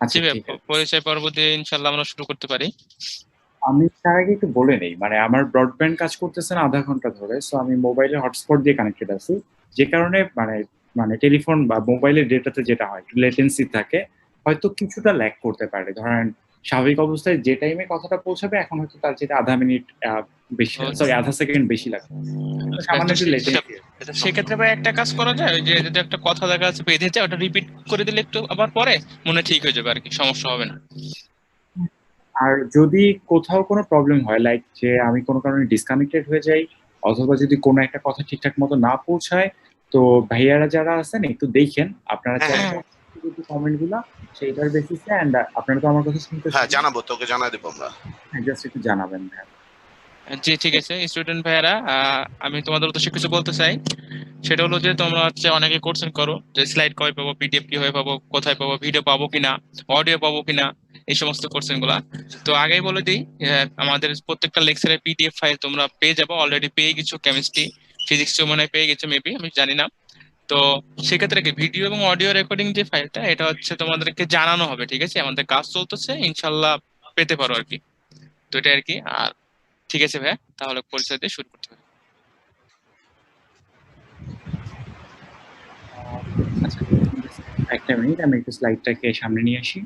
আচ্ছা জি ভাইয়া, ঠিক আছে। পরিচয় পর্ব দিয়ে ইনশাল্লাহ আমরা শুরু করতে পারি। আমি তার আগে একটু বলে নেই, মানে আমার ব্রডব্যান্ড কাজ করতেছে না 0.5 ঘন্টা ধরে, সো আমি মোবাইলে হটস্পট দিয়ে কানেক্টেড আছি, যে কারণে মানে মানে টেলিফোন বা মোবাইলের ডেটাতে যেটা হয় লেটেন্সি থাকে, হয়তো কিছুটা ল্যাগ করতে পারে। ধরেন স্বাভাবিক অবস্থায় যে টাইমে কথাটা পৌঁছাবে এখন হয়তো তার যেটা আধা মিনিট বেশি, ও, সরি আধা সেকেন্ড বেশি লাগবে, তো সামান্য তো একটু লেটেন্সি। সেক্ষেত্রে ভাই একটা কাজ করা যায়, ওই যে যদি একটা কথা দেখা যাচ্ছে বেঁধে যায়, ওটা রিপিট করে দিলে একটু আবার পরে মনে হয় ঠিক হয়ে যাবে আর কি, সমস্যা হবে না। আর যদি কোথাও কোনো প্রবলেম হয়, লাইক যে আমি কোনো কারণে ডিসকানেক্টেড হয়ে যাই, অথবা যদি কোনো একটা কথা ঠিকঠাক মতো না পৌঁছায়, তো ভাইয়ারা যারা আছেন একটু দেখেন, আপনারা হ্যাঁ চাইলে হ্যাঁ যদি কমেন্ট গুলা সেইটার বেসিসে, এন্ড আপনারা তো আমার কথা হ্যাঁ, শুনতেছেন, জানাবো, তোকে জানাই দেবো আমরা। জাস্ট একটু জানাবেন ভাই। জি ঠিক আছে স্টুডেন্ট ভাইয়ারা, আমি তোমাদের উদ্দেশ্যে কিছু বলতে চাই। সেটা হলো যে তোমরা হচ্ছে অনেকে কোশ্চেন করো যে স্লাইড কবে পাবো, পিডিএফ কিভাবে পাবো, কোথায় পাবো, ভিডিও পাবো কিনা, অডিও পাবো কিনা, এই সমস্ত কোশ্চেন গুলা। তো আগেই বলে দিই, আমাদের প্রত্যেকটা লেকচারের পিডিএফ ফাইল তোমরা পেয়ে যাবো, অলরেডি পেয়ে গেছো। কেমিস্ট্রি, ফিজিক্স মনে হয় পেয়ে গেছো মেবি, আমি জানি না। তো সেক্ষেত্রে কি ভিডিও এবং অডিও রেকর্ডিং যে ফাইলটা, এটা হচ্ছে তোমাদেরকে জানানো হবে, ঠিক আছে? আমাদের কাজ চলতেছে, ইনশাল্লাহ পেতে পারো আর কি। তো এটা আর কি। আর ঠিক আছে ভাইয়া, তাহলে পরিচয় দিয়ে শুরু করতে পারি। আচ্ছা, একটা মিনিট, আমি একটু স্লাইডটাকে সামনে নিয়ে আসি।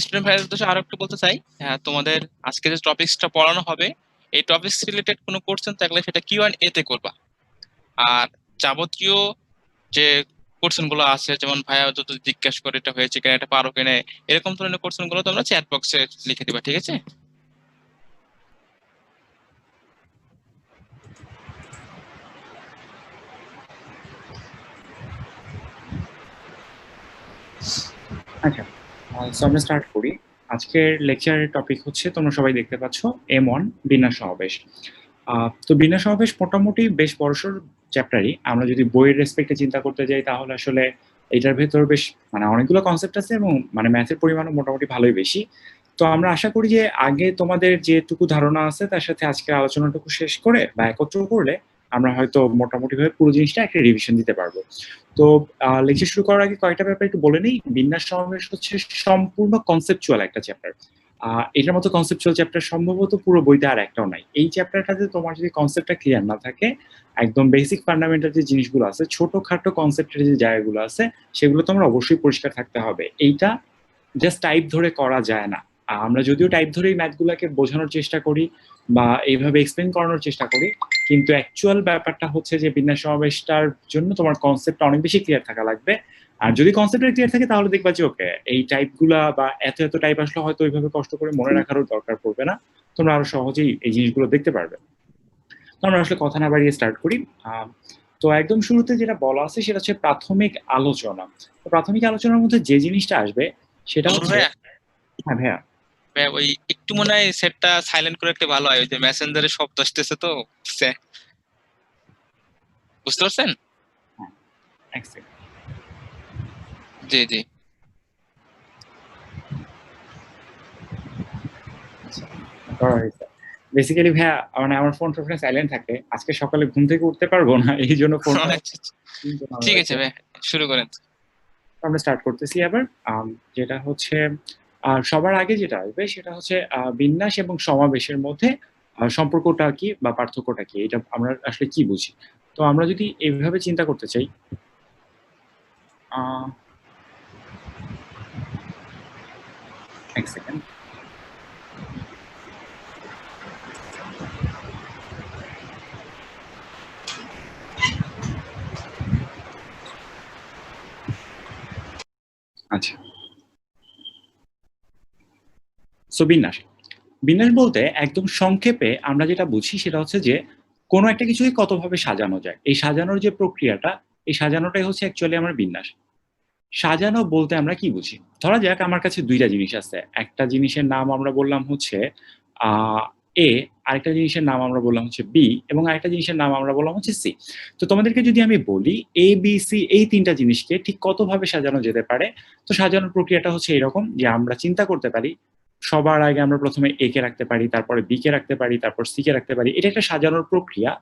স্টুডেন্ট ভাইদের উদ্দেশ্যে আরো একটু বলতে চাই, তোমাদের আজকে যে টপিকসটা পড়ানো হবে, এই টপিকস রিলেটেড কোনো কোশ্চেন থাকলে সেটা Q&A তে করবা। আর যাবতীয় যে কোশ্চেন গুলো আছে, যেমন ভাইয়া যদি জিজ্ঞাসা করে এটা হয়েছে কিনা, এটা পারো কিনা, এরকম ধরনের কোশ্চেন গুলো তোমরা চ্যাট বক্সে লিখে দিবা, ঠিক আছে? আচ্ছা, সো আমরা স্টার্ট করি। আজকের লেকচারের টপিক হচ্ছে, তোমরা সবাই দেখতে পাচ্ছ, M1 বিন্যাস সমাবেশ। তো বিন্যাস সমাবেশ মোটামুটি বেশ বড়সড় চ্যাপ্টারই। আমরা যদি বইয়ের রেসপেক্টে চিন্তা করতে যাই, তাহলে আসলে এটার ভেতর বেশ মানে অনেকগুলো কনসেপ্ট আছে, এবং মানে ম্যাথের পরিমাণও মোটামুটি ভালোই বেশি। তো আমরা আশা করি যে আগে তোমাদের যেটুকু ধারণা আছে তার সাথে আজকের আলোচনাটুকু শেষ করে বা একত্র করলে আমরা হয়তো মোটামুটি ভাবে পুরো জিনিসটা একটা রিভিশন দিতে পারবো। তো লেকচার শুরু করার আগে কয়েকটা ব্যাপার একটু বলে নিই। বিন্যাস সমাবেশ হচ্ছে সম্পূর্ণ কনসেপচুয়াল একটা চ্যাপ্টার। এটার মতো কনসেপচুয়াল চ্যাপ্টার সম্ভবত পুরো বইতে আর একটাও নাই। এই চ্যাপ্টারটাতে তোমার যদি কনসেপ্টটা ক্লিয়ার না থাকে, একদম বেসিক ফান্ডামেন্টাল যে জিনিসগুলো আছে, ছোটখাটো কনসেপ্টের যে জায়গাগুলো আছে, সেগুলো তোমার অবশ্যই পরিষ্কার থাকতে হবে। এইটা জাস্ট টাইপ ধরে করা যায় না। আমরা যদিও টাইপ ধরেই ম্যাথগুলোকে বোঝানোর চেষ্টা করি বা এইভাবে এক্সপ্লেন করানোর চেষ্টা করি, কিন্তু অ্যাকচুয়াল ব্যাপারটা হচ্ছে যে বিন্যাস সমাবেশটার জন্য তোমার কনসেপ্টটা অনেক বেশি ক্লিয়ার থাকা লাগবে। আর যদি কনসেপ্টটা ক্লিয়ার থাকে, তাহলে দেখবা যে ওকে, এই টাইপগুলা বা এত এত টাইপ আসলে হয়তো ওইভাবে কষ্ট করে মনে রাখারও দরকার পড়বে না, তোমরা আরো সহজেই এই জিনিসগুলো দেখতে পারবে। তো আমরা আসলে কথা না বাড়িয়ে স্টার্ট করি। তো একদম শুরুতে যেটা বলা আছে সেটা হচ্ছে প্রাথমিক আলোচনা। তো প্রাথমিক আলোচনার মধ্যে যে জিনিসটা আসবে সেটা নূর হচ্ছে, ভাইয়া, হ্যাঁ ভাইয়া। ভাইয়া, ওই একটু মনে হয় সেটটা সাইলেন্ট করে রাখলে ভালো হয়, ওই যে মেসেঞ্জারে শব্দ আসতেছে তো। বুঝতে পারছেন? হ্যাঁ, এক সেকেন্ড। জি জি। বেসিক্যালি ভাইয়া, মানে আমার ফোন সবসময় সাইলেন্ট থাকে, আজকে সকালে ঘুম থেকে উঠতে পারবো না, এই জন্য ফোনটা আচ্ছা, আচ্ছা। ঠিক আছে ভাই, শুরু করেন। আমরা স্টার্ট করতেছি আবার। যেটা হচ্ছে সবার আগে যেটা আসবে সেটা হচ্ছে বিন্যাস এবং সমাবেশের মধ্যে সম্পর্কটা কি বা পার্থক্যটা কি, এটা আমরা আসলে কি বুঝি। তো আমরা যদি এইভাবে চিন্তা করতে চাই, আহ, এক সেকেন্ড। আচ্ছা, সো বিন্যাস বিন্যাস বলতে একদম সংক্ষেপে আমরা যেটা বুঝি সেটা হচ্ছে যে কোনো একটা কিছুকে কতভাবে সাজানো যায়, এই সাজানোর যে প্রক্রিয়াটা, এই সাজানোটাই হচ্ছে অ্যাকচুয়ালি আমার বিন্যাস। সাজানো বলতে আমরা কি বুঝি? ধরা যাক আমার কাছে দুইটা জিনিস আছে, একটা জিনিসের নাম আমরা বললাম হচ্ছে আহ এ, আরেকটা জিনিসের নাম আমরা বললাম হচ্ছে বি, এবং আরেকটা জিনিসের নাম আমরা বললাম হচ্ছে সি। তো তোমাদেরকে যদি আমি বলি এ বি সি এই তিনটা জিনিসকে ঠিক কতভাবে সাজানো যেতে পারে, তো সাজানোর প্রক্রিয়াটা হচ্ছে এরকম যে আমরা চিন্তা করতে পারি, সবার আগে আমরা প্রথমে এ কে রাখতে পারি, তারপরে বি কে রাখতে পারি, তারপর সি কে রাখতে পারি। এটা একটা সাজানোর প্রক্রিয়া।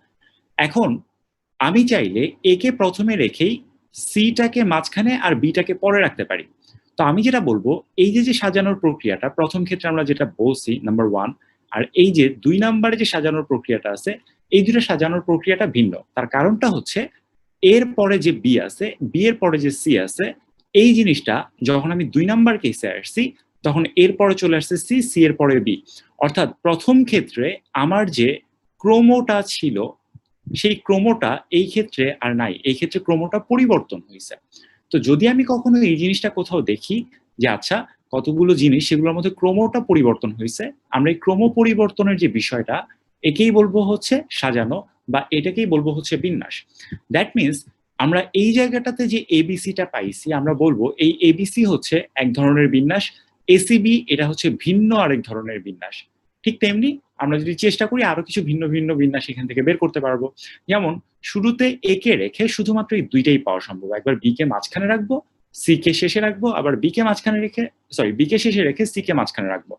এখন আমি চাইলে এ কে প্রথমে রেখেই সিটাকে মাঝখানে আর বিটাকে পরে রাখতে পারি। তো আমি যেটা বলবো, এই যে সাজানোর প্রক্রিয়াটা প্রথম ক্ষেত্রে আমরা যেটা বলছি নাম্বার 1, আর এই যে 2 নাম্বারে যে সাজানোর প্রক্রিয়াটা আছে, এই দুটো সাজানোর প্রক্রিয়াটা ভিন্ন। তার কারণটা হচ্ছে এর পরে যে বি আছে, বি এর পরে যে সি আছে, এই জিনিসটা যখন আমি 2 নাম্বার কেসে আসছি তখন এর পরে চলে আসছে সি, সি এর পরে বি। অর্থাৎ প্রথম ক্ষেত্রে আমার যে ক্রমটা ছিল সেই ক্রমটা এই ক্ষেত্রে আর নাই, এই ক্ষেত্রে ক্রমটা পরিবর্তন হয়েছে। তো যদি আমি কখনো এই জিনিসটা কোথাও দেখি যে আচ্ছা কতগুলো জিনিস সেগুলোর মধ্যে ক্রমটা পরিবর্তন হয়েছে, আমরা এই ক্রম পরিবর্তনের যে বিষয়টা একেই বলবো হচ্ছে সাজানো, বা এটাকেই বলবো হচ্ছে বিন্যাস। দ্যাট মিনস আমরা এই জায়গাটাতে যে এবিসিটা পাইছি আমরা বলবো এই এবিসি হচ্ছে এক ধরনের বিন্যাস, এসিবি এটা হচ্ছে ভিন্ন আরেক ধরনের বিন্যাস। ঠিক তেমনি আমরা যদি চেষ্টা করি আরো কিছু ভিন্ন ভিন্ন বিন্যাস এখান থেকে বের করতে পারবো। যেমন শুরুতে এ কে রেখে শুধুমাত্র এই দুইটাই পাওয়া সম্ভব, একবার বি কে মাঝখানে রাখবো, সি কে শেষে রাখবো, আবার বি কে মাঝখানে রেখে বি কে শেষে রেখে সি কে মাঝখানে রাখবো।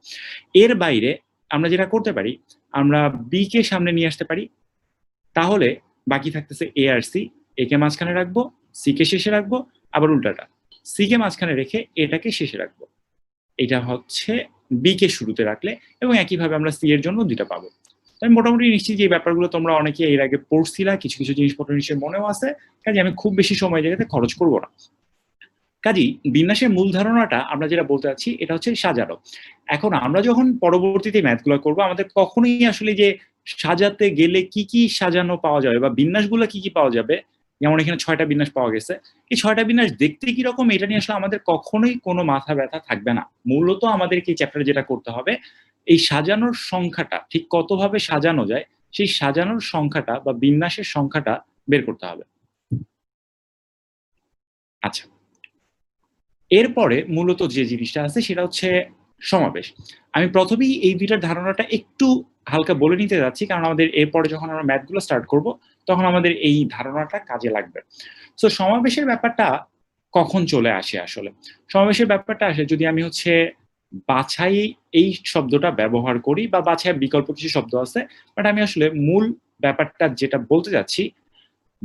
এর বাইরে আমরা যেটা করতে পারি, আমরা বি কে সামনে নিয়ে আসতে পারি, তাহলে বাকি থাকতেছে এ আর সি, এ কে মাঝখানে রাখবো, সি কে শেষে রাখবো, আবার উল্টাটা সি কে মাঝখানে রেখে এটাকে শেষে রাখবো। এটা হচ্ছে বি কে শুরুতে রাখলে, এবং একইভাবে আমরা সি এর জন্য দুইটা পাবো। আমি মোটামুটি নিশ্চিত যে এই ব্যাপারগুলো তোমরা অনেকে এর আগে পড়ছিলা, কিছু কিছু জিনিসপত্র নিশ্চয়ই মনেও আছে, কাজে আমি খুব বেশি সময় জায়গাতে খরচ করবো না। কাজেই বিন্যাসের মূল ধারণাটা আমরা যেটা বলতে চাচ্ছি এটা হচ্ছে সাজানো। এখন আমরা যখন পরবর্তীতে ম্যাথগুলো করবো আমাদের কখনোই আসলে যে সাজাতে গেলে কি কি সাজানো পাওয়া যাবে বা বিন্যাসগুলো কি কি পাওয়া যাবে, যেমন এখানে 6টা বিন্যাস পাওয়া গেছে, এই 6টা বিন্যাস দেখতে কিরকম এটা নিয়ে আসলে আমাদের কখনোই কোনো মাথা ব্যথা থাকবে না। মূলত আমাদেরকে এই চ্যাপ্টারে যেটা করতে হবে, এই সাজানোর সংখ্যাটা ঠিক কতভাবে সাজানো যায় সেই সাজানোর সংখ্যাটা বা বিন্যাসের সংখ্যাটা বের করতে হবে। আচ্ছা, এরপরে মূলত যে জিনিসটা আছে সেটা হচ্ছে সমাবেশ। আমি প্রথমেই এই দুইটার ধারণাটা একটু হালকা বলে নিতে যাচ্ছি, কারণ আমাদের এরপরে যখন আমরা ম্যাথগুলো স্টার্ট করব তখন আমাদের এই ধারণাটা কাজে লাগবে। সো সমাবেশের ব্যাপারটা কখন চলে আসে আসলে? সমাবেশের ব্যাপারটা আসে যদি আমি হচ্ছে বাছাই এই শব্দটা ব্যবহার করি, বা বাছাইয়ের বিকল্প কিছু শব্দ আছে, বাট আমি আসলে মূল ব্যাপারটা যেটা বলতে যাচ্ছি,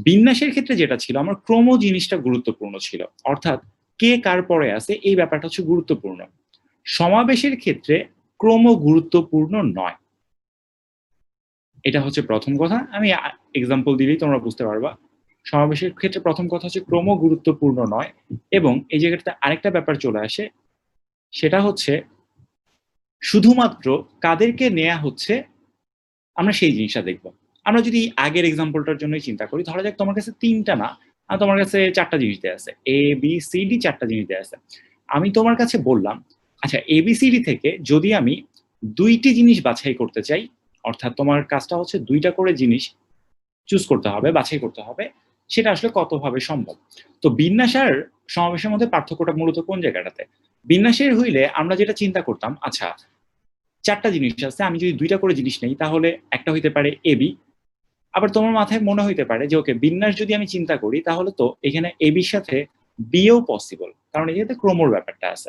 বিন্যাসের ক্ষেত্রে যেটা ছিল আমার ক্রম জিনিসটা গুরুত্বপূর্ণ ছিল, অর্থাৎ কে কার পরে আছে এই ব্যাপারটা হচ্ছে গুরুত্বপূর্ণ। সমাবেশের ক্ষেত্রে ক্রম গুরুত্বপূর্ণ নয়, এটা হচ্ছে প্রথম কথা। আমি এক্সাম্পল দিলেই তোমরা বুঝতে পারবা। সমাবেশের ক্ষেত্রে প্রথম কথা হচ্ছে ক্রম গুরুত্বপূর্ণ নয়, এবং এই জায়গাটাতে আরেকটা ব্যাপার চলে আসে, সেটা হচ্ছে শুধুমাত্র কাদেরকে নেয়া হচ্ছে আমরা সেই জিনিসটা দেখব। আমরা যদি আগের এক্সাম্পলটার জন্যই চিন্তা করি, ধরা যাক তোমার কাছে 3টা না, তোমার কাছে 4টা জিনিস দেয়া আছে, এ বি সি ডি 4টা জিনিস দেয়া আছে। আমি তোমার কাছে বললাম আচ্ছা এ বি সি ডি থেকে যদি আমি 2টি জিনিস বাছাই করতে চাই, অর্থাৎ তোমার কাজটা হচ্ছে 2টা করে জিনিস চুজ করতে হবে, বাছাই করতে হবে, সেটা আসলে কতভাবে সম্ভব? তো বিন্যাস আর সমাবেশের মধ্যে পার্থক্যটা মূলত কোন জায়গাটাতে? বিন্যাসের হইলে আমরা যেটা চিন্তা করতাম, আচ্ছা 4টা জিনিস আছে, আমি যদি 2টা করে জিনিস নেই তাহলে একটা হইতে পারে এ বি। আবার তোমার মাথায় মনে হইতে পারে যে ওকে বিন্যাস যদি আমি চিন্তা করি তাহলে তো এখানে এ বির সাথে বিও পসিবল, কারণ এটাতে ক্রমর ব্যাপারটা আছে।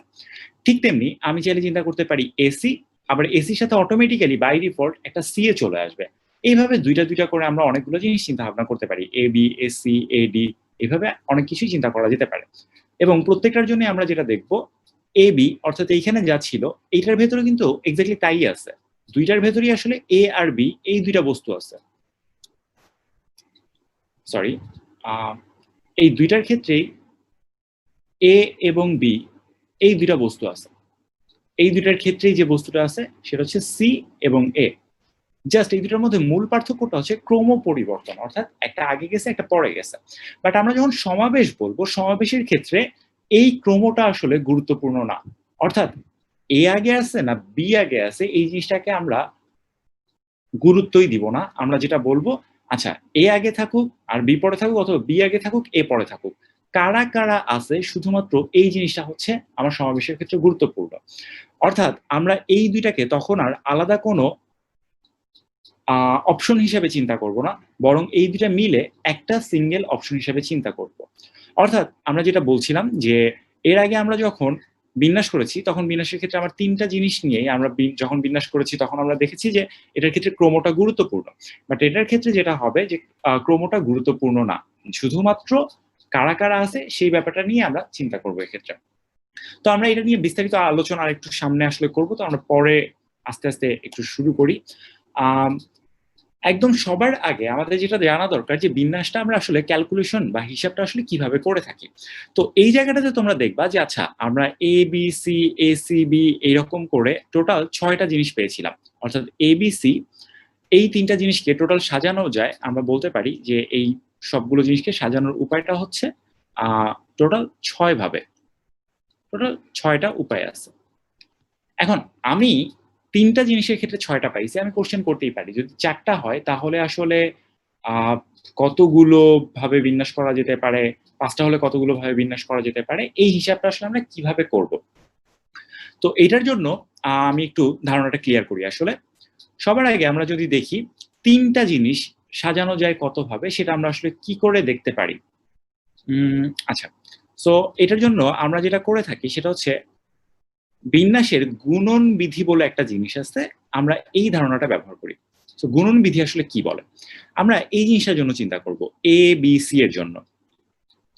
ঠিক তেমনি আমি চাইলে চিন্তা করতে পারি এসি, আবার এসির সাথে অটোমেটিক্যালি বাই ডিফল্ট একটা সি এ চলে আসবে। এইভাবে দুইটা দুইটা করে আমরা অনেকগুলো জিনিস চিন্তা ভাবনা করতে পারি, A B S C A D, এইভাবে অনেক কিছুই চিন্তা করা যেতে পারে। এবং প্রত্যেকটার জন্য আমরা যেটা দেখবো, এ বি অর্থাৎ এইখানে যা ছিল এইটার ভেতরে কিন্তু এক্স্যাক্টলি তাই আছে, দুইটার ভেতরেই আসলে এ আর বি এই দুইটা বস্তু আছে। সরি, এই দুইটার ক্ষেত্রেই এ এবং বি এই দুইটা বস্তু আছে। এই দুইটার ক্ষেত্রেই যে বস্তুটা আছে সেটা হচ্ছে সি এবং এ। জাস্ট এই দুটার মধ্যে মূল পার্থক্যটা হচ্ছে ক্রম পরিবর্তন, অর্থাৎ একটা আগে গেছে একটা পরে গেছে। বাট আমরা যখন সমাবেশ বলবো, সমাবেশের ক্ষেত্রে এই ক্রমটা আসলে গুরুত্বপূর্ণ না, অর্থাৎ এ আগে আছে না বি আগে আছে এই জিনিসটাকে আমরা গুরুত্বই দিব না। আমরা যেটা বলবো আচ্ছা এ আগে থাকুক আর বি পরে থাকুক, অথবা বি আগে থাকুক এ পরে থাকুক, কারা কারা আছে শুধুমাত্র এই জিনিসটা হচ্ছে আমার সমাবেশের ক্ষেত্রে গুরুত্বপূর্ণ। অর্থাৎ আমরা এই দুইটাকে তখন আর আলাদা কোনো অপশন হিসেবে চিন্তা করব না, বরং এই দুটা মিলে একটা সিঙ্গেল অপশন হিসেবে চিন্তা করব। অর্থাৎ আমরা যেটা বলছিলাম যে এর আগে আমরা যখন বিন্যাস করেছি তখন বিন্যাসের ক্ষেত্রে আমার ৩ টা জিনিস নিয়েই আমরা যখন বিন্যাস করেছি তখন আমরা দেখেছি যে এটার ক্ষেত্রে ক্রমটা গুরুত্বপূর্ণ। বাট এটার ক্ষেত্রে যেটা হবে যে ক্রমটা গুরুত্বপূর্ণ না। শুধুমাত্র কারা, কারা আছে সেই ব্যাপারটা নিয়ে আমরা চিন্তা করব এক্ষেত্রে। তো আমরা এটা নিয়ে বিস্তারিত আলোচনা আরেকটু সামনে আসলে করব। তো আমরা পরে আস্তে, আস্তে একটু শুরু করি। আম একদম সবার আগে আমাদের যেটা জানা দরকার যে বিন্যাসটা আমরা আসলে ক্যালকুলেশন বা হিসাবটা আসলে কিভাবে করে থাকি। তো এই জায়গাটাতে তোমরা দেখবা যে আচ্ছা আমরা A, B, C, A, C, B এইরকম করে টোটাল ৬ টা জিনিস পেয়েছিলাম। অর্থাৎ A, B, C এই ৩ টা জিনিসকে টোটাল সাজানো যায় আমরা বলতে পারি যে এই সবগুলো জিনিসকে সাজানোর উপায়টা হচ্ছে আ টোটাল ৬ ভাবে। টোটাল ৬ টা উপায় আছে। এখন আমি ৩ টা জিনিসের ক্ষেত্রে ৬ টা পাইছি। আমি কোয়েশ্চেন করতেই পারি। যদি ৪ টা হয় তাহলে আসলে আ কতগুলো ভাবে বিন্যাস করা যেতে পারে? ৫ টা হলে কতগুলো ভাবে বিন্যাস করা যেতে পারে? এই হিসাবটা আসলে আমরা কিভাবে করব? তো এটার জন্য আমি একটু ধারণাটা ক্লিয়ার করি আসলে। সবার আগে আমরা যদি দেখি ৩ টা জিনিস সাজানো যায় কতভাবে সেটা আমরা আসলে কি করে দেখতে পারি? আচ্ছা। সো এটার জন্য আমরা যেটা করে থাকি সেটা হচ্ছে বিন্যাসের গুণন বিধি বলে একটা জিনিস আছে। আমরা এই ধারণাটা ব্যবহার করি। সো গুণন বিধি আসলে কি বলে? আমরা এই জিনিসটার জন্য চিন্তা করব। A, B, C এর জন্য।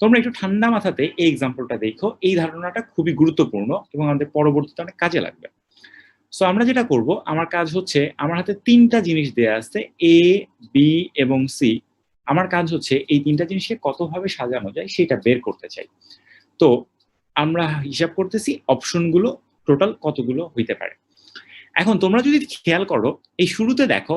তোমরা একটু ঠান্ডা মাথাতে এই এক্সাম্পলটা দেখো। এই ধারণাটা খুবই গুরুত্বপূর্ণ এবং আমাদের পরবর্তীতে অনেক কাজে লাগবে। সো আমরা যেটা করব, আমার কাজ হচ্ছে আমার হাতে ৩ টা জিনিস দেয়া আছে A, B এবং C। আমার কাজ হচ্ছে এই ৩ টা জিনিসকে কতভাবে সাজানো যায় সেটা বের করতে চাই। তো আমরা হিসাব করতেছি অপশনগুলো টোটাল কতগুলো হইতে পারে। এখন তোমরা যদি খেয়াল করো, এই শুরুতে দেখো,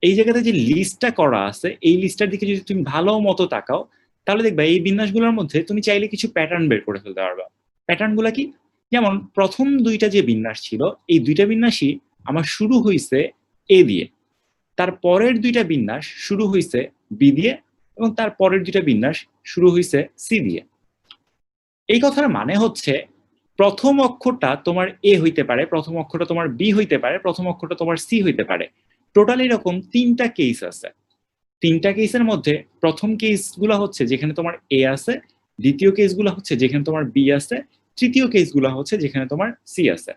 এই জায়গাতে যে লিস্টটা করা আছে, এই লিস্টটার দিকে যদি তুমি ভালো মতো তাকাও, তাহলে দেখবা এই বিন্যাসগুলোর মধ্যে তুমি চাইলে কিছু প্যাটার্ন বের করে ফেলতে পারবা। প্যাটার্নগুলা কি? যেমন ১ম ২ টা যে বিন্যাস ছিল, এই ২ টা বিন্যাসই আমার শুরু হইছে A দিয়ে। তার পরের ২ টা বিন্যাস শুরু হইছে B দিয়ে এবং তার পরের ২ টা বিন্যাস শুরু হইছে C দিয়ে। এই কথার মানে হচ্ছে ১ম অক্ষরটা তোমার A হইতে পারে, ১ম অক্ষরটা তোমার B হইতে পারে, ১ম অক্ষরটা তোমার C হইতে পারে। টোটাল এরকম ৩ টা কেস আছে। ৩ টা কেসের মধ্যে ১ম কেসগুলা হচ্ছে যেখানে তোমার A আছে, ২য় কেসগুলা হচ্ছে যেখানে তোমার B আছে, ৩য় কেসগুলা হচ্ছে যেখানে তোমার C আছে।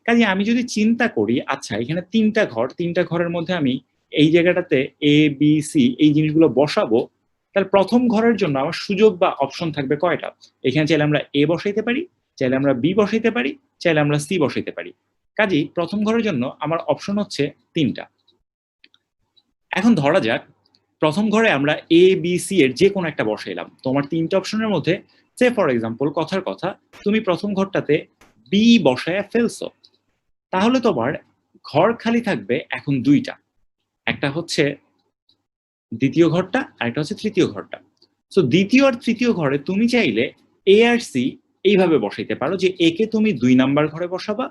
কাজেই আমি যদি চিন্তা করি আচ্ছা এখানে ৩ টা ঘর, ৩ টা ঘরের মধ্যে আমি এই জায়গাটাতে A, B, C এই জিনিসগুলো বসাবো, তাহলে ১ম ঘরের জন্য আমার সুযোগ বা অপশন থাকবে কয়টা? এখানে চাইলে আমরা A বসাইতে পারি, চাইলে আমরা B বসাইতে পারি, চাইলে আমরা C বসাইতে পারি। কাজেই ১ম ঘরের জন্য আমার অপশন হচ্ছে ৩ টা। এখন ধরা যাক ১ম ঘরে আমরা A, B, C এর যেকোনো একটা বসাইলাম। তোমার ৩ টা অপশনের মধ্যে সে ফর এক্সাম্পল কথার কথা তুমি ১ম ঘরটাতে B বসায়া ফেলছো। তাহলে তোমার ঘর খালি থাকবে এখন ২ টা। একটা হচ্ছে ২য় ঘরটা, আরেকটা হচ্ছে ৩য় ঘরটা। সো ২য় আর ৩য় ঘরে তুমি চাইলে A আর C এইভাবে বসাইতে পারো যে A কে তুমি ২ নাম্বার ঘরে বসাবা,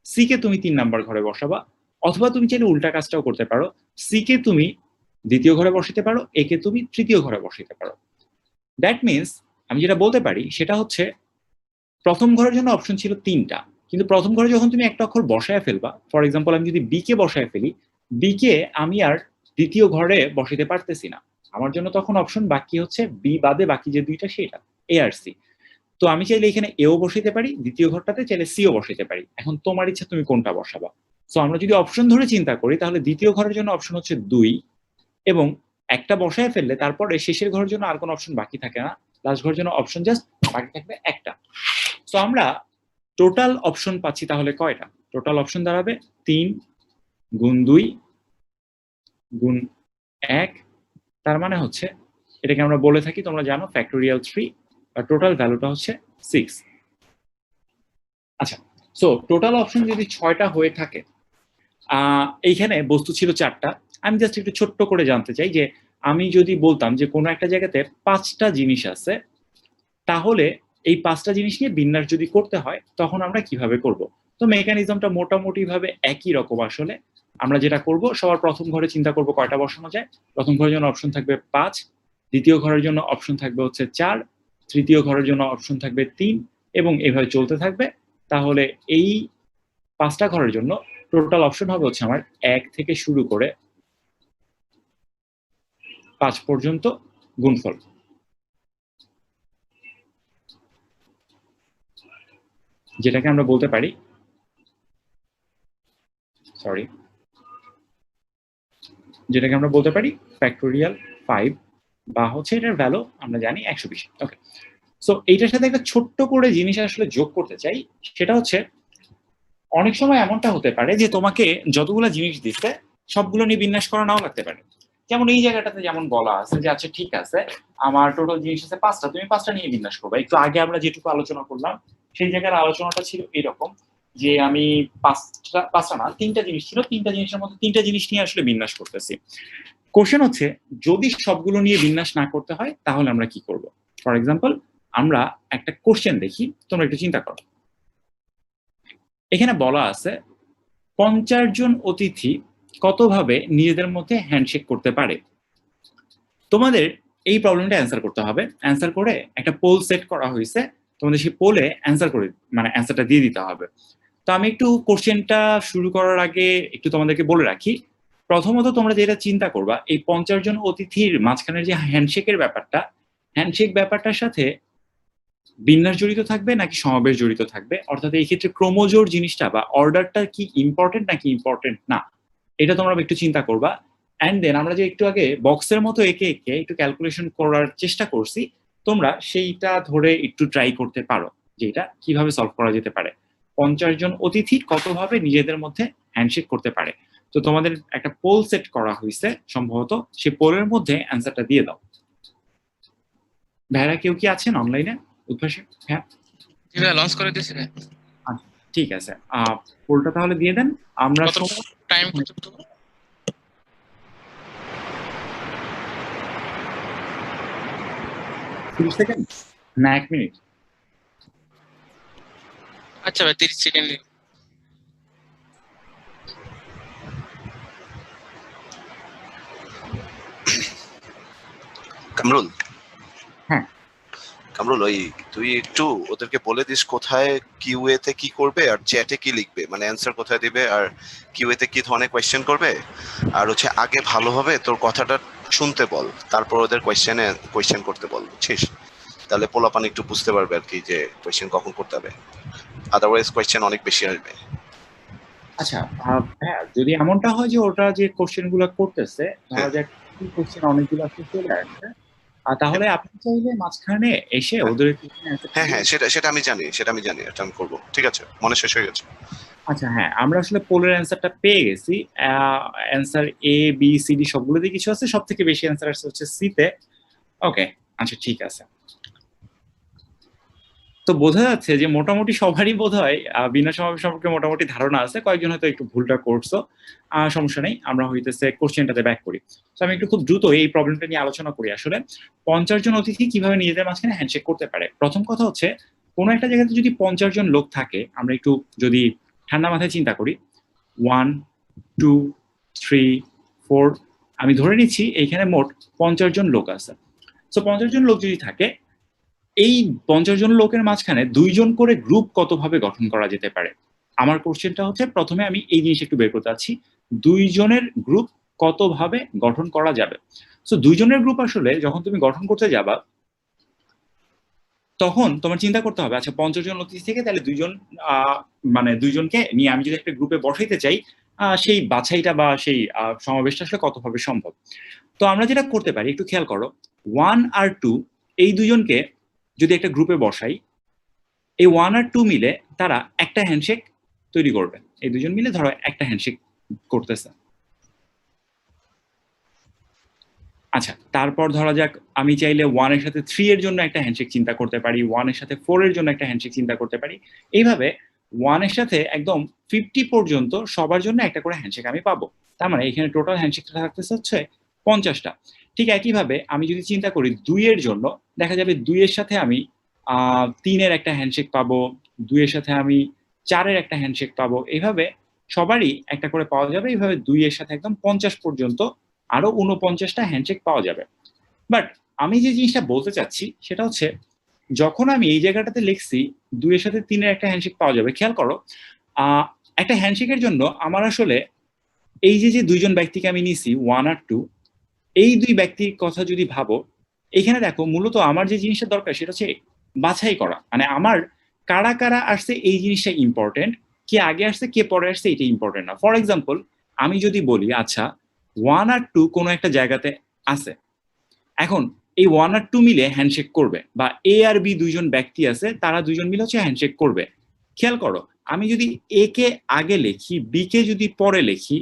C কে তুমি ৩ নাম্বার ঘরে বসাবা, অথবা তুমি চাইলে উল্টা কাজটাও করতে পারো। C কে তুমি ২য় ঘরে বসাইতে পারো, A কে তুমি ৩য় ঘরে বসাইতে পারো। দ্যাট মিনস আমি যেটা বলতে পারি সেটা হচ্ছে ১ম ঘরের জন্য অপশন ছিল ৩ টা। কিন্তু ১ম ঘরে যখন তুমি একটা অক্ষর বসায়া ফেলবা, ফর এক্সাম্পল আমি যদি B কে বসায় ফেলি, B কে আমি আর ২য় ঘরে বসাইতে পারতেছি না। আমার জন্য তখন অপশন বাকি হচ্ছে B বাদে বাকি যে ২ টা সেটা, A আর C। তো আমি চাইলে এখানে A ও বসাইতে পারি, ২য় ঘরটাতে চাইলে C ও বসাইতে পারি। এখন তোমার ইচ্ছা তুমি কোনটা বসাবা। সো আমরা যদি অপশন ধরে চিন্তা করি তাহলে ২য় ঘরের জন্য অপশন হচ্ছে ২ এবং একটা বসায় ফেললে তারপরে শেষের ঘরের জন্য আর কোনো অপশন বাকি থাকে না। লাস্ট ঘরের জন্য অপশন জাস্ট বাকি থাকবে একটা। সো আমরা টোটাল অপশন পাচ্ছি তাহলে কয়টা? টোটাল অপশন দাঁড়াবে ৩ গুণ ২ গুণ ১, তার মানে হচ্ছে এটাকে আমরা বলে থাকি তোমরা জানো ফ্যাক্টোরিয়াল ৩ আর টোটাল ভ্যালুটা হচ্ছে 6। আচ্ছা, সো টোটাল অপশন যদি ৬ টা হয়ে থাকে, এইখানে বস্তু ছিল ৪ টা। আমি জাস্ট একটু ছোট্ট করে জানতে চাই যে আমি যদি বলতাম যে কোনো একটা জায়গাতে ৫ টা জিনিস আছে, তাহলে এই ৫ টা জিনিস নিয়ে বিন্যাস যদি করতে হয় তখন আমরা কিভাবে করব? তো মেকানিজমটা মোটামুটিভাবে একই রকম আসলে। আমরা যেটা করব সবার ১ম ঘরে চিন্তা করব কয়টা বসানো যায়। ১ম ঘরের জন্য অপশন থাকবে ৫, ২য় ঘরের জন্য অপশন থাকবে হচ্ছে ৪, ৩য় ঘরের জন্য অপশন থাকবে ৩ এবং এভাবে চলতে থাকবে। তাহলে এই ৫ টা ঘরের জন্য টোটাল অপশন হবে হচ্ছে আমার ১ থেকে শুরু করে ৫ পর্যন্ত গুণফল। যেটাকে আমরা বলতে পারি ফ্যাক্টোরিয়াল 5 বা হচ্ছে এটার ভ্যালু আমরা জানি 120। ওকে, সো এইটার সাথে একটা ছোট্ট করে জিনিস আসলে যোগ করতে চাই, সেটা হচ্ছে অনেক সময় এমনটা হতে পারে যে তোমাকে যতগুলো জিনিস দিচ্ছে সবগুলো নিয়ে বিন্যাস করা নাও লাগতে পারে। যেমন এই জায়গাটাতে যেমন বলা আছে যে আচ্ছা ঠিক আছে, আমার টোটাল জিনিস আছে 5টা, তুমি 5টা নিয়ে বিন্যাস করবে। একটু আগে আমরা যেটুকু আলোচনা করলাম সেই জায়গার আলোচনাটা ছিল এরকম যে আমি 5টা না 3টা জিনিস ছিল, 3টা জিনিসের মধ্যে 3টা জিনিস নিয়ে আসলে বিন্যাস করতেছি। কোশ্চেন হচ্ছে যদি সবগুলো নিয়ে বিন্যাস না করতে হয় তাহলে আমরা কি করব? ফর এক্সাম্পল আমরা একটা কোশ্চেন দেখি, তোমরা একটু চিন্তা করো। এখানে বলা আছে 50 জন অতিথি কতভাবে নিজেদের মধ্যে হ্যান্ডশেক করতে পারে। তোমাদের এই প্রবলেমটা অ্যান্সার করতে হবে। অ্যান্সার করে একটা পোল সেট করা হয়েছে, তোমাদের সেই পোলে অ্যান্সার করে মানে অ্যান্সারটা দিয়ে দিতে হবে। তো আমি একটু কোশ্চেনটা শুরু করার আগে একটু তোমাদেরকে বলে রাখি, প্রথমত তোমরা যেটা চিন্তা করবা এই 50 জন অতিথির মাঝখানের যে হ্যান্ডশেকের ব্যাপারটা, হ্যান্ডশেক ব্যাপারটার সাথে বিন্যাস জড়িত থাকবে নাকি সমাবেশ জড়িত থাকবে, অর্থাৎ এই ক্ষেত্রে ক্রোমোজোর জিনিসটা বা অর্ডারটা কি ইম্পর্টেন্ট নাকি ইম্পর্টেন্ট না, এটা তোমরা একটু চিন্তা করবা। অ্যান্ড দেন আমরা যে একটু আগে বক্সের মতো একে একে একটু ক্যালকুলেশন করার চেষ্টা করছি, তোমরা সেইটা ধরে একটু ট্রাই করতে পারো যে এটা কিভাবে সলভ করা যেতে পারে। 50 জন অতিথি কতভাবে নিজেদের মধ্যে হ্যান্ডশেক করতে পারে। তো তোমাদের একটা পোল সেট করা হয়েছে সম্ভবত, সেই পোলের মধ্যে অ্যান্সারটা দিয়ে দাও। ভাইরা কেউ কি আছেন অনলাইনে উদ্ভাসে? হ্যাঁ লঞ্চ করে দিয়েছি ভাই। আচ্ছা ঠিক আছে, পোলটা তাহলে দিয়ে দেন। আমরা কত টাইম কত 30 সেকেন্ড না 1 মিনিট? আচ্ছা ভাই 30 সেকেন্ড। কামরুল, হ্যাঁ কামরুল ওই তুই একটু ওদেরকে বলে দিস কোথায় কিউএ তে কি করবে আর চ্যাটে কি লিখবে, মানে অ্যান্সার কোথায় দিবে আর কিউএ তে কি ধরনের কোয়েশ্চেন করবে। আর হচ্ছে আগে ভালোভাবে তোর কথাটা শুনতে বল, তারপর ওদের কোয়েশ্চেন করতে বল, বুঝছিস? তাহলে পোলাপান একটু বুঝতে পারবে আর কি যে কোয়েশ্চেন কখন করতে হবে, আদারওয়াইজ কোয়েশ্চেন অনেক বেশি আসবে। আচ্ছা, হ্যাঁ যদি এমনটা হয় যে ওটা যে কোশ্চেন গুলো করতেছে ধরা হ্যাঁ যাক কোশ্চেন অনেকগুলো আসলে চলে আসছে, তাহলে আপনি চাইলে মাঝখানে এসে ওদের হ্যাঁ হ্যাঁ সেটা সেটা আমি জানি, এটা আমি করবো। ঠিক আছে, মনে শেষ হয়ে গেছে। আচ্ছা হ্যাঁ, আমরা আসলে পোলের অ্যান্সারটা পেয়ে গেছি। অ্যান্সার এ বি সি ডি সবগুলোতে কিছু আছে, সব থেকে বেশি অ্যান্সার আসছে হচ্ছে সি তে। ওকে আচ্ছা ঠিক আছে, তো বোঝা যাচ্ছে যে মোটামুটি সবারই বোধহয় বিনা সমাবেশ সম্পর্কে মোটামুটি ধারণা আছে, কয়েকজন হয়তো একটু ভুলটা করছো। সমস্যা নেই, আমরা হইতেছে কোশ্চেনটাতে ব্যাক করি। তো আমি একটু খুব দ্রুত এই প্রবলেমটা নিয়ে আলোচনা করি। আসলে 50 জন অতিথি কিভাবে নিজেদের মাঝখানে হ্যান্ডশেক করতে পারে। প্রথম কথা হচ্ছে কোনো একটা জায়গাতে যদি 50 জন লোক থাকে, আমরা একটু যদি ঠান্ডা মাথায় চিন্তা করি, 1 2 3 4, আমি ধরে নিচ্ছি এইখানে মোট 50 জন লোক আছে। তো 50 জন লোক যদি থাকে, এই 50 জন লোকের মাঝখানে 2 জন করে গ্রুপ কতভাবে গঠন করা যেতে পারে। আমার কোশ্চেনটা হচ্ছে প্রথমে আমি এই জিনিস একটু বের করতে চাচ্ছি, 2 জনের গ্রুপ কতভাবে গঠন করা যাবে। সো 2 জনের গ্রুপ আসলে যখন তুমি গঠন করতে যাবা তখন তোমার চিন্তা করতে হবে আচ্ছা 50 জন অতিথি থেকে তাহলে 2 জন মানে 2 জনকে নিয়ে আমি যদি একটা গ্রুপে বসাইতে চাই, সেই বাছাইটা বা সেই সমাবেশটা আসলে কতভাবে সম্ভব। তো আমরা যেটা করতে পারি একটু খেয়াল করো, 1 আর 2 এই দুজনকে যদি একটা গ্রুপে বসাই, এই 1 আর 2 মিলে তারা একটা হ্যান্ডশেক তৈরি করবে। এই দুজন মিলে ধরো একটা হ্যান্ডশেক করতেছে। আচ্ছা তারপর ধরা যাক আমি চাইলে 1 এর সাথে 3 এর জন্য একটা হ্যান্ডশেক চিন্তা করতে পারি, 1 এর সাথে 4 এর জন্য একটা হ্যান্ডশেক চিন্তা করতে পারি। এইভাবে 1 এর সাথে একদম 50 পর্যন্ত সবার জন্য একটা করে হ্যান্ডশেক আমি পাবো। তার মানে এখানে টোটাল হ্যান্ডশেকটা থাকতেছে হচ্ছে 50টা। ঠিক একইভাবে আমি যদি চিন্তা করি 2 এর জন্য, দেখা যাবে 2 এর সাথে আমি 3 এর একটা হ্যান্ডশেক পাবো, 2 এর সাথে আমি 4 এর একটা হ্যান্ডশেক পাবো। এভাবে সবারই একটা করে পাওয়া যাবে। এইভাবে 2 এর সাথে একদম 50 পর্যন্ত আরো 49টা হ্যান্ডশেক পাওয়া যাবে। বাট আমি যে জিনিসটা বলতে চাচ্ছি সেটা হচ্ছে যখন আমি এই জায়গাটাতে লিখছি 2 এর সাথে 3 এর একটা হ্যান্ডশেক পাওয়া যাবে, খেয়াল করো একটা হ্যান্ডশেকের জন্য আমার আসলে এই যে 2 জন ব্যক্তিকে আমি নিছি 1 আর 2, এই 2 ব্যক্তির কথা যদি ভাবো, এখানে দেখো মূলত আমার যে জিনিসটা দরকার সেটা হচ্ছে বাছাই করা। মানে আমার কারা কারা আসছে এই জিনিসটা ইম্পর্টেন্ট, কে আগে আসছে কে পরে আসছে এটা ইম্পর্টেন্ট না। ফর এক্সাম্পল আমি যদি বলি আচ্ছা 1 আর 2 কোনো একটা জায়গাতে আছে, এখন এই 1 আর 2 মিলে হ্যান্ডশেক করবে, বা এ আর বি দুইজন ব্যক্তি আছে তারা দুইজন মিলে হচ্ছে হ্যান্ডশেক করবে। খেয়াল করো আমি যদি এ কে আগে লিখি বি কে যদি পরে লিখি,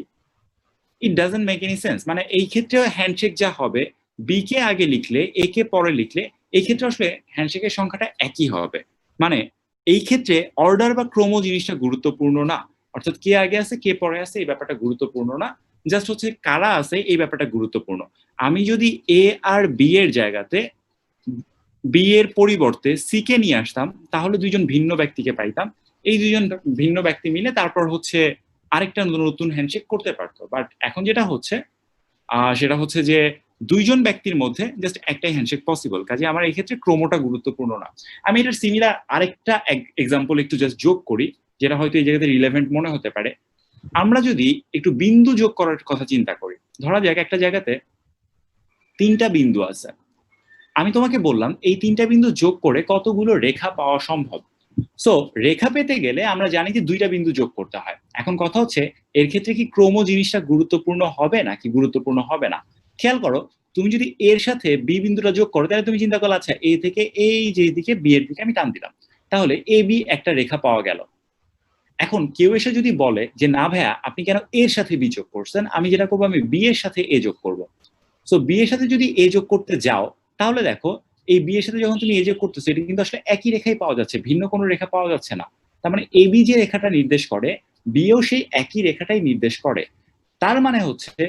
it doesn't make any sense. মানে এই ক্ষেত্রে হ্যান্ডশেক যা হবে বি কে আগে লিখলে এ কে পরে লিখলে এই ক্ষেত্রে আসলে হ্যান্ডশেকের সংখ্যাটা একই হবে। মানে এই ক্ষেত্রে অর্ডার বা ক্রম জিনিসটা গুরুত্বপূর্ণ না, অর্থাৎ কে আগে আছে কে পরে আছে এই ব্যাপারটা গুরুত্বপূর্ণ না, জাস্ট হচ্ছে কারা আছে এই ব্যাপারটা গুরুত্বপূর্ণ। আমি যদি এ আর বি এর জায়গাতে বি এর পরিবর্তে সি কে নিয়ে আসতাম তাহলে দুইজন ভিন্ন ব্যক্তিকে পাইতাম, এই দুইজন ভিন্ন ব্যক্তি মিলে তারপর হচ্ছে আরেকটা নতুন হ্যান্ডশেক করতে পারতো। বাট এখন যেটা হচ্ছে সেটা হচ্ছে যে দুইজন ব্যক্তির মধ্যে জাস্ট একটাই হ্যান্ডশেক পসিবল, কাজে আমার এই ক্ষেত্রে ক্রমটা গুরুত্বপূর্ণ না। আমি এটার সিমিলার আরেকটা এক্সাম্পল একটু জাস্ট যোগ করি, যেটা হয়তো এই জায়গাতে রিলেভেন্ট মনে হতে পারে। আমরা যদি একটু বিন্দু যোগ করার কথা চিন্তা করি, ধরা যাক একটা জায়গাতে 3টা বিন্দু আছে, আমি তোমাকে বললাম এই 3টা বিন্দু যোগ করে কতগুলো রেখা পাওয়া সম্ভব। সো রেখা পেতে গেলে আমরা জানি যে 2টা বিন্দু যোগ করতে হয়। এখন কথা হচ্ছে এর ক্ষেত্রে কি ক্রম জিনিসটা গুরুত্বপূর্ণ হবে নাকি গুরুত্বপূর্ণ হবে না। খেয়াল করো তুমি যদি এর সাথে বি বিন্দুটা যোগ করো তাহলে তুমি চিন্তা করো আচ্ছা এ থেকে এই যে দিকে বি এর দিকে আমি টান দিলাম, তাহলে এ বি একটা রেখা পাওয়া গেল। এখন কেউ এসে যদি বলে যে না ভাইয়া আপনি কেন এর সাথে বি যোগ করছেন, আমি যেটা করবো আমি বি এর সাথে এ যোগ করবো। সো বি এর সাথে যদি এ যোগ করতে যাও তাহলে দেখো এই বি এর সাথে যখন তুমি এ যোগ করতেছো এটা কিন্তু আসলে একই রেখাই পাওয়া যাচ্ছে, ভিন্ন কোনো রেখা পাওয়া যাচ্ছে না। তার মানে এ বি যে রেখাটা নির্দেশ করে বিও সেই একই রেখাটাই নির্দেশ করে। তার মানে হচ্ছে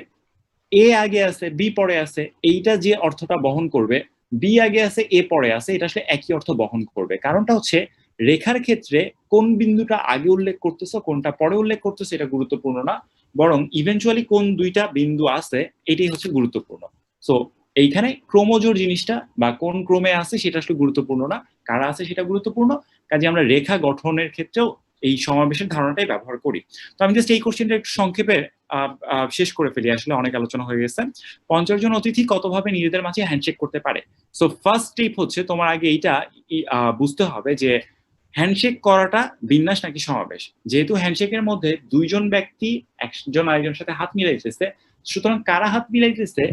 এ আগে আছে বি পরে আছে, এইটা যে অর্থটা বহন করবে বি আগে আছে এ পরে আছে এটা আসলে একই অর্থ বহন করবে। কারণটা হচ্ছে রেখার ক্ষেত্রে কোন বিন্দুটা আগে উল্লেখ করতেছো কোনটা পরে উল্লেখ করতেছো এটা গুরুত্বপূর্ণ না, বরং ইভেনচুয়ালি কোন দুইটা বিন্দু আছে এটাই হচ্ছে গুরুত্বপূর্ণ। সো এইখানে ক্রমজোড় জিনিসটা বা কোন ক্রমে আছে সেটা আসলে গুরুত্বপূর্ণ না, কারা আছে সেটা গুরুত্বপূর্ণ। কাজে আমরা রেখা গঠনের ক্ষেত্রেও এই সমাবেশের ধারণাটাই ব্যবহার করি। তো আমি জাস্ট এই কোশ্চেনটা একটু সংক্ষেপে শেষ করে ফেলি, আসলে অনেক আলোচনা হয়ে গেছে। 50 জন অতিথি কতভাবে নিজেদের মাঝে হ্যান্ডশেক করতে পারে। সো ফার্স্ট স্টেপ হচ্ছে তোমার আগে এইটা বুঝতে হবে যে হ্যান্ডশেক করাটা বিন্যাস নাকি সমাবেশ। যেহেতু হ্যান্ডশেকের মধ্যে দুইজন ব্যক্তি একজন আরেকজনের সাথে হাত মিলাইতেছে, সুতরাং কারা হাত মিলাইতেছে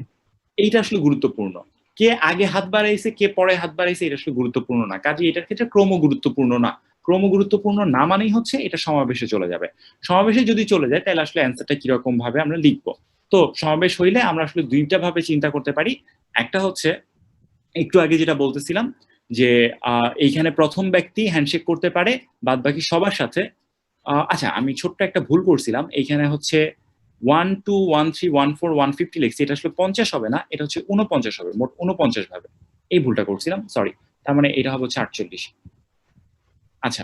এইটা আসলে গুরুত্বপূর্ণ। কে আগে হাত বাড়াইছে কে পরে হাত বাড়াইছে এটা আসলে গুরুত্বপূর্ণ না। কাজে এটার ক্ষেত্রে ক্রম গুরুত্বপূর্ণ না। ক্রম গুরুত্বপূর্ণ না মানেই হচ্ছে এটা সমাবেশে চলে যাবে। সমাবেশে যদি চলে যায় তাহলে আসলে অ্যান্সারটা কিরকম ভাবে আমরা লিখবো। তো সমাবেশ হইলে আমরা আসলে দুইটা ভাবে চিন্তা করতে পারি। একটা হচ্ছে একটু আগে যেটা বলতেছিলাম যে এইখানে প্রথম ব্যক্তি হ্যান্ডশেক করতে পারে বাদ বাকি সবার সাথে। আচ্ছা আমি ছোট্ট একটা ভুল করছিলাম, এইখানে হচ্ছে 1 2 1 3 1 4 150 লিখছি, এটা আসলে 50 হবে না, এটা হচ্ছে 49 হবে, মোট 49 ভাবে এই ভুলটা করছিলাম, সরি। তার মানে এটা হবে হচ্ছে 48। আচ্ছা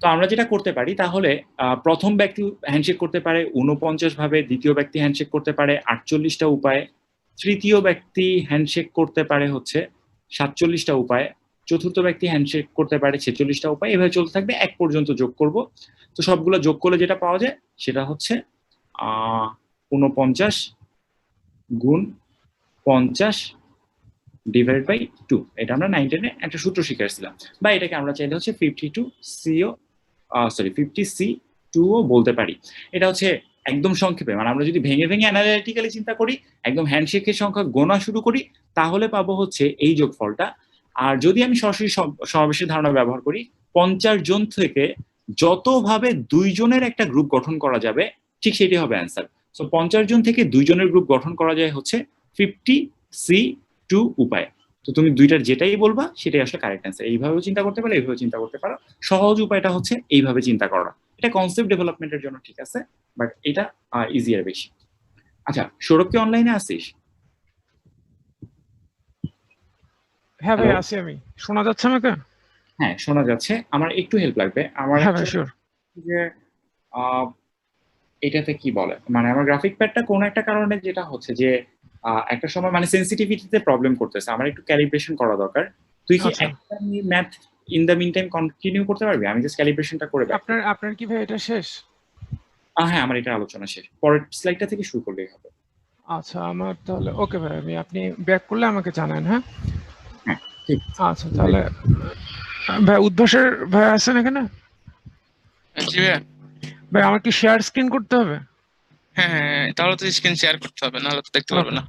তো আমরা যেটা করতে পারি তাহলে প্রথম ব্যক্তি হ্যান্ডশেক করতে পারে 49 ভাবে, দ্বিতীয় ব্যক্তি হ্যান্ডশেক করতে পারে 48টা উপায়ে, তৃতীয় ব্যক্তি হ্যান্ডশেক করতে পারে হচ্ছে 47টা উপায়ে, চতুর্থ ব্যক্তি হ্যান্ডশেক করতে পারে 46টা উপায়, এভাবে চলতে থাকবে এক পর্যন্ত যোগ করব। তো সবগুলো যোগ করলে যেটা পাওয়া যায় সেটা হচ্ছে 49 গুণ 50 ডিভাইড বাই 2। এটা আমরা 9 10 একটা সূত্র শিখেছিলাম, বা এটাকে আমরা চাইলে হচ্ছে 52 সিও সরি 50C2 ও বলতে পারি। এটা হচ্ছে একদম সংক্ষেপে, মানে আমরা যদি ভেঙে ভেঙে অ্যানালিটিক্যালি চিন্তা করি একদম হ্যান্ডশেকের সংখ্যা গোনা শুরু করি তাহলে পাবো হচ্ছে এই যোগফলটা। আর যদি আমি সরাসরি সমাবেশের ধারণা ব্যবহার করি 50 জন থেকে যতভাবে দুইজনের একটা গ্রুপ গঠন করা যাবে ঠিক সেটি হবে অ্যান্সার। সো 50 জন থেকে দুইজনের গ্রুপ গঠন করা যায় হচ্ছে 50C2 উপায়। তো তুমি দুইটার যেটাই বলবা সেটাই আসলে কারেক্ট অ্যান্সার। এইভাবেও চিন্তা করতে পারো এইভাবে চিন্তা করতে পারো, সহজ উপায়টা হচ্ছে এইভাবে চিন্তা করা। এটা কনসেপ্ট ডেভেলপমেন্টের জন্য ঠিক আছে, বাট এটা ইজিয়ার বেশি। আচ্ছা সৌরভ কি অনলাইনে আছিস? হ্যাঁ ভাই আছি আমি, শোনা যাচ্ছে আমাকে? হ্যাঁ শোনা যাচ্ছে। আমার একটু হেল্প লাগবে। আমার যে এটাতে কি বলে, মানে আমার গ্রাফিক প্যাডটা কোন একটা কারণে যেটা হচ্ছে যে একটা সময় মানে সেন্সিটিভিটিতে প্রবলেম করতেছে, আমার একটু ক্যালিব্রেশন করা দরকার। তুই কি একটা math in the meantime continue করতে পারবি? আমি জাস্ট ক্যালিব্রেশনটা করে দেব। আপনার কি ভাই এটা শেষ? হ্যাঁ আমার এটা আলোচনা শেষ, পরের স্লাইডটা থেকে শুরু করলেই হবে। আচ্ছা আমার তাহলে ওকে ভাই, আপনি ব্যাক করলে আমাকে জানান। হ্যাঁ হ্যাঁ ঠিক আচ্ছা তাহলে ভাই উদ্ভাসের ভাই আছেন এখানে? জি ভাইয়া। ভাই আমার কি শেয়ার স্ক্রিন করতে হবে? হ্যাঁ হ্যাঁ হ্যাঁ, তাহলে তো স্ক্রিন শেয়ার করতে হবে, নাহলে তো দেখতে পারবে ওকে। না।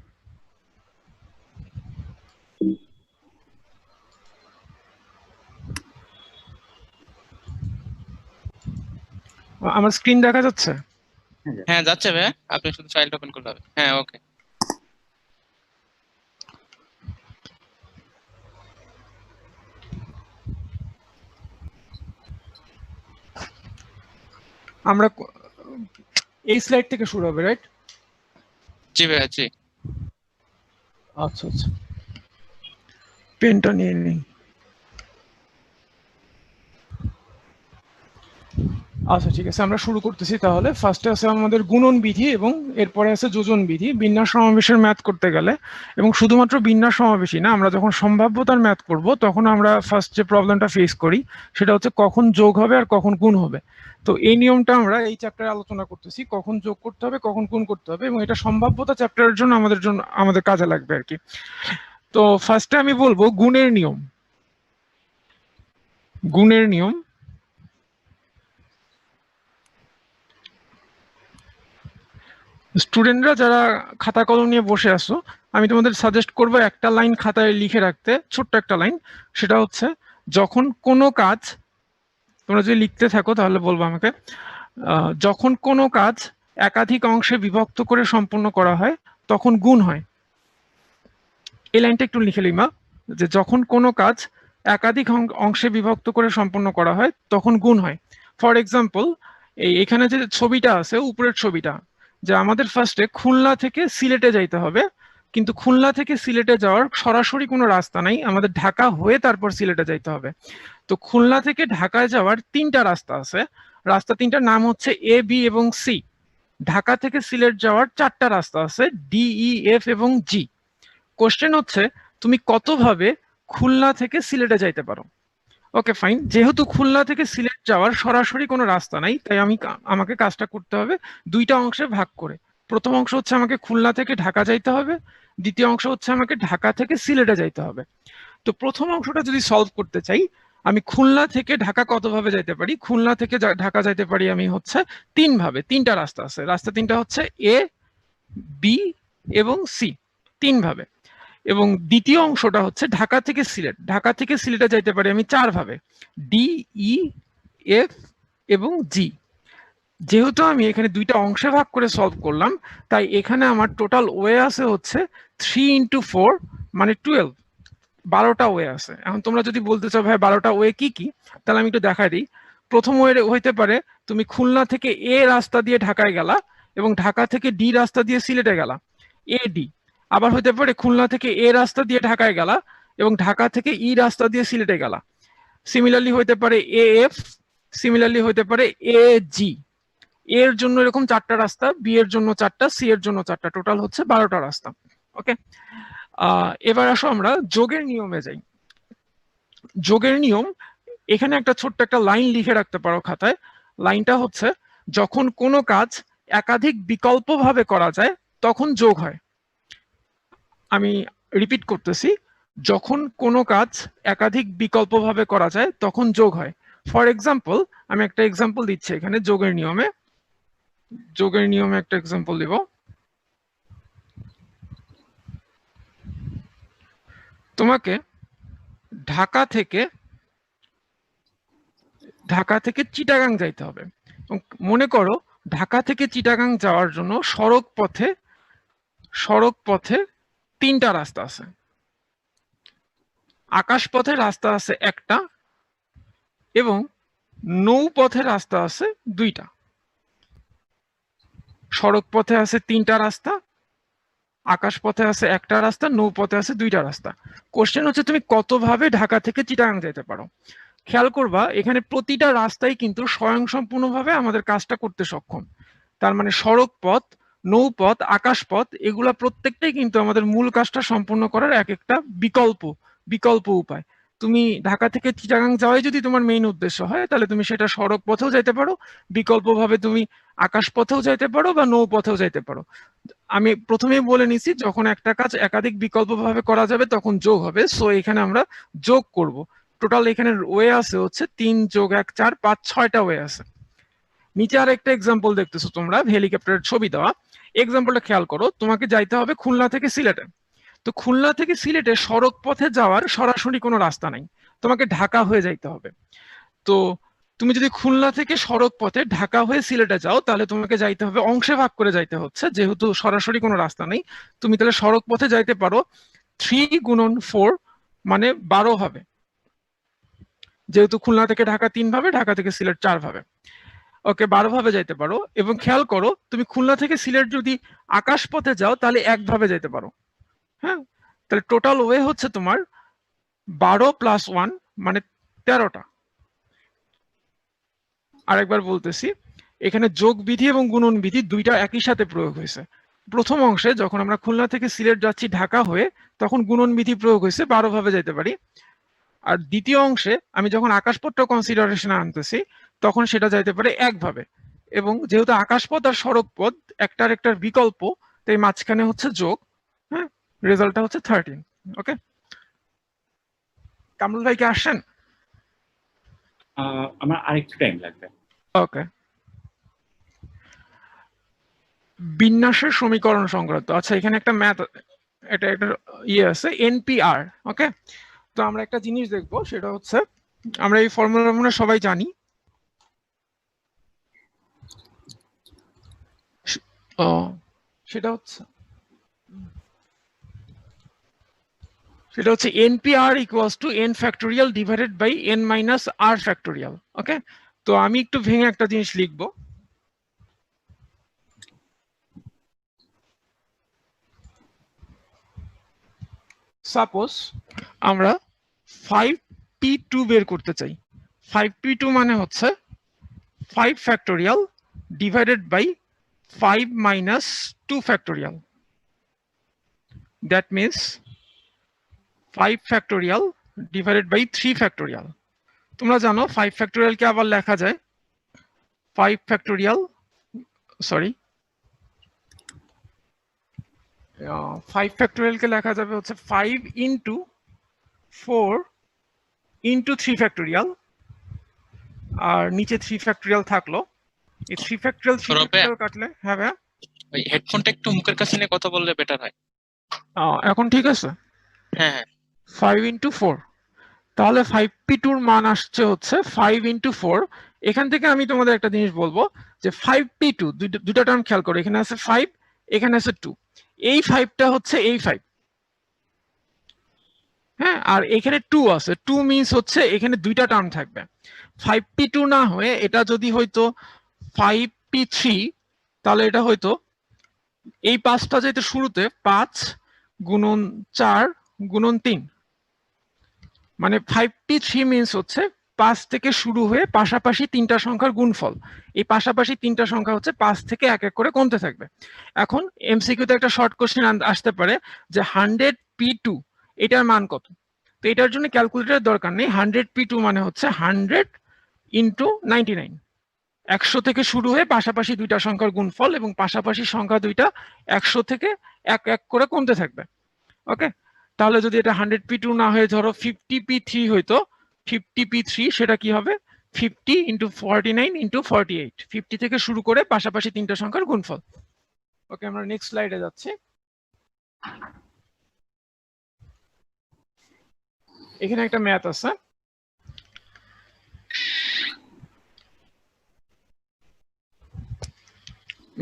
আমার স্ক্রিন দেখা যাচ্ছে? হ্যাঁ যাচ্ছে ভাইয়া, আপনি শুধু ফাইলটা ওপেন করলে হবে। হ্যাঁ ওকে। আমরা এই স্লাইড থেকে শুরু হবে, রাইট? জি ভাইয়া জি। আচ্ছা আচ্ছা, পেনটা নিয়ে নিই। আচ্ছা ঠিক আছে, আমরা শুরু করতেছি তাহলে। ফার্স্টে আছে আমাদের গুণন বিধি এবং এরপরে আছে যোজন বিধি। বিন্যাস সমাবেশের ম্যাথ করতে গেলে, এবং শুধুমাত্র বিন্যাস সমাবেশই না, আমরা যখন সম্ভাব্যতার ম্যাথ করব তখন আমরা ফার্স্ট যে প্রবলেমটা ফেস করি সেটা হচ্ছে কখন যোগ হবে আর কখন গুণ হবে। তো এই নিয়মটা আমরা এই চ্যাপ্টারে আলোচনা করতেছি, কখন যোগ করতে হবে কখন গুণ করতে হবে, এবং এটা সম্ভাব্যতা চ্যাপ্টারের জন্য আমাদের কাজে লাগবে আর কি। তো ফার্স্টে আমি বলবো গুণের নিয়ম। গুণের নিয়ম স্টুডেন্টরা যারা খাতা কলম নিয়ে বসে আছো, আমি তোমাদের সাজেস্ট করবো একটা লাইন খাতায় লিখে রাখতে, ছোট্ট একটা লাইন। সেটা হচ্ছে, যখন কোনো কাজ, তোমরা যদি লিখতে থাকো তাহলে বলবো আমাকে, যখন কোনো কাজ একাধিক অংশে বিভক্ত করে সম্পন্ন করা হয় তখন গুণ হয়। এই লাইনটা একটু লিখে লিমা, যে যখন কোনো কাজ একাধিক অংশে বিভক্ত করে সম্পন্ন করা হয় তখন গুণ হয়। ফর এক্সাম্পল, এখানে যে ছবিটা আছে, উপরের ছবিটা, যে আমাদের ফার্স্টে খুলনা থেকে সিলেটে যাইতে হবে, কিন্তু খুলনা থেকে সিলেটে যাওয়ার সরাসরি কোনো রাস্তা নাই, আমাদের ঢাকা হয়ে তারপর সিলেটে যাইতে হবে। তো খুলনা থেকে ঢাকায় যাওয়ার তিনটা রাস্তা আছে। রাস্তা তিনটার নাম হচ্ছে এ, বি এবং সি। ঢাকা থেকে সিলেট যাওয়ার চারটা রাস্তা আছে, ডি, ই, এফ এবং জি। কোশ্চেন হচ্ছে, তুমি কতভাবে খুলনা থেকে সিলেটে যাইতে পারো? ওকে ফাইন, যেহেতু খুলনা থেকে সিলেট যাওয়ার সরাসরি কোনো রাস্তা নাই, তাই আমাকে কাজটা করতে হবে দুইটা অংশে ভাগ করে। প্রথম অংশ হচ্ছে আমাকে খুলনা থেকে ঢাকা যাইতে হবে, দ্বিতীয় অংশ হচ্ছে আমাকে ঢাকা থেকে সিলেটে যাইতে হবে। তো প্রথম অংশটা যদি সলভ করতে চাই, আমি খুলনা থেকে ঢাকা কতভাবে যাইতে পারি? খুলনা থেকে ঢাকা যাইতে পারি আমি হচ্ছে তিন ভাবে, তিনটা রাস্তা আছে। রাস্তা তিনটা হচ্ছে এ, বি এবং সি, তিন ভাবে। এবং দ্বিতীয় অংশটা হচ্ছে ঢাকা থেকে সিলেট, ঢাকা থেকে সিলেটে যাইতে পারি আমি চার ভাবে, ডি, ই, এফ এবং জি। যেহেতু আমি এখানে দুইটা অংশে ভাগ করে সলভ করলাম, তাই এখানে আমার টোটাল ওয়ে আছে হচ্ছে 3 × 4 মানে 12, 12টা ওয়ে আছে। এখন তোমরা যদি বলতে চাও ভাই 12টা ওয়ে কি কি, তাহলে আমি একটু দেখাই দিই। প্রথম ওয়ে হইতে পারে তুমি খুলনা থেকে এ রাস্তা দিয়ে ঢাকায় গেলা এবং ঢাকা থেকে ডি রাস্তা দিয়ে সিলেটে গেলা, এ ডি। আবার হইতে পারে খুলনা থেকে এ রাস্তা দিয়ে ঢাকায় গেলা এবং ঢাকা থেকে ই রাস্তা দিয়ে সিলেটে গেলা। সিমিলারলি হইতে পারে এ এফ, সিমিলারলি হইতে পারে এ জি। এর জন্য এরকম চারটা রাস্তা, বি এর জন্য চারটা, সি এর জন্য চারটা, টোটাল হচ্ছে 12টা রাস্তা। ওকে, এবার আসো আমরা যোগের নিয়মে যাই। যোগের নিয়ম, এখানে একটা ছোট্ট একটা লাইন লিখে রাখতে পারো খাতায়। লাইনটা হচ্ছে, যখন কোনো কাজ একাধিক বিকল্পভাবে করা যায় তখন যোগ হয়। আমি রিপিট করতেছি, যখন কোনো কাজ একাধিক বিকল্পভাবে করা যায় তখন যোগ হয়। ফর এক্সাম্পল, আমি একটা এক্সাম্পল দিচ্ছি এখানে যোগের নিয়মে। যোগের নিয়মে একটা এক্সাম্পল দিব। তোমাকে ঢাকা থেকে চিটাগাং যাইতে হবে। মনে করো ঢাকা থেকে চিটাগাং যাওয়ার জন্য সড়ক পথে তিনটা রাস্তা আছে, আকাশ পথে রাস্তা আছে একটা এবং নৌপথে রাস্তা আছে দুইটা। সড়ক পথে আছে তিনটা রাস্তা, আকাশ পথে আছে একটা রাস্তা, নৌপথে আছে দুইটা রাস্তা। কোশ্চেন হচ্ছে তুমি কতভাবে ঢাকা থেকে চিটাগাং যেতে পারো? খেয়াল করবা এখানে প্রতিটা রাস্তাই কিন্তু স্বয়ংসম্পূর্ণভাবে আমাদের কাজটা করতে সক্ষম। তার মানে সড়ক পথ, নৌপথ, আকাশপথ, এগুলা প্রত্যেকটাই কিন্তু আমাদের মূল কাজটা সম্পূর্ণ করার এক একটা বিকল্প উপায়। তুমি ঢাকা থেকে চিটাগাং যাওয়াই যদি তোমার মেইন উদ্দেশ্য হয়, তাহলে তুমি সেটা সড়ক পথেও যাইতে পারো, বিকল্পভাবে তুমি আকাশ পথেও যাইতে পারো বা নৌপথেও যাইতে পারো। আমি প্রথমেই বলে নিছি, যখন একটা কাজ একাধিক বিকল্পভাবে করা যাবে তখন যোগ হবে। সো এখানে আমরা যোগ করব। টোটাল এখানে ওয়ে আছে হচ্ছে 3 যোগ 1 4 5 6টা ওয়ে আছে। নিচে আর একটা এক্সাম্পল দেখতেছো তোমরা, হেলিকপ্টারের ছবি দেওয়া। এক্সাম্পলটা খেয়াল করো, তোমাকে যাইতে হবে খুলনা থেকে সিলেটে। তো খুলনা থেকে সিলেটে সড়ক পথে যাওয়ার সরাসরি কোনো রাস্তা নাই, তোমাকে ঢাকা হয়ে যাইতে হবে। তো তুমি যদি খুলনা থেকে সড়ক পথে ঢাকা হয়ে সিলেটে যাও, তাহলে তোমাকে যাইতে হবে অংশে ভাগ করে যাইতে হচ্ছে, যেহেতু সরাসরি কোনো রাস্তা নেই। তুমি তাহলে সড়ক পথে যাইতে পারো 3 গুণন 4 মানে 12 ভাবে, যেহেতু খুলনা থেকে ঢাকা 3 ভাবে, ঢাকা থেকে সিলেট 4 ভাবে। ওকে, 12 ভাবে যাইতে পারো। এবং খেয়াল করো, তুমি খুলনা থেকে সিলেট যদি আকাশ পথে যাও তাহলে 1 ভাবে যাইতে পারো। হ্যাঁ, তাহলে টোটাল ওয়ে হচ্ছে তোমার 12 + 1 মানে 13টা। আরেকবার বলতেছি, এখানে যোগ বিধি এবং গুণন বিধি দুইটা একই সাথে প্রয়োগ হয়েছে। প্রথম অংশে যখন আমরা খুলনা থেকে সিলেট যাচ্ছি ঢাকা হয়ে, তখন গুণন বিধি প্রয়োগ হয়েছে, 12 ভাবে যেতে পারি। আর দ্বিতীয় অংশে আমি যখন আকাশপথটা কনসিডারেশনে আনতেছি, তখন সেটা যাইতে পারে 1 ভাবে। এবং যেহেতু আকাশপথ আর সড়ক পথ একটার বিকল্প, তাই মাঝখানে হচ্ছে যোগ। হ্যাঁ, রেজাল্টটা হচ্ছে 13। ওকে, কামরুল ভাই কি আসছেন? আমার আরেকটু টাইম লাগবে। ওকে, বিন্যাসের সমীকরণ সংক্রান্ত। আচ্ছা, এখানে একটা ম্যাথ, এটা একটা ইয়ে আছে, এনপিআর। ওকে, তো আমরা একটা জিনিস দেখবো, সেটা হচ্ছে আমরা এই ফর্মুলা মনে সবাই জানি। সেটা হচ্ছে npr equals to n factorial divided by n minus r factorial. Okay, তো আমি একটু ভেঙে একটা জিনিস লিখবো। সাপোজ আমরা 5p2 বের করতে চাই। 5p2 মানে হচ্ছে 5 factorial divided by 5 minus 2 factorial. That means 5 factorial divided by 3 factorial. তোমরা জানো 5 ফ্যাক্টোরিয়ালকে আবার লেখা যায় 5 ফ্যাক্টোরিয়াল, সরি 5 ফ্যাক্টোরিয়ালকে লেখা যাবে হচ্ছে 5 ইন্টু 4 ইন্টু 3 ফ্যাক্টোরিয়াল, আর নিচে 3 ফ্যাক্টোরিয়াল থাকলো। এই 3 ফ্যাক্টোরিয়াল 3 ফ্যাক্টোরিয়াল কাটলে, হ্যাঁ ভাইয়া ওই হেডফোনটা একটু মুখের কাছে নিয়ে কথা বললে বেটার হয়। এখন ঠিক আছে? হ্যাঁ হ্যাঁ, 5 ইন্টু 4, তাহলে 5p2 এর মান আসছে হচ্ছে 5 ইন্টু 4। এখান থেকে আমি তোমাদের একটা জিনিস বলবো, যে 5p2 দুটা টার্ম খেয়াল করো, এখানে আছে 5, এখানে আছে 2। এই 5টা হচ্ছে এই 5, হ্যাঁ, আর এখানে 2 আছে। 2 মিন্স হচ্ছে এখানে দুইটা টার্ম থাকবে। 5p2 না হয়ে এটা যদি হয়তো 5p3, তাহলে এটা হয়তো এই 5টা যেহেতু শুরুতে 5 গুণন 4 গুণন 3, মানে 5p3 মিন্স হচ্ছে 5 থেকে শুরু হয়ে পাশাপাশি 3টা সংখ্যার গুণফল। এই পাশাপাশি 3টা সংখ্যা হচ্ছে 5 থেকে এক এক করে কমতে থাকবে। এখন এমসিকিউতে একটা শর্ট কোশ্চেন আসতে পারে যে 100p2 এটার মান কত। তো এটার জন্য ক্যালকুলেটরের দরকার নেই। 100p2 মানে হচ্ছে 100 ইন্টু 99। 100 থেকে শুরু হয়ে পাশাপাশি দুইটা সংখ্যার গুণফল, এবং পাশাপাশি সংখ্যা দুইটা 100 থেকে এক এক করে কমতে থাকবে। ওকে, তাহলে যদি এটা 100p2 না হয়ে ধরো 50p3 হইতো, 50p3 সেটা কি হবে 50 ইন্টু 49 ইন্টু 48, 50 থেকে শুরু করে পাশাপাশি 3টা সংখ্যার গুণফল। ওকে, আমরা নেক্সট স্লাইডে যাচ্ছি। এখানে একটা ম্যাথ আছে,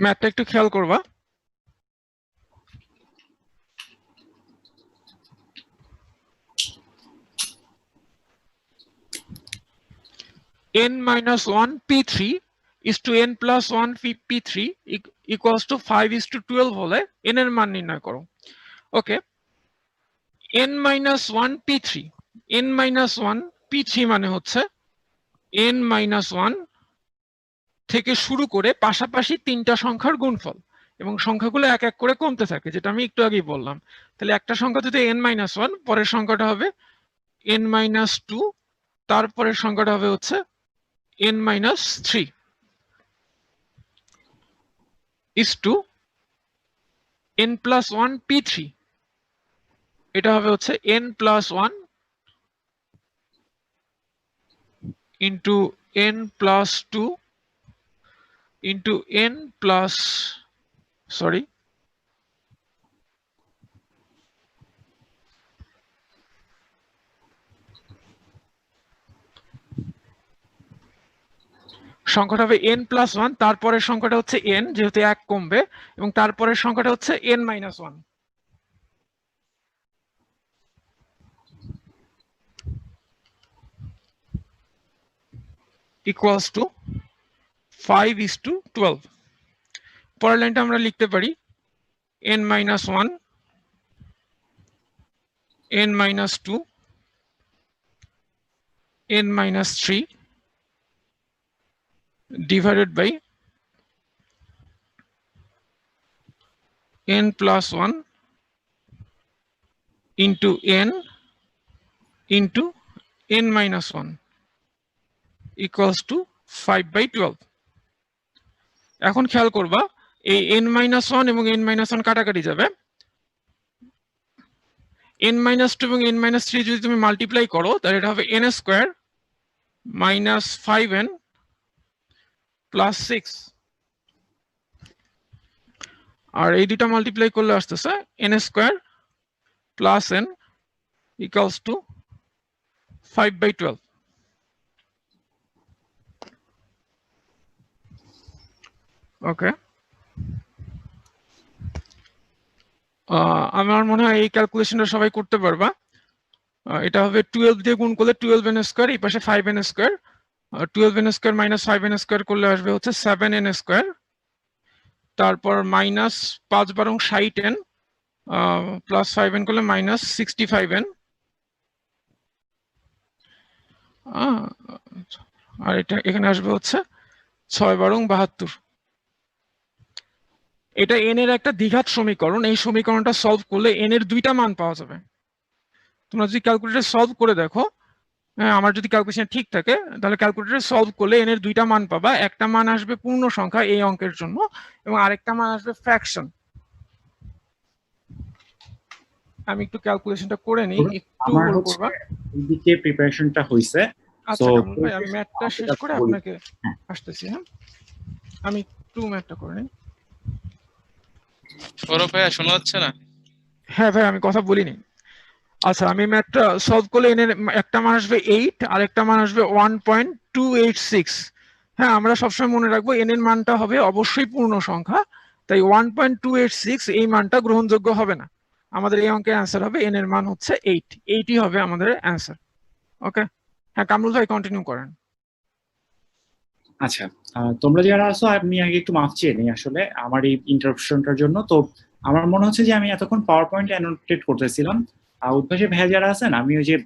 ম্যাথটা একটু খেয়াল করবা। n minus 1 p3 is to n plus 1 p3 equals to 5 is to 12 হলে n এর মান নির্ণয় করো। ওকে, n minus 1 p3, n minus 1 p3 মানে হচ্ছে n minus 1 থেকে শুরু করে পাশাপাশি 3টা সংখ্যার গুণফল, এবং সংখ্যাগুলো এক এক করে কমতে থাকে, যেটা আমি একটু আগেই বললাম। তাহলে একটা সংখ্যা যদি n minus 1, পরের সংখ্যাটা হবে n minus 2, তারপরের সংখ্যাটা হবে হচ্ছে n minus 3 is to n plus 1 p3, এটা হবে হচ্ছে n plus 1 into n plus 2 into n plus sorry সংখ্যাটা হবে n প্লাস 1, তারপরের সংখ্যাটা হচ্ছে n যেহেতু 1 কমবে, এবং তারপরের সংখ্যাটা হচ্ছে n মাইনাস 1 ইকুয়ালস টু 5:12। পরের লাইনটা আমরা লিখতে পারি n minus 1 n minus 2 n minus 3 divided by n plus 1 into n into n minus 1 equals to 5/12। এখন খেয়াল করবা এই n minus 1 এবং n minus 1 কাটাকাটি যাবে, n minus 2 এবং n minus 3 যদি তুমি মাল্টিপ্লাই করো তাহলে এটা হবে n square minus 5n plus 6, আর এই দুটো মাল্টিপ্লাই করলে আসতেছে n square plus n equals to 5/12। ওকে, আমার মনে হয় এই ক্যালকুলেশনটা সবাই করতে পারবা। এটা হবে 12 দিয়ে গুণ করলে 12n স্কয়ার, এই পাশে 5n square, 12n square minus 5n square করলে আসবে হচ্ছে 7n স্কয়ার, তারপর মাইনাস 5 বারং 60n প্লাস 5n করলে মাইনাস 65n, আর এটা এখানে আসবে হচ্ছে 6 বারং 72। এটা n এর একটা দ্বিঘাত সমীকরণ, এই সমীকরণটা সলভ করলে n এর দুইটা মান পাওয়া যাবে। তোমরা যদি ক্যালকুলেটরে সলভ করে দেখো, আমার যদি ক্যালকুলেশন ঠিক থাকে তাহলে ক্যালকুলেটরে সলভ করলে n এর দুইটা মান পাবা, একটা মান আসবে পূর্ণ সংখ্যা এই অঙ্কের জন্য এবং আরেকটা মান আসবে ফ্র্যাকশন। আমি একটু ক্যালকুলেশনটা করে নিই, একটু আমার হোল্ড হচ্ছে করবা। এইদিকে প্রিপারেশনটা হইছে। আচ্ছা So, কামরুল ভাই, আমি ম্যাথটা শেষ করে বলি। আপনাকে আসতেছি। হ্যাঁ, আমি একটু ম্যাথটা করে নিই। সৌরভ ভাইয়া শোনা যাচ্ছে না? হ্যাঁ ভাই, আমি কথা বলিনি। আচ্ছা, আমি ম্যাথটা সলভ করলে n এর একটা মান আসবে 8 আর একটা মান আসবে 1.286। হ্যাঁ, আমরা সবসময় মনে রাখবো n এর মানটা হবে অবশ্যই পূর্ণ সংখ্যা, তাই 1.286 এই মানটা গ্রহণযোগ্য হবে না। আমাদের এই অঙ্কের অ্যান্সার হবে n এর মান হচ্ছে 8, এইটই হবে আমাদের অ্যান্সার। ওকে, হ্যাঁ কামরুল ভাই কন্টিনিউ করেন। আচ্ছা, তোমরা যারা আছো আমি আগে একটু মাফ চেয়ে নিই আসলে আমার এই ইন্টারাপশনটার জন্য। তো আমার মনে হচ্ছে যে আমি এতক্ষণ পাওয়ার পয়েন্টে অ্যানোটেট করতেছিলাম, উদ্ভাসে ভাইয়া যারা আছেন আমি ওই যে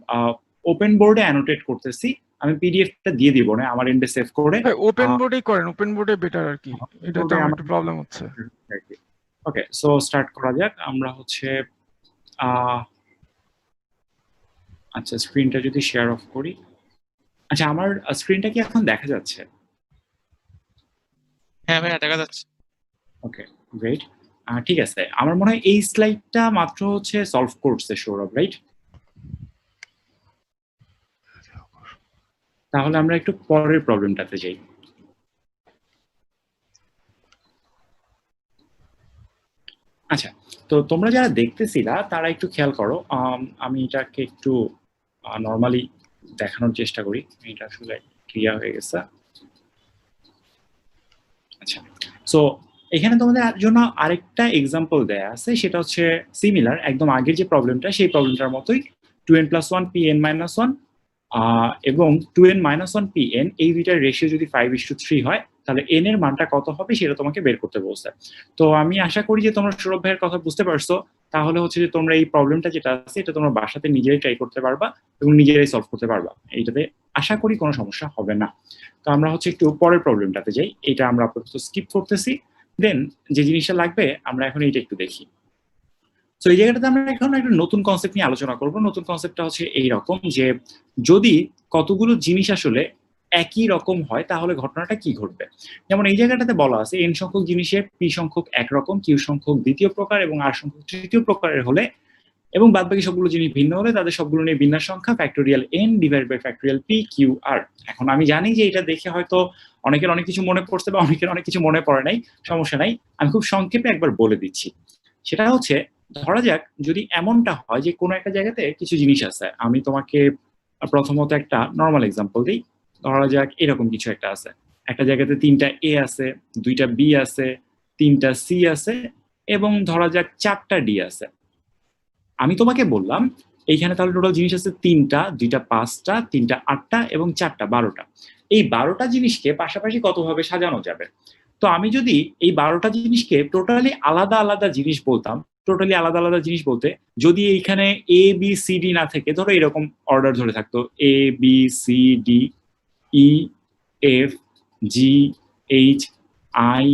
ওপেন বোর্ডে অ্যানোটেট করতেছি, আমি পিডিএফটা দিয়ে দিব না আমার এন্ডে সেভ করে। ভাই ওপেন বোর্ডেই করেন, ওপেন বোর্ডে বেটার আর কি, এটা তো আমার একটু প্রবলেম হচ্ছে। ওকে, সো স্টার্ট করা যাক। আমরা হচ্ছে আচ্ছা, স্ক্রিনটা যদি শেয়ার অফ করি। আচ্ছা, আমার স্ক্রিনটা কি এখন দেখা যাচ্ছে? হ্যাঁ ভাইয়া দেখা যাচ্ছে। ওকে, গ্রেট। ঠিক আছে, আমার মনে হয় এই স্লাইডটা মাত্র হচ্ছে সলভ করছে সৌরভ, রাইট? তাহলে আমরা একটু পরের প্রবলেমটাতে যাই। আচ্ছা, তো তোমরা যারা দেখতেছিলা তারা একটু খেয়াল করো, আমি এটাকে একটু নর্মালি দেখানোর চেষ্টা করি। এটা আসলে ক্লিয়ার হয়ে গেছে। আচ্ছা, সো এখানে তোমাদের জন্য আরেকটা এক্সাম্পল দেয়া আছে, সেটা হচ্ছে সিমিলার একদম আগের যে প্রবলেমটা সেই প্রবলেমটার মতোই। 2n + 1 pn - 1 এবং 2n - 1 pn এই দুইটার রেশিও যদি 5:3 হয় তাহলে n এর মানটা কত হবে সেটা তোমাকে বের করতে বলছে। তো আমি আশা করি যে তোমরা সৌরভ ভাইয়ের কথা বুঝতে পারছো। তাহলে হচ্ছে যে তোমরা এই প্রবলেমটা যেটা আছে এটা তোমরা বাসাতে নিজেরাই ট্রাই করতে পারবা এবং নিজেরাই সলভ করতে পারবা, এইটাতে আশা করি কোনো সমস্যা হবে না। তো আমরা হচ্ছে একটু পরের প্রবলেমটাতে যাই, এটা আমরা আপাতত স্কিপ করতেছি। দেন যে জিনিসটা লাগবে আমরা এখন এইটা একটু দেখি। তো এই জায়গাটাতে আমরা এখন একটা নতুন কনসেপ্ট নিয়ে আলোচনা করব। নতুন কনসেপ্টটা হচ্ছে এইরকম যে যদি কতগুলো জিনিস আসলে একই রকম হয় তাহলে ঘটনাটা কি ঘটবে। যেমন এই জায়গাটাতে বলা আছে n সংখ্যক জিনিসের p সংখ্যক একরকম, q সংখ্যক দ্বিতীয় প্রকার এবং r সংখ্যক তৃতীয় প্রকারের হলে এবং বাদবাকি সবগুলো জিনিস ভিন্ন হলে তাদের সবগুলো নিয়ে বিন্যাস সংখ্যা factorial n divide by factorial p q r। এখন আমি জানি যে এটা দেখে হয়তো অনেকের অনেক কিছু মনে পড়ছে বা অনেকের অনেক কিছু মনে পড়ে নাই, সমস্যা নাই, আমি খুব সংক্ষেপে একবার বলে দিচ্ছি। সেটা হচ্ছে, ধরা যাক যদি এমনটা হয় যে কোনো একটা জায়গাতে কিছু জিনিস আছে, আমি তোমাকে প্রথমত একটা নর্মাল এক্সাম্পল দিই। ধরা যাক এরকম কিছু একটা আছে, একটা জায়গাতে 3টা এ আছে, 2টা বি আছে, 3টা সি আছে এবং ধরা যাক 4টা ডি আছে। আমি তোমাকে বললাম এইখানে তাহলে টোটাল জিনিস আছে 3টা, 2টা 5টা, 3টা 8টা এবং 4টা 12টা। এই 12টা জিনিসকে পাশাপাশি কতভাবে সাজানো যাবে? তো আমি যদি এই 12টা জিনিসকে টোটালি আলাদা আলাদা জিনিস বলতাম, টোটালি আলাদা আলাদা জিনিস বলতে যদি এইখানে এ বি সি ডি না থেকে ধরো এরকম অর্ডার ধরে থাকতো A B C D E F G H I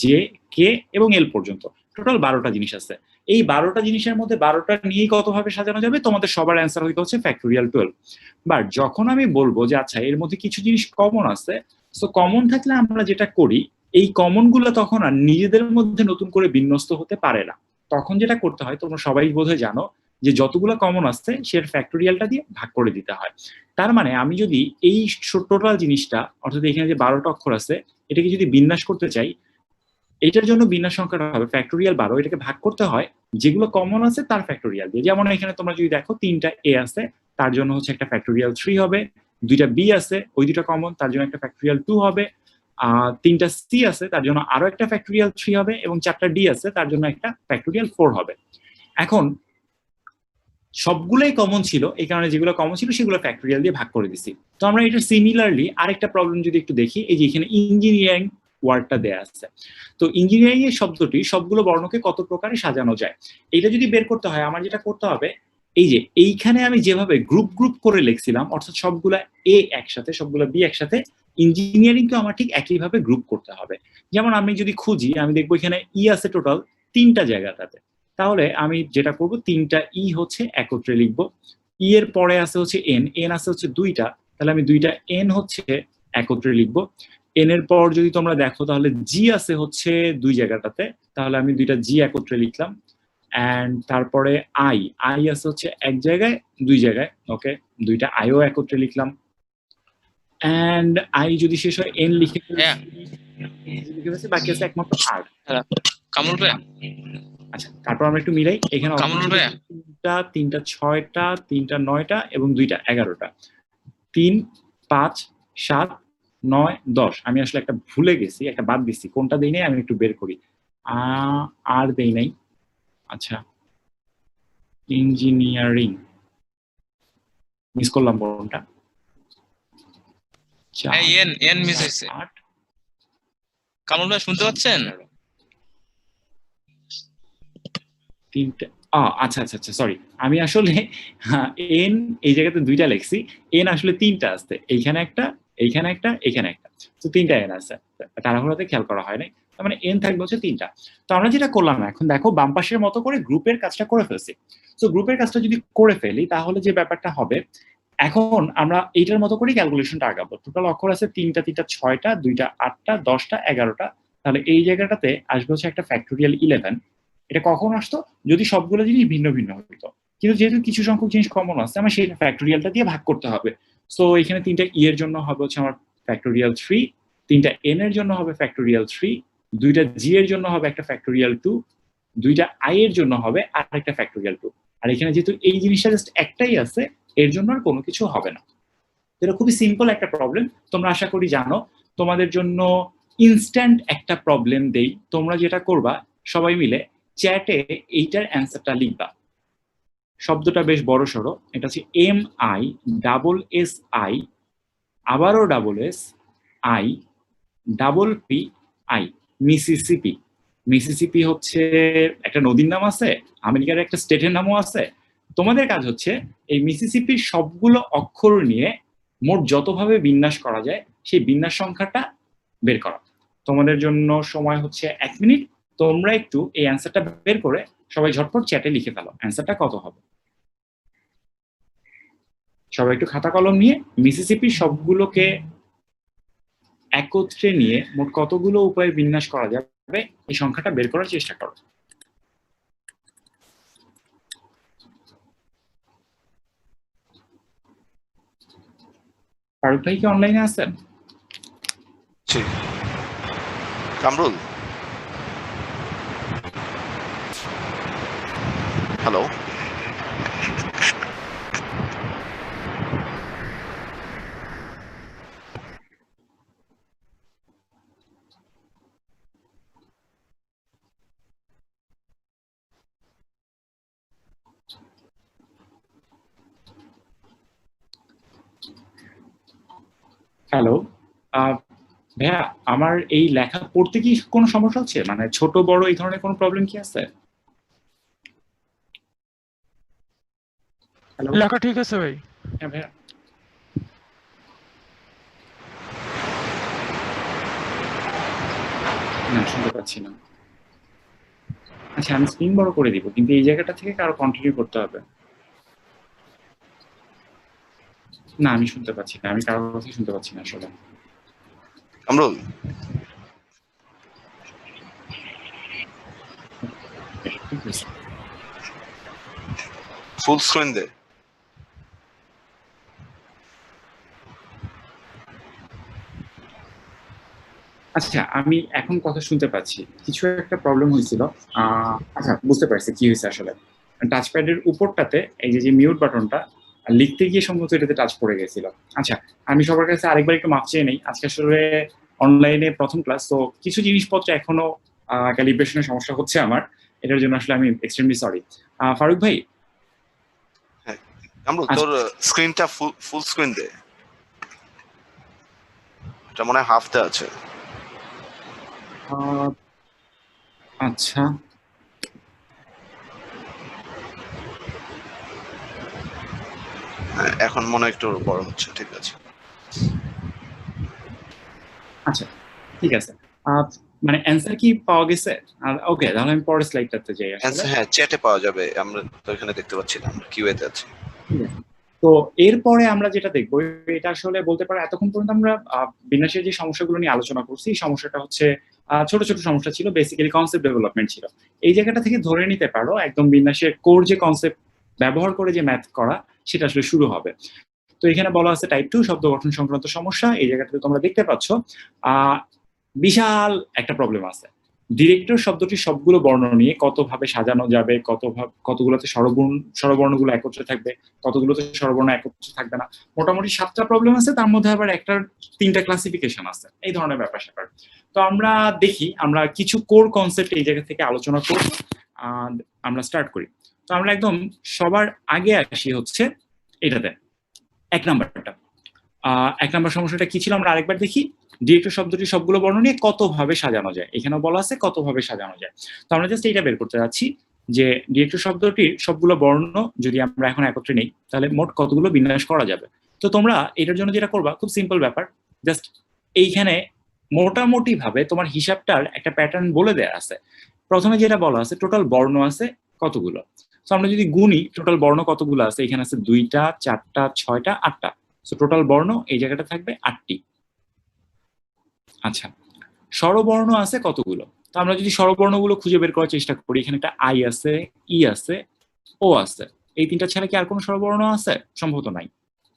J K এবং এল পর্যন্ত, টোটাল 12টা জিনিস আছে। এই 12টা জিনিসের মধ্যে 12টা নিয়েই কতভাবে সাজানো যাবে? তোমাদের সবার অ্যান্সার হইতে হচ্ছে ফ্যাক্টোরিয়াল 12। বাট যখন আমি বলবো যে আচ্ছা এর মধ্যে কিছু জিনিস কমন আছে, সো কমন থাকলে আমরা যেটা করি, এই কমন গুলো তখন আর নিজেদের মধ্যে নতুন করে বিন্যস্ত হতে পারে না। তখন যেটা করতে হয় তোমরা সবাই বোধহয় জানো যে যতগুলো কমন আছে সে ফ্যাক্টোরিয়ালটা দিয়ে ভাগ করে দিতে হয়। তার মানে আমি যদি এই টোটাল জিনিসটা, অর্থাৎ এখানে যে 12টা অক্ষর আছে, এটাকে যদি বিন্যাস করতে চাই, এটার জন্য বিন্যাস সংখ্যাটা হবে ফ্যাক্টোরিয়াল 12। এটাকে ভাগ করতে হয় যেগুলো কমন আছে তার ফ্যাক্টোরিয়াল দিয়ে। যেমন এখানে তোমরা যদি দেখো 3টা এ আছে, তার জন্য হচ্ছে একটা ফ্যাক্টোরিয়াল 3 হবে, 2টা বি আছে, ওই দুটো কমন, তার জন্য একটা ফ্যাক্টোরিয়াল 2 হবে, 3টা সি আছে, তার জন্য আরো একটা ফ্যাক্টোরিয়াল 3 হবে এবং 4টা ডি আছে, তার জন্য একটা ফ্যাক্টোরিয়াল 4 হবে। এখন সবগুলোই কমন ছিল, এই কারণে যেগুলো কমন ছিল সেগুলো ফ্যাক্টোরিয়াল দিয়ে ভাগ করে দিছি। তো আমরা এটা সিমিলারলি আরেকটা প্রবলেম যদি একটু দেখি, এই যে এখানে ইঞ্জিনিয়ারিং ওয়ার্ডটা দেয়া আছে। তো ইঞ্জিনিয়ারিং এর শব্দটি সবগুলো বর্ণকে কত প্রকারে সাজানো যায়, এটা যদি বের করতে হয় আমার যেটা করতে হবে, এই যে এইখানে আমি যেভাবে গ্রুপ গ্রুপ করে লিখছিলাম, অর্থাৎ সবগুলা এ একসাথে, সবগুলা বি একসাথে, ইঞ্জিনিয়ারিংকে আমার ঠিক একইভাবে গ্রুপ করতে হবে। যেমন আমি যদি খুঁজি, আমি দেখবো এখানে ই আছে টোটাল 3টা জায়গাটাতে, তাহলে আমি যেটা করব 3টা ই হচ্ছে একত্রে লিখবো। ই এর পরে আছে হচ্ছে এন, এন আছে হচ্ছে 2টা, তাহলে আমি 2টা এন হচ্ছে একত্রে লিখবো। এন এর পর যদি তোমরা দেখো তাহলে জি আছে হচ্ছে 2 জায়গাটাতে, তাহলে আমি 2টা জি একত্রে লিখলাম। এন্ড তারপরে আই, আই আছে হচ্ছে এক জায়গায় 2 জায়গায়, ওকে, 2টা আইও একত্রে লিখলাম। এন্ড আই যদি শেষ হয় এন লিখে ফেলছি, বাকি আছে একমাত্র আর। কামরুল ভাই, আচ্ছা তারপর আমরা একটু মিলাই, এখানে 3টা 6টা, 3টা 9টা এবং 2টা 11টা, 3 5 7 9 10। আমি আসলে একটা ভুলে গেছি, একটা বাদ দিছি, কোনটা দেই নাই আমি একটু বের করি। আর দেই নাই, আচ্ছা ইঞ্জিনিয়ারিং মিস করলাম কোনটা, এন এন মিস হইছে। কামরুল ভাই শুনতে পাচ্ছেন? 3টা, আচ্ছা আচ্ছা আচ্ছা সরি, আমি আসলে এন এই জায়গাতে 2টা লিখছি, এন আসলে 3টা আছে, এইখানে একটা, এইখানে একটা, এখানে একটা, তো 3টা এন আছে, তাড়াহুড়োতে খেয়াল করা হয় নাই। তার মানে এন থাকবে হচ্ছে 3টা। তো আমরা যেটা করলাম এখন দেখো বাম পাশের মতো করে গ্রুপের কাজটা করে ফেলছি। তো গ্রুপের কাজটা যদি করে ফেলি তাহলে যে ব্যাপারটা হবে, এখন আমরা এইটার মতো করে ক্যালকুলেশনটা আগাবো। টোটাল অক্ষর আছে 3টা 3টা 6টা, 2টা 8টা, 10টা 11টা, তাহলে এই জায়গাটাতে আসবে হচ্ছে একটা ফ্যাক্টোরিয়াল 11। এটা কখন আসতো? যদি সবগুলো জিনিস ভিন্ন ভিন্ন হতো, কিন্তু যেহেতু কিছু সংখ্যক জিনিস কমন আছে আমার সেই ফ্যাক্টোরিয়ালটা দিয়ে ভাগ করতে হবে। সো এখানে 3টা ই এর জন্য হবে হচ্ছে আমার ফ্যাক্টোরিয়াল 3, 3টা এন এর জন্য হবে ফ্যাক্টোরিয়াল 3, 2টা জি এর জন্য হবে একটা ফ্যাক্টোরিয়াল 2, 2টা আই এর জন্য হবে আর একটা ফ্যাক্টোরিয়াল 2। আর এখানে যেহেতু এই জিনিসটা জাস্ট একটাই আছে, এর জন্য আর কোনো কিছু হবে না। এটা খুবই সিম্পল একটা প্রবলেম, তোমরা আশা করি জানো। তোমাদের জন্য ইনস্ট্যান্ট একটা প্রবলেম দেই, তোমরা যেটা করবা সবাই মিলে চ্যাটে এইটার অ্যান্সারটা লিখবা। শব্দটা বেশ বড় সড়ো, এটা হচ্ছে MISSI, আবারও SSI, PPI, মিসিসিপি। মিসিসিপি হচ্ছে একটা নদীর নাম আছে, আমেরিকার একটা স্টেটের নামও আছে। তোমাদের কাজ হচ্ছে এই মিসিসিপির সবগুলো অক্ষর নিয়ে মোট যতভাবে বিন্যাস করা যায় সেই বিন্যাস সংখ্যাটা বের করা। তোমাদের জন্য সময় হচ্ছে 1 মিনিট, তোমরা একটু এই অ্যান্সারটা বের করে সবাই ঝটপট চ্যাটে লিখে ফেলো অ্যান্সারটা কত হবে। সবাই একটু খাতা কলম নিয়ে মিসিসিপি সবগুলোকে একত্রে নিয়ে মোট কতগুলো উপায়ে বিন্যাস করা যাবে এই সংখ্যাটা বের করার চেষ্টা করো। ফারুক ভাই কি অনলাইনে আছেন? জি। কামরুল, হ্যালো। হ্যালো। ভাইয়া, আমার এই লেখা পড়তে কি কোনো সমস্যা হচ্ছে? মানে ছোট বড় এই ধরনের কোনো প্রবলেম কি আছে? হ্যালো। লেখা ঠিক আছে ভাই। হ্যাঁ ভাইয়া। না, শুনতে পাচ্ছি না। আচ্ছা, আমি স্ক্রিন বড় করে দিব, কিন্তু এই জায়গাটা থেকে কারো কন্টিনিউ করতে হবে। না, আমি শুনতে পাচ্ছি না, আমি কারোর কথাই শুনতে পাচ্ছি না আসলে। কামরুল, ঠিক আছে। ফুল স্ক্রিন দে। আচ্ছা, আমি এখন কথা শুনতে পাচ্ছি। কিছু একটা প্রবলেম হয়েছিল। আচ্ছা, বুঝতে পারছি কি হয়েছে আসলে। টাচপ্যাডের উপরটাতে এই যে মিউট বাটনটা লিখতে গিয়ে সম্ভবত এটাতে টাচ পড়ে গেছিল। আচ্ছা, আমি সবার কাছে আরেকবার একটু মাপ চেয়ে নেই। আজকে আসলে অনলাইনে প্রথম ক্লাস, তো কিছু জিনিসপত্র এখনো ক্যালিব্রেশনের সমস্যা হচ্ছে আমার। এটার জন্য আসলে আমি এক্সট্রিমলি সরি। ফারুক ভাই। হ্যাঁ কামরুল, আচ্ছা, তোর স্ক্রিনটা ফুল স্ক্রিন দে। এটা মনে হয় হাফতে আছে। আচ্ছা, হ্যাঁ, এখন মনে হয় একটু বড় হচ্ছে, ঠিক আছে। আচ্ছা, ঠিক আছে। আহ, মানে অ্যান্সার কি পাওয়া গেছে? ওকে, তাহলে আমি পরের স্লাইডটাতে যাই আসলে। অ্যান্সার হ্যাঁ চ্যাটে পাওয়া যাবে, আমরা তো এখানে দেখতে পাচ্ছি না, আমরা কিউএ তে আছি। ঠিক আছে। তো এরপরে আমরা যেটা দেখবো, এটা আসলে বলতে পারো এতক্ষণ পর্যন্ত আমরা বিন্যাসের যে সমস্যাগুলো নিয়ে আলোচনা করছি, এই সমস্যাটা হচ্ছে ছোট ছোট সমস্যা ছিল, বেসিক্যালি কনসেপ্ট ডেভেলপমেন্ট ছিল। এই জায়গাটা থেকে ধরে নিতে পারো একদম বিন্যাসের কোর যে কনসেপ্ট ব্যবহার করে যে ম্যাথ করা, সেটা আসলে শুরু হবে। তো এখানে বলা আছে টাইপ 2 শব্দ গঠন সংক্রান্ত সমস্যা। এই জায়গাটাতে তোমরা দেখতে পাচ্ছ বিশাল একটা প্রবলেম আছে। ডিরেক্টর শব্দটির সবগুলো বর্ণ নিয়ে কতভাবে সাজানো যাবে, কতগুলোতে স্বরবর্ণগুলো একত্রে থাকবে, কতগুলোতে স্বরবর্ণ একত্রে থাকবে না। মোটামুটি 7টা প্রবলেম আছে, তার মধ্যে আবার একটা 3টা ক্লাসিফিকেশন আছে, এই ধরনের ব্যাপার স্যাপার। তো আমরা দেখি, আমরা কিছু কোর কনসেপ্ট এই জায়গা থেকে আলোচনা করব। আমরা স্টার্ট করি। তো আমরা একদম সবার আগে আসি হচ্ছে এটাতে, 1 নাম্বারটা। 1 নাম্বার সমস্যাটা কি ছিল আমরা আরেকবার দেখি। ডিরেক্টর শব্দটি সবগুলো বর্ণ নিয়ে কতভাবে সাজানো যায়, এখানেও বলা আছে কতভাবে সাজানো যায়। তো আমরা জাস্ট এইটা বের করতে যাচ্ছি যে ডিরেক্টর শব্দটির সবগুলো বর্ণ যদি আমরা এখন একত্রে নেই, তাহলে মোট কতগুলো বিন্যাস করা যাবে। তো তোমরা এটার জন্য যেটা করবা, খুব সিম্পল ব্যাপার। জাস্ট এইখানে মোটামুটি ভাবে তোমার হিসাবটার একটা প্যাটার্ন বলে দেয়া আছে। প্রথমে যেটা বলা আছে, টোটাল বর্ণ আছে কতগুলো। তো আমরা যদি গুনি টোটাল বর্ণ কতগুলো আছে, এখানে আছে 2টা 4টা 6টা 8টা। সো টোটাল বর্ণ এই জায়গাটা থাকবে 8টি। আচ্ছা, স্বরবর্ণ আছে কতগুলো? তো আমরা যদি স্বরবর্ণগুলো খুঁজে বের করার চেষ্টা করি, এখানে একটা আই আছে, ই আছে, ও আছে। এই 3টা ছাড়া কি আর কোনো স্বরবর্ণ আছে? সম্ভবত নাই।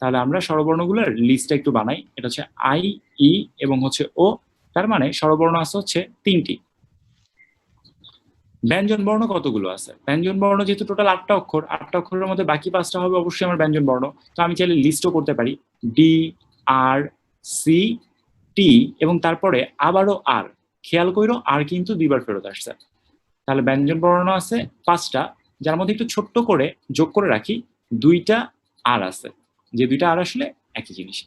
তাহলে আমরা স্বরবর্ণগুলোর লিস্টটা একটু বানাই। এটা হচ্ছে আই, ই এবং হচ্ছে ও। তার মানে স্বরবর্ণ আছে হচ্ছে 3টি। ব্যঞ্জন বর্ণ কতগুলো আছে? ব্যঞ্জন বর্ণ যেহেতু টোটাল 8টা অক্ষর, 8টা অক্ষরের মধ্যে বাকি 5টা হবে অবশ্যই আমার ব্যঞ্জন বর্ণ। তো আমি চাইলে লিস্টও করতে পারি, ডি, আর, সি, টি এবং তারপরে আবারও আর। খেয়াল কইরো আর কিন্তু 2বার ফেরত আসছে। তাহলে ব্যঞ্জন বর্ণ আছে 5টা, যার মধ্যে একটু ছোট্ট করে যোগ করে রাখি 2টা আর আছে, যে 2টা আর আসলে একই জিনিস।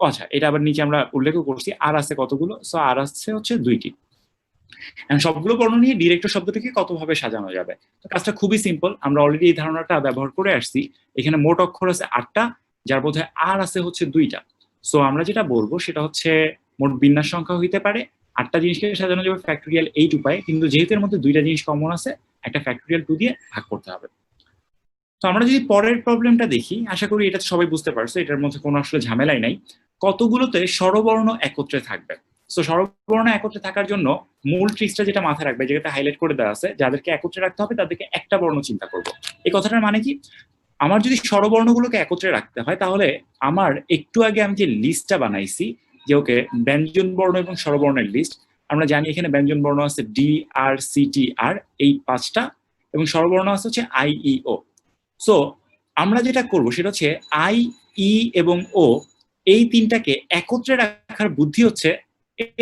আচ্ছা, এটা আবার নিচে আমরা উল্লেখও করছি আর আছে কতগুলো। সো আর আছে হচ্ছে 2টি। সবগুলো বর্ণ নিয়ে ডিরেক্টর শব্দটিকে কতভাবে সাজানো যাবে। তো কাজটা খুবই সিম্পল, আমরা অলরেডি এই ধারণাটা ব্যবহার করে আসছি। এখানে মোট অক্ষর আছে 8টা, যার মধ্যে আর আছে হচ্ছে 2টা। সো আমরা যেটা বলবো সেটা হচ্ছে মোট বিন্যাস সংখ্যা হইতে পারে 8টা জিনিসকে সাজানো যাবে ফ্যাক্টোরিয়াল 8 উপায়ে, কিন্তু যেহেতু এর মধ্যে 2টা জিনিস কমন আছে, একটা ফ্যাক্টোরিয়াল 2 দিয়ে ভাগ করতে হবে। তো আমরা যদি পরের প্রবলেমটা দেখি, আশা করি এটা সবাই বুঝতে পারছো, এটার মধ্যে কোনো আসলে ঝামেলাই নাই। কতগুলোতে স্বরবর্ণ একত্রে থাকবে। সো স্বরবর্ণ একত্রে থাকার জন্য মূল ট্রিক্সটা যেটা মাথায় রাখবে, যেটা হাইলাইট করে দেওয়া আছে, যাদেরকে একত্রে রাখতে হবে তাদেরকে একটা বর্ণ চিন্তা করবো। এই কথাটার মানে কি? আমার যদি স্বরবর্ণগুলোকে একত্রে রাখতে হয় তাহলে আমার একটু আগে আমি যে লিস্টটা বানাইছি যে ওকে ব্যঞ্জন বর্ণ এবং স্বরবর্ণের লিস্ট, আমরা জানি এখানে ব্যঞ্জন বর্ণ আছে ডি আর সি টি আর এই 5টা, এবং স্বরবর্ণ আছে হচ্ছে আই ই ও। সো আমরা যেটা করব সেটা হচ্ছে আই ই এবং ও এই 3টাকে একত্রে রাখার বুদ্ধি হচ্ছে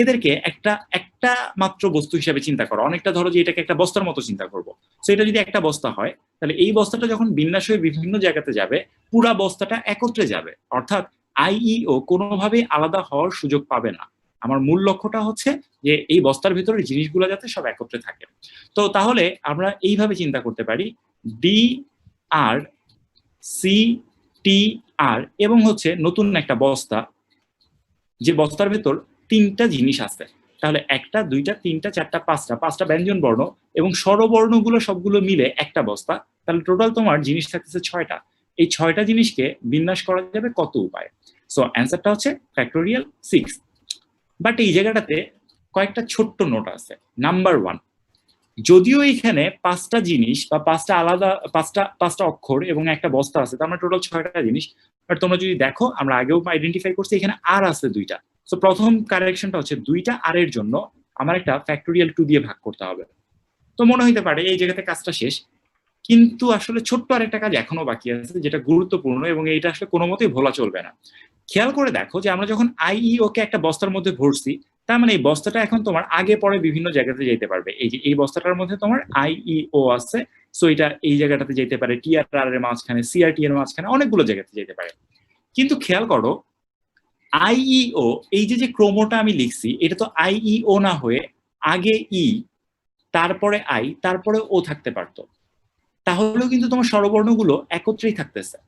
এদেরকে একটা একটা মাত্র বস্তু হিসাবে চিন্তা করা। অনেকটা ধরো যে এটাকে একটা বস্তার মতো চিন্তা করব। সো এটা যদি একটা বস্তা হয় তাহলে এই বস্তাটা যখন বিন্যাস হয়ে বিভিন্ন জায়গাতে যাবে পুরা বস্তাটা একত্রে যাবে, অর্থাৎ আইইও কোনোভাবেই আলাদা হওয়ার সুযোগ পাবে না। আমার মূল লক্ষ্যটা হচ্ছে যে এই বস্তার ভিতরে জিনিসগুলো যাতে সব একত্রে থাকে। তো তাহলে আমরা এইভাবে চিন্তা করতে পারি ডি আর সি টি আর এবং হচ্ছে নতুন একটা বস্তা, যে বস্তার ভেতর 3টা জিনিস আছে। তাহলে 1টা 2টা 3টা 4টা 5টা ব্যঞ্জন বর্ণ এবং স্বরবর্ণগুলো সবগুলো মিলে একটা বস্তা। তাহলে টোটাল তোমার জিনিস থাকতেছে 6টা। এই 6টা জিনিসকে বিন্যাস করা যাবে কত উপায়? সো অ্যান্সারটা হচ্ছে ফ্যাক্টোরিয়াল 6। বাট এই জায়গাটাতে কয়েকটা ছোট্ট নোট আছে। নাম্বার 1, যদিও এখানে 5টা জিনিস বা 5টা আলাদা 5টা অক্ষর এবং একটা বস্তা আছে, তার মানে টোটাল 6টা জিনিস। বাট তোমরা যদি দেখো আমরা আগেও আইডেন্টিফাই করছি এখানে আর আছে 2টা। সো প্রথম কারেকশনটা হচ্ছে 2টা আর এর জন্য আমার একটা ফ্যাক্টোরিয়াল 2 দিয়ে ভাগ করতে হবে। তো মনে হইতে পারে এই জায়গাতে কাজটা শেষ, কিন্তু আসলে ছোট্ট আরেকটা কাজ এখনো বাকি আছে যেটা গুরুত্বপূর্ণ এবং এইটা আসলে কোনো মতেই ভোলা চলবে না। খেয়াল করে দেখো যে আমরা যখন আইইও কে একটা বস্তার মধ্যে ভরছি, তার মানে এই বস্তাটা এখন তোমার আগে পরে বিভিন্ন জায়গাতে যেতে পারবে। এই যে এই বস্তাটার মধ্যে তোমার আইইও আছে, সো এটা এই জায়গাটাতে যেতে পারে, টিআর এর মাঝখানে, সিআরটি এর মাঝখানে, অনেকগুলো জায়গাতে যেতে পারে। কিন্তু খেয়াল করো আইইও এই যে যে ক্রমটা আমি লিখছি এটা তো আইইও না হয়ে আগে ই, তারপরে আই, তারপরে ও থাকতে পারতো। তাহলেও কিন্তু তোমার স্বরবর্ণগুলো একত্রেই থাকতেছে,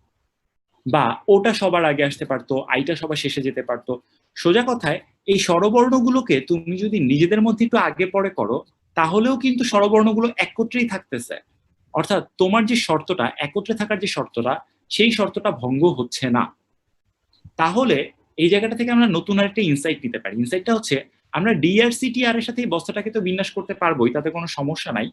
বা ওটা সবার আগে আসতে পারতো, আইটা সবার শেষে যেতে পারতো। সোজা কথায় এই স্বরবর্ণগুলোকে তুমি যদি নিজেদের মধ্যে একটু আগে পরে করো তাহলেও কিন্তু স্বরবর্ণগুলো একত্রেই থাকতেছে। অর্থাৎ তোমার যে শর্তটা, একত্রে থাকার যে শর্তটা, সেই শর্তটা ভঙ্গ হচ্ছে না। তাহলে এই জায়গাটা থেকে আমরা নতুন আরেকটা ইনসাইট নিতে পারি। ইনসাইটটা হচ্ছে আমরা ডিআরসিটিআর এর সাথে এই বস্তাটাকে তো বিন্যাস করতে পারবোই, তাতে কোনো সমস্যা নাই।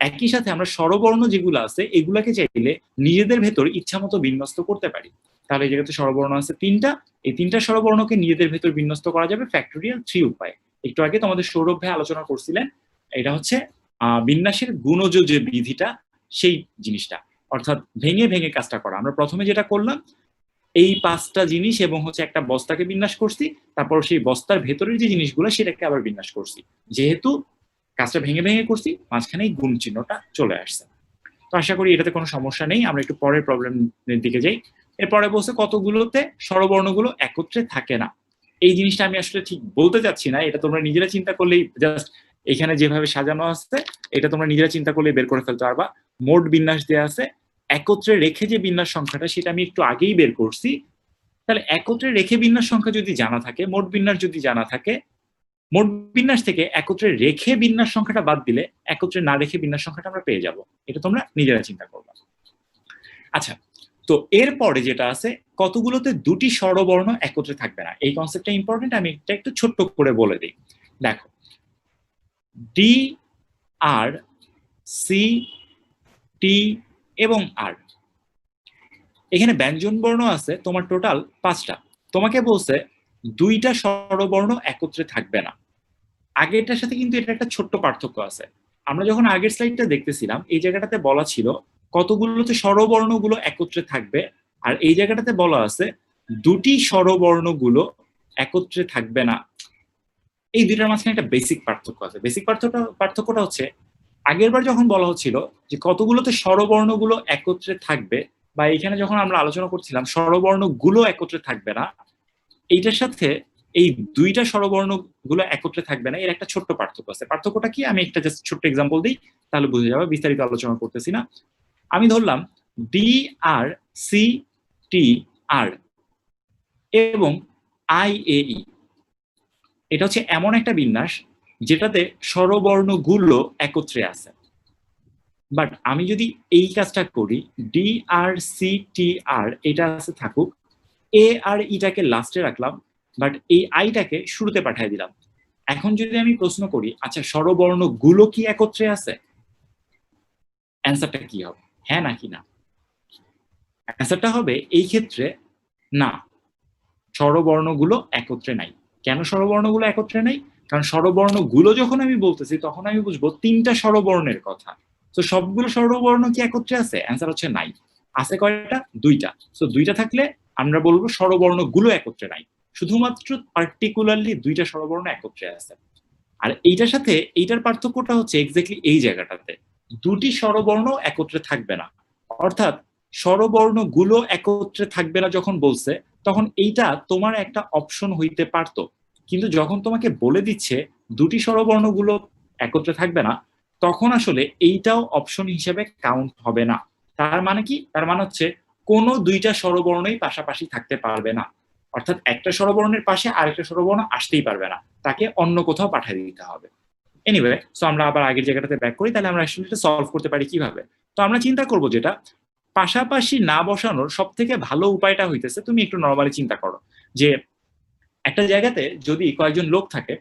একই সাথে আমরা স্বরবর্ণ যেগুলো আছে এগুলাকে চাইলে নিজেদের ভেতর ইচ্ছা মতো বিন্যস্ত করতে পারি। তাহলে এই জায়গাতে স্বরবর্ণ আছে 3টা, এই 3টা স্বরবর্ণকে নিজেদের ভেতর বিন্যস্ত করা যাবে ফ্যাক্টোরিয়াল 3 উপায়। একটু আগে তোমাদের সৌরভ ভাই আলোচনা করছিলেন, এটা হচ্ছে বিন্যাসের গুণজ যে বিধিটা, সেই জিনিসটা, অর্থাৎ ভেঙে ভেঙে কাজটা করা। আমরা প্রথমে যেটা করলাম এই 5টা জিনিস এবং হচ্ছে একটা বস্তাকে বিন্যাস করছি, তারপর সেই বস্তার ভেতরের যে জিনিসগুলো সেটাকে আবার বিন্যাস করছি। যেহেতু কাজটা ভেঙে ভেঙে করছি, মাঝখানে গুণ চিহ্নটা চলে আসছে। তো আশা করি এটাতে কোনো সমস্যা নেই। আমরা একটু পরের প্রবলেমের দিকে যাই। এরপরে বলছে কতগুলোতে স্বরবর্ণগুলো একত্রে থাকে না। এই জিনিসটা আমি আসলে ঠিক বলতে চাচ্ছি না, এটা তোমরা নিজেরা চিন্তা করলেই, জাস্ট এখানে যেভাবে সাজানো আছে এটা তোমরা নিজেরা চিন্তা করলেই বের করে ফেলতে পারবা। মোট বিন্যাস দেওয়া আছে, একত্রে রেখে যে বিন্যাস সংখ্যাটা সেটা আমি একটু আগেই বের করছি। তাহলে একত্রে রেখে বিন্যাস সংখ্যা যদি জানা থাকে, মোট বিন্যাস যদি জানা থাকে, মোট বিন্যাস থেকে একত্রে রেখে বিন্যাস সংখ্যাটা বাদ দিলে একত্রে না রেখে বিন্যাস সংখ্যাটা আমরা পেয়ে যাব। এটা তোমরা নিজেরা চিন্তা করবে। আচ্ছা, তো এরপরে যেটা আছে কতগুলোতে 2টি স্বরবর্ণ একত্রে থাকবে না, এই কনসেপ্টটা ইম্পর্টেন্ট। আমি এটা একটু ছোট্ট করে বলে দিই। দেখো ডি আর সি টি এবং আর, এখানে ব্যঞ্জন বর্ণ আছে তোমার টোটাল 5টা। তোমাকে বলছে 2টা স্বরবর্ণ একত্রে থাকবে না। আগেরটার সাথে কিন্তু এটা একটা ছোট্ট পার্থক্য আছে। আমরা যখন আগের স্লাইডটা দেখতেছিলাম এই জায়গাটাতে বলা ছিল কতগুলোতে স্বরবর্ণগুলো একত্রে থাকবে, আর এই জায়গাটাতে বলা আছে 2টি স্বরবর্ণগুলো একত্রে থাকবে না। এই দুইটার মাঝখানে একটা বেসিক পার্থক্য আছে। বেসিক পার্থক্যটা হচ্ছে আগেরবার যখন বলা হচ্ছিল যে কতগুলোতে স্বরবর্ণগুলো একত্রে থাকবে, বা এখানে যখন আমরা আলোচনা করছিলাম স্বরবর্ণগুলো একত্রে থাকবে না, এইটার সাথে এই 2টা স্বরবর্ণ গুলো একত্রে থাকবে না, এর একটা ছোট্ট পার্থক্য আছে। পার্থক্যটা কি আমি একটা জাস্ট ছোট্ট এক্সাম্পল দিই, তাহলে বুঝে যাবে, বিস্তারিত আলোচনা করতেছি না। আমি ধরলাম ডি আর সি টি আর এবং আই এ ই, এটা হচ্ছে এমন একটা বিন্যাস যেটাতে স্বরবর্ণগুলো একত্রে আছে। বাট আমি যদি এই কাজটা করি ডি আর সি টি আর এটা আছে থাকুক, এ আর ইটাকে লাস্টে রাখলাম, বাট এই আইটাকে শুরুতে পাঠিয়ে দিলাম। এখন যদি আমি প্রশ্ন করি আচ্ছা স্বরবর্ণগুলো কি একত্রে আছে, অ্যান্সারটা কি হবে, হ্যাঁ নাকি না? অ্যান্সারটা হবে এই ক্ষেত্রে না, স্বরবর্ণগুলো একত্রে নাই। কেন স্বরবর্ণগুলো একত্রে নাই? কারণ স্বরবর্ণগুলো যখন আমি বলতেছি তখন আমি বুঝবো 3টা স্বরবর্ণের কথা। তো সবগুলো স্বরবর্ণ কি একত্রে আছে? অ্যান্সার হচ্ছে নাই। আছে কয়টা? 2টা। তো 2টা থাকলে আমরা বলবো স্বরবর্ণগুলো একত্রে নাই, শুধুমাত্র পার্টিকুলারলি 2টা স্বরবর্ণ একত্রে আছে। আর এইটার সাথে এইটার পার্থক্যটা হচ্ছে এক্স্যাক্টলি এই জায়গাটাতে, 2টি স্বরবর্ণ একত্রে থাকবে না। অর্থাৎ স্বরবর্ণগুলো একত্রে থাকবে না যখন বলছে, তখন এইটা তোমার একটা অপশন হইতে পারতো, কিন্তু যখন তোমাকে বলে দিচ্ছে 2টি স্বরবর্ণগুলো একত্রে থাকবে না, তখন আসলে এইটাও অপশন হিসেবে কাউন্ট হবে না। তার মানে কি? তার মানে হচ্ছে কোনো 2টা স্বরবর্ণই পাশাপাশি থাকতে পারবে না। অর্থাৎ একটা স্বরবর্ণের পাশে আরেকটা স্বরবর্ণ আসতেই পারবে না, তাকে অন্য কোথাও পাঠিয়ে দিতে হবে। এনিওয়ে, সো আমরা আবার আগের জায়গাটাতে ব্যাক করি, তাহলে আমরা আসলে সলভ করতে পারি কিভাবে। তো আমরা চিন্তা করব যেটা পাশাপাশি না বসানোর সব থেকে ভালো উপায়টা হইতেছে, তুমি একটু নর্মালি চিন্তা করো যে একটা জায়গাতে যদি কয়েকজন লোক থাকে,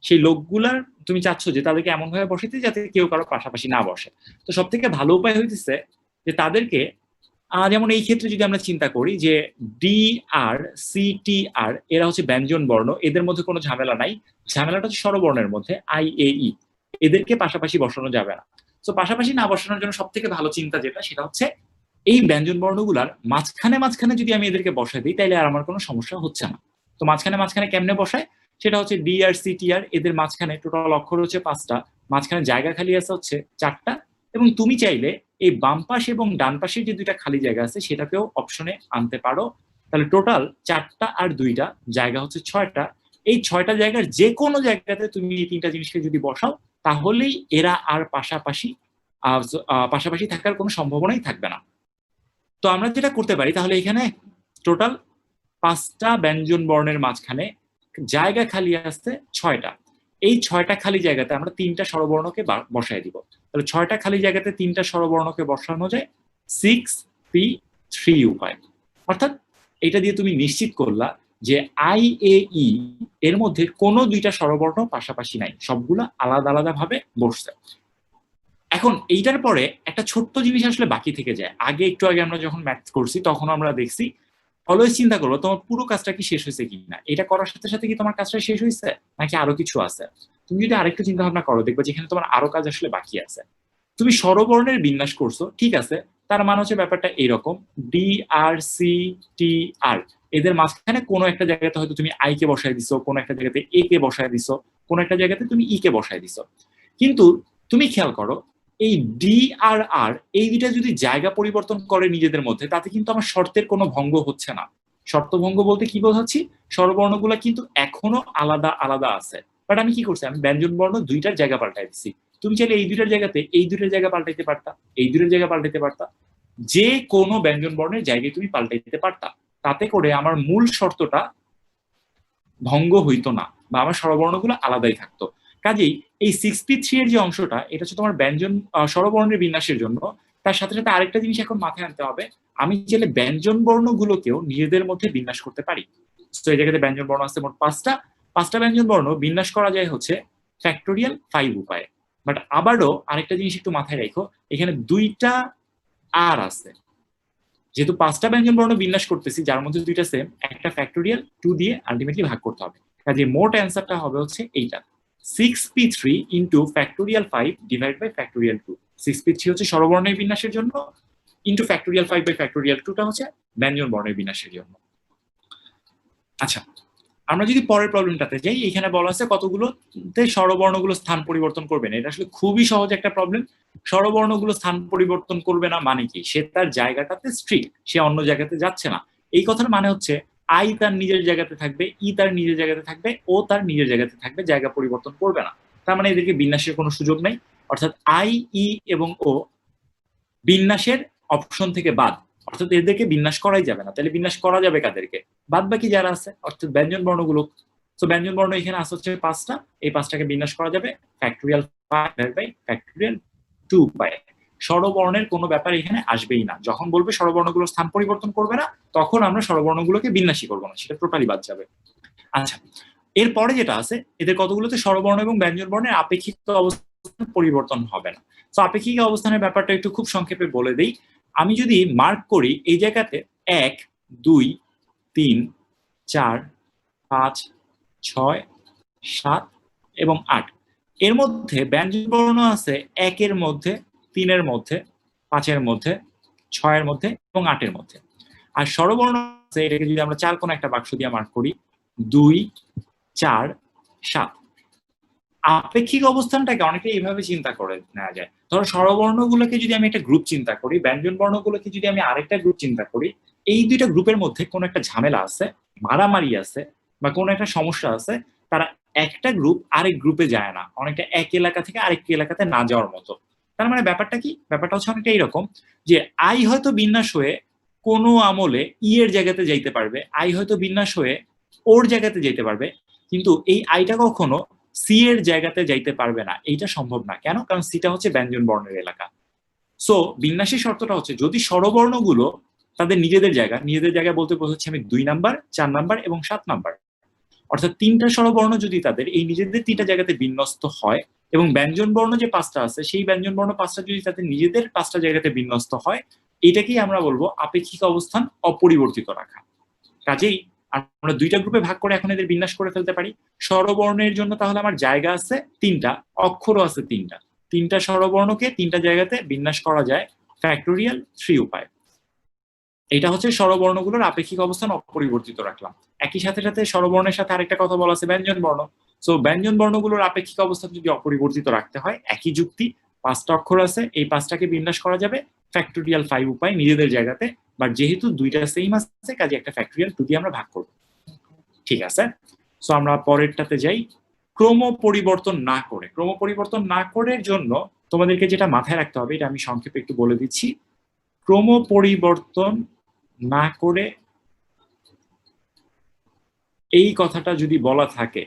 সেই লোকগুলার তুমি চাচ্ছ যে তাদেরকে এমন ভাবে বসাইতে যাতে কেউ কারো পাশাপাশি না বসে। তো সব থেকে ভালো উপায় হইতেছে যে তাদেরকে যেমন এই ক্ষেত্রে যদি আমরা চিন্তা করি যে ডি আর সি টি আর এরা হচ্ছে ব্যঞ্জন বর্ণ, এদের মধ্যে কোনো ঝামেলা নাই, ঝামেলাটা হচ্ছে স্বরবর্ণের মধ্যে আই এ ই, এদেরকে পাশাপাশি বসানো যাবে না। তো পাশাপাশি না বসানোর জন্য সব থেকে ভালো চিন্তা যেটা, সেটা হচ্ছে এই ব্যঞ্জন বর্ণগুলার মাঝখানে মাঝখানে যদি আমি এদেরকে বসাই দিই, তাইলে আর আমার কোনো সমস্যা হচ্ছে না। তো মাঝখানে মাঝখানে কেমনে বসায়, সেটা হচ্ছে ডি আর সি টি আর, এদের মাঝখানে টোটাল অক্ষর হচ্ছে 5টা, মাঝখানে জায়গা খালি আছে হচ্ছে 4টা, এবং তুমি চাইলে এই বাম পাশ এবং ডান পাশের যে 2টা খালি জায়গা আছে সেটাকেও অপশনে আনতে পারো। তাহলে টোটাল 4টা আর 2টা জায়গা হচ্ছে 6টা। এই 6টা জায়গার যে কোনো জায়গাতে তুমি এই 3টা জিনিসকে যদি বসাও, তাহলেই এরা আর পাশাপাশি থাকার কোনো সম্ভাবনাই থাকবে না। তো আমরা যেটা করতে পারি, তাহলে এখানে টোটাল 5টা ব্যঞ্জন বর্ণের মাঝখানে জায়গা খালি আছে 6টা। এই 6টা খালি জায়গাতে আমরা 3টা স্বরবর্ণকে বসায় দিব। তাহলে 6টা খালি জায়গাতে 3টা স্বরবর্ণকে বসানো যায় 6P3 উপায়। অর্থাৎ এটা দিয়ে তুমি নিশ্চিত করলা যে আই এ ই এর মধ্যে কোনো 2টা স্বরবর্ণ পাশাপাশি নাই, সবগুলো আলাদা আলাদা ভাবে বসছে। এখন এইটার পরে একটা ছোট্ট জিনিস আসলে বাকি থেকে যায়। একটু আগে আমরা যখন ম্যাথ করছি তখন আমরা দেখছি, অলওয়েজ চিন্তা করবো তোমার পুরো কাজটা কি শেষ হয়েছে কিনা। এটা করার সাথে সাথে কি তোমার কাজটা শেষ হয়েছে নাকি আরো কিছু আছে। তুমি যদি আরেকটু চিন্তা ভাবনা করো, দেখবে যেখানে তোমার আরো কাজ আসলে বাকি আছে। তুমি স্বরবর্ণের বিন্যাস করছো, ঠিক আছে, তার মানে হচ্ছে ব্যাপারটা এইরকম, ডি আর সি টি আর এদের মাঝখানে কোনো একটা জায়গাতে হয়তো তুমি আই কে বসায় দিছো, কোনো একটা জায়গাতে এ কে বসায় দিছো, কোনো একটা জায়গাতে তুমি ই কে বসায় দিছো। কিন্তু তুমি খেয়াল করো, এই ডি আর আর এই 2টা যদি জায়গা পরিবর্তন করে নিজেদের মধ্যে, তাতে কিন্তু আমার শর্তের কোনো ভঙ্গ হচ্ছে না। শর্ত ভঙ্গ বলতে কি বোঝাচ্ছি, স্বরবর্ণগুলো কিন্তু এখনো আলাদা আলাদা আছে, বাট আমি কি করছি, আমি ব্যঞ্জন বর্ণ 2টার জায়গা পাল্টাই দিচ্ছি। তুমি চাইলে এই 2টার জায়গাতে এই 2টার জায়গা পাল্টাইতে পারতা, এই 2টার জায়গা পাল্টাইতে পারতা, যে কোনো ব্যঞ্জন বর্ণের জায়গায় তুমি পাল্টাই দিতে পারতা। তাতে করে আমার মূল শর্তটা ভঙ্গ হইতো না, বা আমার স্বরবর্ণগুলো আলাদাই থাকতো। কাজেই এই 6P3 এর যে অংশটা, এটা হচ্ছে তোমার ব্যঞ্জন স্বরবর্ণের বিন্যাসের জন্য। তার সাথে সাথে আরেকটা জিনিস এখন মাথায় আনতে হবে, আমি চাইলে ব্যঞ্জন বর্ণগুলোকেও নিজেদের মধ্যে বিন্যাস করতে পারি। তো এই জায়গাতে ব্যঞ্জন বর্ণ আছে মোট 5টা ব্যঞ্জন বর্ণ বিন্যাস করা যায় হচ্ছে ফ্যাক্টোরিয়াল 5 উপায়ে। বাট আবারও আরেকটা জিনিস একটু মাথায় রাখো, এখানে 2টা আর আছে, যেহেতু 5টা ব্যঞ্জন বর্ণ বিন্যাস করতেছি যার মধ্যে 2টা সেম, একটা ফ্যাক্টোরিয়াল 2 দিয়ে আলটিমেটলি ভাগ করতে হবে। কাজে মোট অ্যান্সারটা হবে হচ্ছে এইটা, 6P3 into factorial 5 divide by factorial 2। 6P3 হচ্ছে স্বরবর্ণের বিন্যাসের জন্য, ইন্টু ফ্যাক্টোরিয়াল 5 বাই ফ্যাক্টোরিয়াল 2টা হচ্ছে ব্যঞ্জন বর্ণের বিন্যাসের জন্য। আচ্ছা, আমরা যদি পরের প্রবলেমটাতে যাই, এখানে বলা আছে কতগুলোতে স্বরবর্ণগুলো স্থান পরিবর্তন করবে না। এটা আসলে খুবই সহজ একটা প্রবলেম। স্বরবর্ণগুলো স্থান পরিবর্তন করবে না মানে কি, সে তার জায়গাটাতে স্ট্রিক্ট, সে অন্য জায়গাতে যাচ্ছে না। এই কথার মানে হচ্ছে আই তার নিজের জায়গাতে থাকবে, ই তার নিজের জায়গাতে থাকবে, ও তার নিজের জায়গাতে থাকবে, জায়গা পরিবর্তন করবে না। তার মানে এদেরকে বিন্যাসের কোনো সুযোগ নেই। অর্থাৎ আই, ই এবং ও বিন্যাসের অপশন থেকে বাদ, অর্থাৎ এদেরকে বিন্যাস করাই যাবে না। তাহলে বিন্যাস করা যাবে কাদেরকে, বাদ বাকি যারা আছে অর্থাৎ ব্যঞ্জন বর্ণগুলো। তো ব্যঞ্জন বর্ণ এখানে আছে হচ্ছে 5টা, এই 5টাকে বিন্যাস করা যাবে ফ্যাক্টোরিয়াল 5 বাই ফ্যাক্টোরিয়াল 2 উপায়ে। স্বরবর্ণের কোনো ব্যাপার এখানে আসবেই না। যখন বলবে স্বরবর্ণগুলো স্থান পরিবর্তন করবে না, তখন আমরা স্বরবর্ণগুলোকে বিন্যাসই করবো না, সেটা টোটালি বাদ যাবে। আচ্ছা, এরপরে যেটা আছে, এদের কতগুলোতে স্বরবর্ণ এবং ব্যঞ্জন বর্ণের আপেক্ষিক অবস্থান পরিবর্তন হবে না। তো আপেক্ষিক অবস্থানের ব্যাপারটা একটু খুব সংক্ষেপে বলে দিই, আমি যদি মার্ক করি এই জায়গাতে 1 2 3 4 5 6 7 এবং 8, এর মধ্যে ব্যঞ্জন বর্ণ আছে 1 এর মধ্যে, 3 এর মধ্যে, 5 এর মধ্যে, 6 এর মধ্যে এবং 8 এর মধ্যে। আর স্বরবর্ণ আছে, এটাকে যদি আমরা 4 কোণ একটা বাক্স দিয়ে মার্ক করি 2 4 7। আপেক্ষিক অবস্থানটাকে অনেকে এইভাবে চিন্তা করে নেওয়া যায়। ধরো স্বরবর্ণগুলোকে যদি আমি একটা গ্রুপ চিন্তা করি, ব্যঞ্জন বর্ণগুলোকে যদি আমি আরেকটা গ্রুপ চিন্তা করি, এই দুইটা গ্রুপের মধ্যে কোনো একটা ঝামেলা আছে, মারামারি আছে বা কোনো একটা সমস্যা আছে, তারা একটা গ্রুপ আরেক গ্রুপে যায় না, অনেকটা এক এলাকা থেকে আরেক এলাকাতে না যাওয়ার মতো। তার মানে ব্যাপারটা কি? ব্যাপারটা হচ্ছে অনেকটা এইরকম যে আই হয়তো বিন্যাস হয়ে কোনো আমলে ই এর জায়গাতে যাইতে পারবে, আই হয়তো বিন্যাস হয়ে ওর জায়গাতে যাইতে পারবে, কিন্তু এই আইটা কখনো সি এর জায়গাতে যাইতে পারবে না। এইটা সম্ভব না। কেন? কারণ সিটা হচ্ছে ব্যঞ্জন বর্ণের এলাকা। সো বিন্যাসের শর্তটা হচ্ছে যদি স্বরবর্ণগুলো তাদের নিজেদের জায়গায় বলতে বোঝাচ্ছে আমি 2 নাম্বার, 4 নাম্বার এবং 7 নাম্বার, অর্থাৎ 3টা স্বরবর্ণ যদি তাদের এই নিজেদের 3টা জায়গাতে বিন্যস্ত হয় এবং ব্যঞ্জন বর্ণ যে 5টা আছে সেই ব্যঞ্জন বর্ণ 5টা যদি তাদের নিজেদের 5টা জায়গাতে বিন্যস্ত হয়, এটাকেই আমরা বলবো আপেক্ষিক অবস্থান অপরিবর্তিত রাখা। কাজেই আমরা 2টা গ্রুপে ভাগ করে এখন এদের বিন্যাস করে ফেলতে পারি। স্বরবর্ণের জন্য তাহলে আমার জায়গা আছে 3টা, অক্ষরও আছে 3টা। 3টা স্বরবর্ণকে 3টা জায়গাতে বিন্যাস করা যায় ফ্যাক্টোরিয়াল 3 উপায়। এটা হচ্ছে স্বরবর্ণগুলোর আপেক্ষিক অবস্থান অপরিবর্তিত রাখলাম। একই সাথে সাথে স্বরবর্ণের সাথে আরেকটা কথা বলা আছে ব্যঞ্জন বর্ণ। সো ব্যঞ্জন বর্ণগুলোর আপেক্ষিক অবস্থান যদি অপরিবর্তিত রাখতে হয়, একই যুক্তি, 5টা অক্ষর আছে, এই 5টাকে বিন্যাস করা যাবে ফ্যাক্টোরিয়াল 5 উপায় নিজেদের জায়গাতে, বাট যেহেতু 2টা সেম আছে কাজে একটা ফ্যাক্টোরিয়াল 2 দিয়ে আমরা ভাগ করব। ঠিক আছে, সো আমরা পরেরটাতে যাই। ক্রম পরিবর্তন না করে, ক্রম পরিবর্তন না করে জন্য তোমাদেরকে যেটা মাথায় রাখতে হবে, এটা আমি সংক্ষেপে একটু বলে দিচ্ছি। ক্রম পরিবর্তন না করে এই কথাটা যদি বলা থাকে,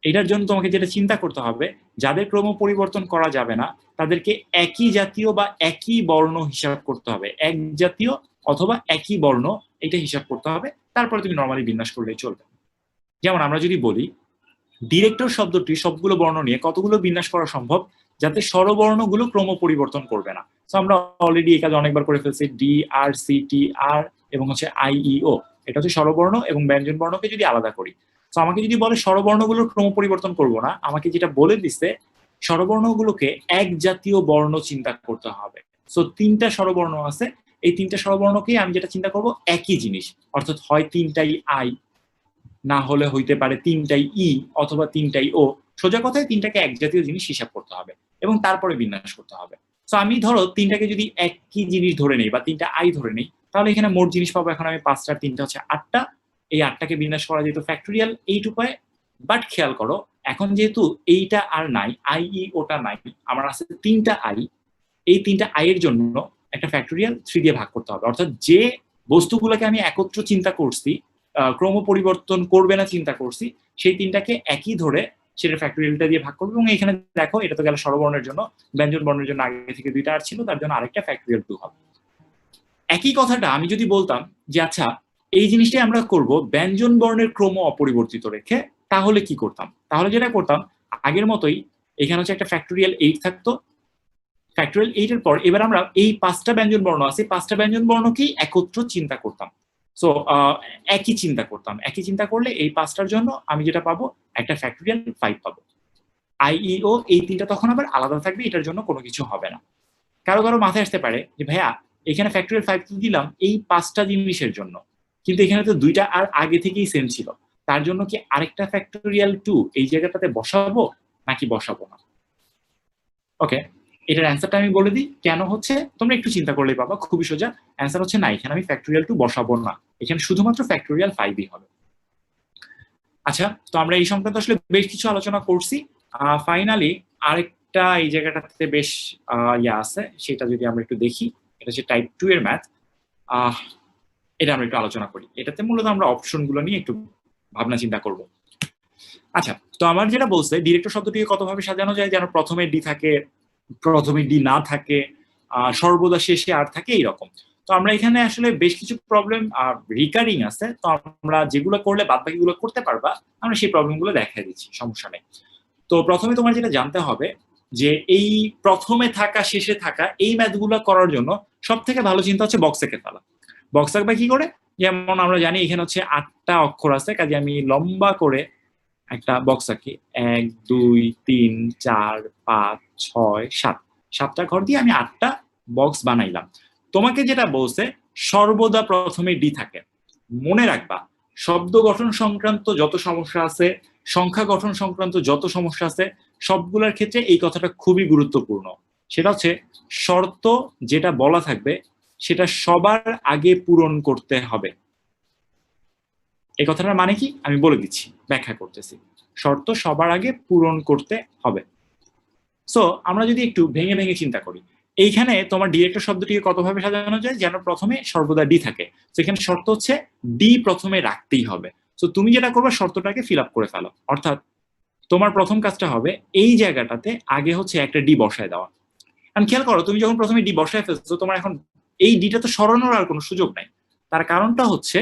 এটার জন্য তোমাকে যেটা চিন্তা করতে হবে, যাদের ক্রম পরিবর্তন করা যাবে না তাদেরকে একই জাতীয় বা একই বর্ণ হিসাব করতে হবে, এক জাতীয় অথবা একই বর্ণ, এটা হিসাব করতে হবে। তারপরে তুমি নর্মালি বিন্যাস করলেই চলবে। যেমন আমরা যদি বলি ডিরেক্টর শব্দটি সবগুলো বর্ণ নিয়ে কতগুলো বিন্যাস করা সম্ভব যাতে স্বরবর্ণগুলো ক্রম পরিবর্তন করবে না। তো আমরা অলরেডি এই কাজ অনেকবার করে ফেলছি, ডি আর সি টি আর এবং হচ্ছে আই ই ও, এটা হচ্ছে স্বরবর্ণ এবং ব্যঞ্জন বর্ণকে যদি আলাদা করি। তো আমাকে যদি বলে স্বরবর্ণগুলোর ক্রম পরিবর্তন করব না, আমাকে যেটা বলে দিচ্ছে স্বরবর্ণগুলোকে এক জাতীয় বর্ণ চিন্তা করতে হবে। সো 3টা স্বরবর্ণ আছে, এই 3টা স্বরবর্ণকে আমি যেটা চিন্তা করব একই জিনিস, অর্থাৎ হয় 3টাই আই, না হলে হইতে পারে 3টাই ই অথবা 3টাই ও। সোজা কথায় 3টাকে এক জাতীয় জিনিস হিসাব করতে হবে এবং তারপরে বিন্যাস করতে হবে। তো আমি ধরো 3টাকে যদি একই জিনিস ধরে নেই বা 3টা আই ধরে নেই, তাহলে এখানে মোট জিনিস পাবো এখন আমি 5টার 3টা হচ্ছে 8টা। এই 8টাকে বিন্যাস করা যেত ফ্যাক্টোরিয়াল 8 উপায়ে। বাট খেয়াল করো, এখন যেহেতু এইটা আর নাই, আই ই ওটা নাই, আমার আছে 3টা আই, এই 3টা আই এর জন্য একটা ফ্যাক্টোরিয়াল 3 দিয়ে ভাগ করতে হবে। অর্থাৎ যে বস্তুগুলোকে আমি একত্র চিন্তা করছি, ক্রম পরিবর্তন করবে না চিন্তা করছি, সেই 3টাকে একই ধরে সেটা ফ্যাক্টোরিয়ালটা দিয়ে ভাগ করবে। এবং এখানে দেখো এটা তো গেল স্বরবর্ণের জন্য, ব্যঞ্জন বর্ণের জন্য আগে থেকে 2টা আর ছিল, তার জন্য আরেকটা ফ্যাক্টোরিয়াল 2 হবে। একই কথাটা আমি যদি বলতাম যে আচ্ছা এই জিনিসটাই আমরা করব ব্যঞ্জন বর্ণের ক্রম অপরিবর্তিত রেখে, তাহলে কি করতাম? তাহলে যেটা করতাম আগের মতোই, এখানে হচ্ছে একটা ফ্যাক্টোরিয়াল 8 থাকতো, ফ্যাক্টোরিয়াল 8 এর পর এবার আমরা এই 5টা ব্যঞ্জন বর্ণ আছে, 5টা ব্যঞ্জন বর্ণকেই একত্র চিন্তা করতাম। সো একই চিন্তা করতাম, একই চিন্তা করলে এই 5টার জন্য আমি যেটা পাবো একটা ফ্যাক্টোরিয়াল 5 পাবো। আইইও এই 3টা তখন আবার আলাদা থাকবে, এটার জন্য কোনো কিছু হবে না। কারো কারো মাথায় আসতে পারে যে ভাইয়া এখানে ফ্যাক্টোরিয়াল 5 দিলাম এই 5টা জিনিসের জন্য, কিন্তু এখানে তো 2টা আর আগে থেকেই সেম ছিল, তার জন্য কি আরেকটা ফ্যাক্টোরিয়াল 2 এই জায়গাটাতে বসাবো নাকি বসাবো না? ওকে, এটার অ্যান্সারটা আমি বলে দিই কেন হচ্ছে, তোমরা একটু চিন্তা করলেই পাবা, খুবই সোজা। অ্যান্সার হচ্ছে না, এখানে আমি ফ্যাক্টোরিয়াল 2 বসাবো না, এখানে শুধুমাত্র ফ্যাক্টোরিয়াল 5ই হবে। আচ্ছা, তো আমরা এই সংক্রান্ত আসলে বেশ কিছু আলোচনা করছি। ফাইনালি আরেকটা এই জায়গাটাতে বেশ আছে, সেটা যদি আমরা একটু দেখি, এটা হচ্ছে টাইপ 2 এর ম্যাথ। এটা আমরা একটু আলোচনা করি। এটাতে মূলত আমরা অপশনগুলো নিয়ে একটু ভাবনা চিন্তা করব। আচ্ছা, তো আমার যেটা বলছে ডিরেক্টর শব্দটিকে কতভাবে সাজানো যায়, যেন প্রথমে ডি থাকে, প্রথমে ডি না থাকে, সর্বদা শেষে আর থাকে, এইরকম। তো আমরা এখানে আসলে বেশ কিছু প্রবলেম রিকারিং আছে, তো আমরা যেগুলো করলে বাদ বাকিগুলো করতে পারবা আমরা সেই প্রবলেমগুলো দেখাই দিচ্ছি, সমস্যা নেই। তো প্রথমে তোমার যেটা জানতে হবে, যে এই প্রথমে থাকা শেষে থাকা এই ম্যাথগুলো করার জন্য সব থেকে ভালো চিন্তা হচ্ছে বক্স এঁকে ফেলা। বক্স আঁকবা কি করে? যেমন আমরা জানি এখানে হচ্ছে 8টা অক্ষর আছে, কাজে আমি লম্বা করে একটা বক্স আঁকি, 1 2 3 4 5 6 7, 7টা ঘর দিয়ে আমি 8টা বক্স বানাইলাম। তোমাকে যেটা বলছে সর্বদা প্রথমে ডি থাকে। মনে রাখবা শব্দ গঠন সংক্রান্ত যত সমস্যা আছে, সংখ্যা গঠন সংক্রান্ত যত সমস্যা আছে, সবগুলোর ক্ষেত্রে এই কথাটা খুবই গুরুত্বপূর্ণ। সেটা হচ্ছে শর্ত যেটা বলা থাকবে সেটা সবার আগে পূরণ করতে হবে। এই কথাটার মানে কি আমি বলে দিচ্ছি, ব্যাখ্যা করতেছি। শর্ত সবার আগে পূরণ করতে হবে। সো আমরা যদি একটু ভেঙে ভেঙে চিন্তা করি, এইখানে তোমার ডিরেক্টর শব্দটিকে কতভাবে সাজানো যায়? যেন প্রথমে সর্বদা ডি থাকে। তো এখানে শর্ত হচ্ছে ডি প্রথমে রাখতেই হবে। তো তুমি যেটা করবে শর্তটাকে ফিল আপ করে ফেলো, অর্থাৎ তোমার প্রথম কাজটা হবে এই জায়গাটাতে আগে হচ্ছে একটা ডি বসায় দেওয়া। কারণ খেয়াল করো, তুমি যখন প্রথমে ডি বসায় ফেলছো তোমার এখন এই ডিটা তো সরানোর আর কোনো সুযোগ নাই। তার কারণটা হচ্ছে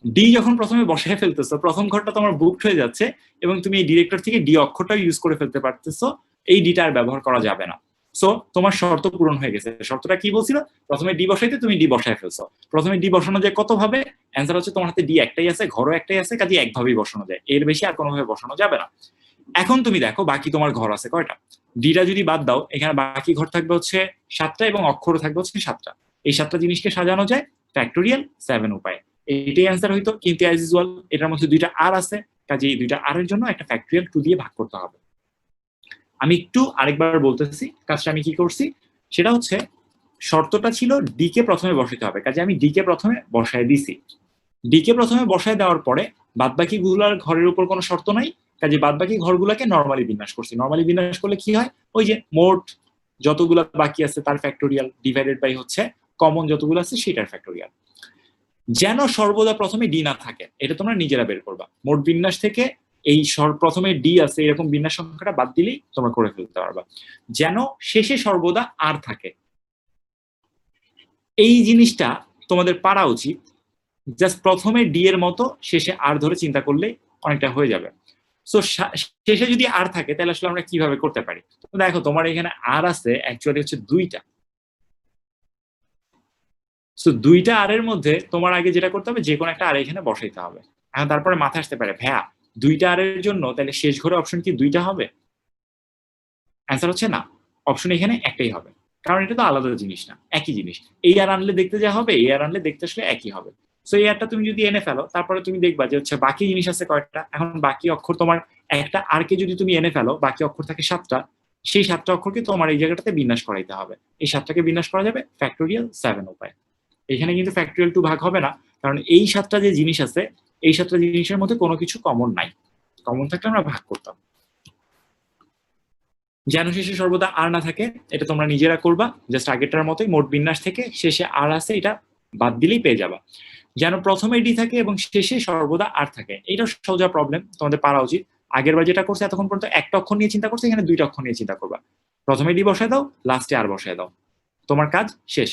ডি যখন প্রথমে বসায় ফেলতেছো প্রথম ঘরটা তোমার বুকড হয়ে যাচ্ছে এবং তুমি এই ডিরেক্টর থেকে ডি অক্ষরটা ইউজ করে ফেলতে পারতেছো, এই ডিটা আর ব্যবহার করা যাবে না। সো তোমার শর্ত পূরণ হয়ে গেছে। শর্তটা কি বলছিল? প্রথমে ডি বসাইতে তুমি ডি বসায় ফেলছো। প্রথমে ডি বসানো যায় কত ভাবে? অ্যান্সার হচ্ছে তোমার হাতে ডি একটাই আছে, ঘরও একটাই আছে, কাজে একভাবেই বসানো যায়, এর বেশি আর কোনোভাবে বসানো যাবে না। এখন তুমি দেখো বাকি তোমার ঘর আছে কয়টা। ডিটা যদি বাদ দাও এখানে বাকি ঘর থাকবে হচ্ছে 7টা এবং অক্ষর থাকবে হচ্ছে 7টা। এই 7টা জিনিসকে সাজানো যায় ফ্যাক্টোরিয়াল 7 উপায়ে। এইটাই অ্যান্সার হইতো, কিন্তু অ্যাজ ইউজুয়াল এটার মধ্যে 2টা আর আছে, কাজে এই 2টা আর এর জন্য একটা ফ্যাক্টোরিয়াল 2 দিয়ে ভাগ করতে হবে। আমি একটু আরেকবার বলতেছি কাজটা আমি কি করছি। সেটা হচ্ছে শর্তটা ছিল ডি কে প্রথমে বসাতে হবে, কাজে আমি ডি কে প্রথমে বসায় দিছি। ডি কে প্রথমে বসায় দেওয়ার পরে বাদবাকি গুলার ঘরের উপর কোনো শর্ত নাই, কাজে বাদবাকি ঘরগুলোকে নরমালি বিন্যাস করছি। নরমালি বিন্যাস করলে কি হয়? ওই যে মোট যতগুলো বাকি আছে তার ফ্যাক্টোরিয়াল ডিভাইডেড বাই হচ্ছে কমন যতগুলো আছে সেটার ফ্যাক্টোরিয়াল। যেন সর্বদা প্রথমে ডি না থাকে, এটা তোমরা নিজেরা বের করবা। মোট বিন্যাস থেকে এই প্রথমে ডি আছে এরকম বিন্যাস সংখ্যাটা বাদ দিলেই তোমরা করে ফেলতে পারবা। যেন শেষে সর্বদা আর থাকে, এই জিনিসটা তোমাদের পারা উচিত। জাস্ট প্রথমে ডি এর মতো শেষে আর ধরে চিন্তা করলে অনেকটা হয়ে যাবে। সো শেষে যদি আর থাকে তাহলে আসলে আমরা কিভাবে করতে পারি? দেখো তোমার এখানে আর আছে অ্যাকচুয়ালি হচ্ছে 2টা। সো 2টা আর এর মধ্যে তোমার আগে যেটা করতে হবে যে কোনো একটা আর এখানে বসাইতে হবে। এখন তারপরে মাথায় আসতে পারে ভাইয়া 2টা আর এর জন্য তাহলে শেষ ঘরে অপশন কি 2টা হবে? অ্যান্সার হচ্ছে না, অপশন এখানে একটাই হবে, কারণ এটা তো আলাদা জিনিস না, একই জিনিস। এই আর আনলে দেখতে যা হবে এই আর আনলে দেখতে আসলে একই হবে। সো এই আরটা তুমি যদি এনে ফেলো তারপরে তুমি দেখবা যে হচ্ছে বাকি জিনিস আছে কয়টা। এখন বাকি অক্ষর তোমার একটা আর কে যদি তুমি এনে ফেলো বাকি অক্ষর থাকে 7টা, সেই 7টা অক্ষরকে তোমার এই জায়গাটাতে বিন্যাস করাইতে হবে। এই 7টাকে বিন্যাস করা যাবে ফ্যাক্টোরিয়াল 7 উপায়। এখানে কিন্তু ফ্যাক্টোরিয়াল 2 ভাগ হবে না, কারণ এই 7টা যে জিনিস আছে এই 7টা জিনিসের মধ্যে কোনো কিছু কমন নাই। কমন থাকলে আমরা ভাগ করতাম। যেন শেষে সর্বদা আর না থাকে এটা তোমরা নিজেরা করবা, জাস্ট আগেরটার মতোই মোট বিন্যাস থেকে শেষে আর আছে এটা বাদ দিলেই পেয়ে যাবা। যেন প্রথমে ডি থাকে এবং শেষে সর্বদা আর থাকে, এইটা সোজা প্রবলেম, তোমাদের পারা উচিত। আগের বার যেটা করছে এতক্ষণ পর্যন্ত একটা অক্ষর নিয়ে চিন্তা করছে, এখানে 2টা অক্ষর নিয়ে চিন্তা করবা। প্রথমে ডি বসায় দাও, লাস্টে আর বসায় দাও, তোমার কাজ শেষ,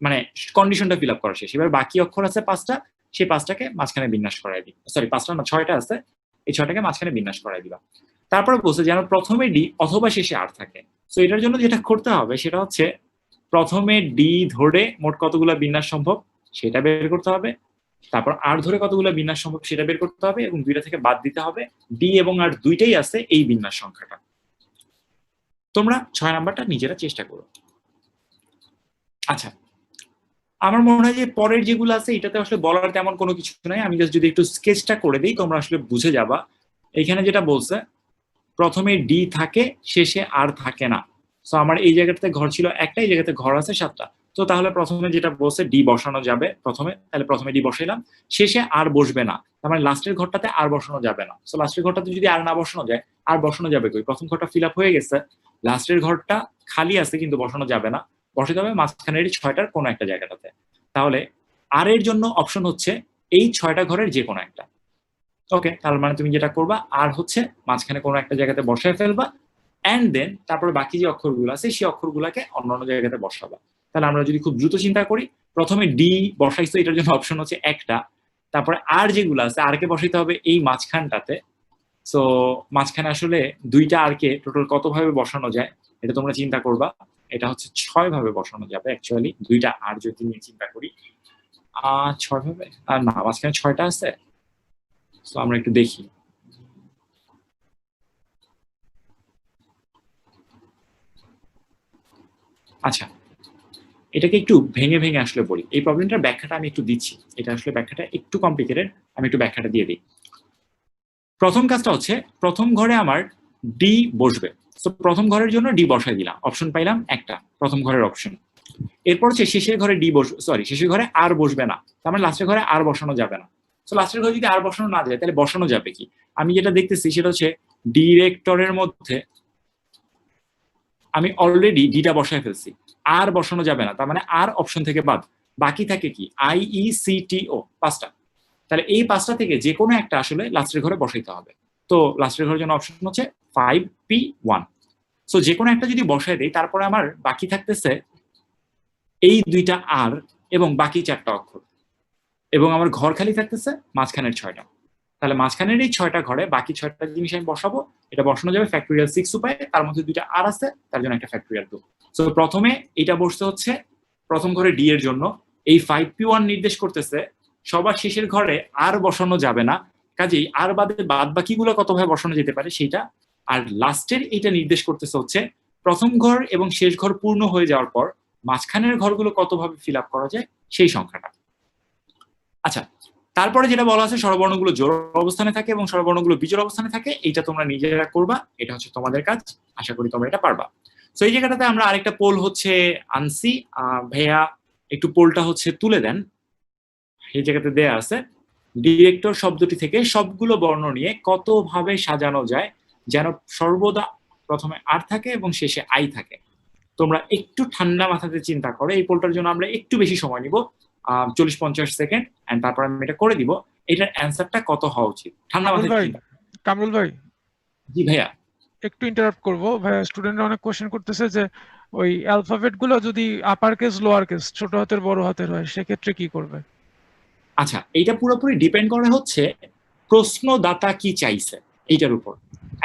মানে কন্ডিশনটা ফিল আপ করা শেষ। এবার বাকি অক্ষর আছে 5টা, সেই 5টাকে মাঝখানে বিন্যাস করাই দিই, সরি 5টা না 6টা আছে, এই 6টাকে মাঝখানে বিন্যাস করাই দিবা। তারপরে বলছে যেন প্রথমে ডি অথবা শেষে আর থাকে। তো এটার জন্য যেটা করতে হবে সেটা হচ্ছে প্রথমে ডি ধরে মোট কতগুলো বিন্যাস সম্ভব সেটা বের করতে হবে, তারপর আর ধরে কতগুলো বিন্যাস সম্ভব সেটা বের করতে হবে, এবং 2টা থেকে বাদ দিতে হবে ডি এবং আর 2টাই আছে এই বিন্যাস সংখ্যাটা। তোমরা 6 নাম্বারটা নিজেরা চেষ্টা করো। আচ্ছা, আমার মনে হয় যে পরের যেগুলো আছে এটাতে আসলে বলার তেমন কোনো কিছু নাই, আমি জাস্ট যদি একটু স্কেচটা করে দিই তোমরা আসলে বুঝে যাবা। এখানে যেটা বলছে প্রথমে ডি থাকে শেষে আর থাকে না। সো আমার এই জায়গাটাতে ঘর ছিল একটা, এই জায়গাতে ঘর আছে 7টা। তো তাহলে প্রথমে যেটা বলছে ডি বসানো যাবে প্রথমে, তাহলে প্রথমে ডি বসাইলাম, শেষে আর বসবে না, তার মানে লাস্টের ঘরটাতে আর বসানো যাবে না। সো লাস্টের ঘরটাতে যদি আর না বসানো যায় আর বসানো যাবে কই? প্রথম ঘরটা ফিল আপ হয়ে গেছে, লাস্টের ঘরটা খালি আছে কিন্তু বসানো যাবে না, বসাতে হবে মাঝখানের 6টার কোনো একটা জায়গাটাতে। তাহলে আর এর জন্য অপশন হচ্ছে এই 6টা ঘরের যে কোনো একটা। ওকে, তার মানে তুমি যেটা করবা আর হচ্ছে মাঝখানে কোনো একটা জায়গাতে বসায় ফেলবা, এন্ড দেন তারপরে বাকি যে অক্ষরগুলো আছে সেই অক্ষরগুলোকে অন্যান্য জায়গাতে বসাবা। তাহলে আমরা যদি খুব দ্রুত চিন্তা করি, প্রথমে ডি বসাইছো এটার জন্য অপশন হচ্ছে একটা, তারপরে আর যেগুলো আছে আর কে বসাইতে হবে এই মাঝখানটাতে, সো মাঝখানে আসলে দুইটা আরকে টোটাল কত ভাবে বসানো যায় এটা তোমরা চিন্তা করবা। এটা হচ্ছে 6 ভাবে বসানো যাবে অ্যাকচুয়ালি, দুইটা আর যদি নিয়ে চিন্তা করি 6 ভাবে। আর না, মাঝখানে 6টা আছে, তো আমরা একটু দেখি। আচ্ছা, এটাকে একটু ভেঙে ভেঙে আসলে বলি। এই প্রবলেমটার ব্যাখ্যাটা আমি একটু দিচ্ছি, এটা আসলে ব্যাখ্যাটা একটু কমপ্লিকেটেড, আমি একটু ব্যাখ্যাটা দিয়ে দিই। প্রথম কাজটা হচ্ছে প্রথম ঘরে আমার ডি বসবে, তো প্রথম ঘরের জন্য ডি বসাই দিলাম, অপশন পাইলাম একটা, প্রথম ঘরের অপশন। এরপর হচ্ছে শেষের ঘরে ডি শেষের ঘরে আর বসবে না, তার মানে লাস্টের ঘরে আর বসানো যাবে না। তো লাস্টের ঘরে যদি আর বসানো না যায় তাহলে বসানো যাবে কি? আমি যেটা দেখতেছি সেটা হচ্ছে ডিরেক্টরের মধ্যে আমি অলরেডি ডিটা বসায় ফেলছি, আর বসানো যাবে না, তার মানে আর অপশন থেকে বাদ। বাকি থাকে কি IECTO, 5টা। তাহলে এই 5টা থেকে যে কোনো একটা আসলে লাস্টের ঘরে বসাইতে হবে। তো লাস্টের ঘরের জন্য অপশন হচ্ছে 5P1। সো যে কোনো একটা যদি বসাই দেই, তারপরে আমার বাকি থাকতেছে এই দুইটা আর এবং বাকি 4টা অক্ষর, এবং আমার ঘর খালি থাকতেছে মাঝখানের 6টা। তাহলে মাঝখানের এই 6টা ঘরে বাকি 6টা জিনিস আমি বসাবো। এটা বসানো যাবে ফ্যাক্টোরিয়াল 6 উপায়ে, তার মধ্যে দুইটা আর আছে, তার জন্য একটা ফ্যাক্টোরিয়াল 2। সো প্রথমে এটা বসতে হচ্ছে প্রথম ঘরে ডি এর জন্য। এই 5P1 নির্দেশ করতেছে সবার শেষের ঘরে আর বসানো যাবে না, কাজেই আর বাদ বাকিগুলো কতভাবে বসানো যেতে পারে সেটা। আর লাস্টের এটা নির্দেশ করতেছে হচ্ছে প্রথম ঘর এবং শেষ ঘর পূর্ণ হয়ে যাওয়ার পর মাঝখানের ঘরগুলো কতভাবে ফিল আপ করা যায় সেই সংখ্যাটা। আচ্ছা, তারপরে যেটা বলা আছে স্বরবর্ণগুলো জোড় অবস্থানে থাকে এবং স্বরবর্ণগুলো বিজোড় অবস্থানে থাকে, এইটা তোমরা নিজেরা করবা, এটা হচ্ছে তোমাদের কাজ, আশা করি তোমরা এটা পারবা। তো এই জায়গাটাতে আমরা আরেকটা পোল হচ্ছে আনসি, ভাইয়া একটু পোলটা হচ্ছে তুলে দেন। এই জায়গাতে দেয়া আছে ডিরেক্টর শব্দটি থেকে সবগুলো বর্ণ নিয়ে কতভাবে সাজানো যায় যেন সর্বদা প্রথমে আর থাকে এবং শেষে আই থাকে। তোমরা একটু ঠান্ডা মাথাতে চিন্তা করো, এই পোলটার জন্য আমরা একটু বেশি সময় নিব, 40-50 সেকেন্ড, এন্ড তারপর আমি এটা করে দিব। এটার অ্যান্সারটা কত হওয়া উচিত ঠান্ডা মাথায় চিন্তা। কামরুল ভাই, জি ভাইয়া। একটু ইন্টারাপ্ট করব ভাইয়া, স্টুডেন্টরা অনেক কোশ্চেন করতেছে যে ওই অ্যালফাবেট গুলো যদি আপার কেস লোয়ার কেস ছোট হাতের বড় হাতের হয় সেক্ষেত্রে কি করবে? আচ্ছা, এইটা পুরোপুরি ডিপেন্ড করে হচ্ছে প্রশ্নদাতা কি চাইছে এইটার উপর।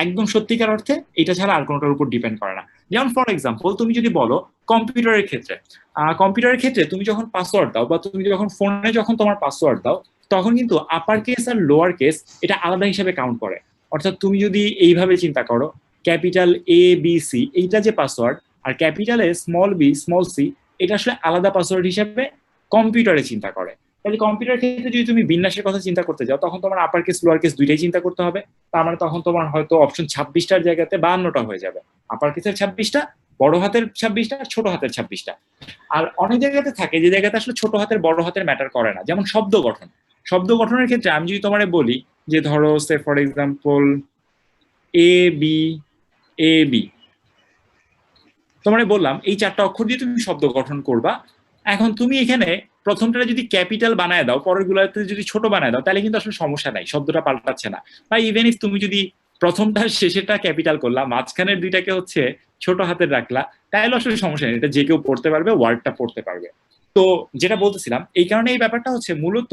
একদম সত্যিকার অর্থে এটা ছাড়া আর কোনোটার উপর ডিপেন্ড করে না। যেমন ফর এক্সাম্পল তুমি যদি বলো কম্পিউটারের ক্ষেত্রে তুমি যখন পাসওয়ার্ড দাও বা তুমি যখন ফোনে যখন তোমার পাসওয়ার্ড দাও, তখন কিন্তু আপার কেস আর লোয়ার কেস এটা আলাদা হিসাবে কাউন্ট করে। অর্থাৎ তুমি যদি এইভাবে চিন্তা করো ক্যাপিটাল ABC এইটা যে পাসওয়ার্ড, আর capital A small b small c এটা আসলে আলাদা পাসওয়ার্ড হিসাবে কম্পিউটারে চিন্তা করে। তাহলে কম্পিউটার ক্ষেত্রে যদি তুমি বিন্যাসের কথা চিন্তা করতে যাও, তখন তোমার আপার কেস লোয়ার কেস দুইটাই চিন্তা করতে হবে। তার মানে তখন তোমার হয়তো অপশন 26টার জায়গাতে 52টা হয়ে যাবে, আপার কেসের 26টা, বড় হাতের 26টা, ছোট হাতের 26টা। আর অনেক জায়গাতে থাকে যে জায়গাতে আসলে ছোট হাতের বড় হাতের ম্যাটার করে না, যেমন শব্দ গঠনের ক্ষেত্রে আমি যদি তোমারে বলি যে ধরো সে ফর এক্সাম্পল AB তোমারে বললাম এই 4টা অক্ষর দিয়ে তুমি শব্দ গঠন করবা। এখন তুমি এখানে প্রথমটা যদি ক্যাপিটাল বানায় দাও, পরের গুলাতে যদি ছোট বানায় দাও, তাহলে কিন্তু আসলে সমস্যা নাই, শব্দটা পাল্টাচ্ছে না। বা ইভেন ইফ তুমি যদি প্রথমটা শেষেরটা ক্যাপিটাল করলা, মাঝখানের দুইটাকে হচ্ছে ছোট হাতের রাখলা, তাহলে আসলে সমস্যা নেই, এটা যে কেউ পড়তে পারবে, ওয়ার্ডটা পড়তে পারবে। তো যেটা বলতেছিলাম, এই কারণে এই ব্যাপারটা হচ্ছে মূলত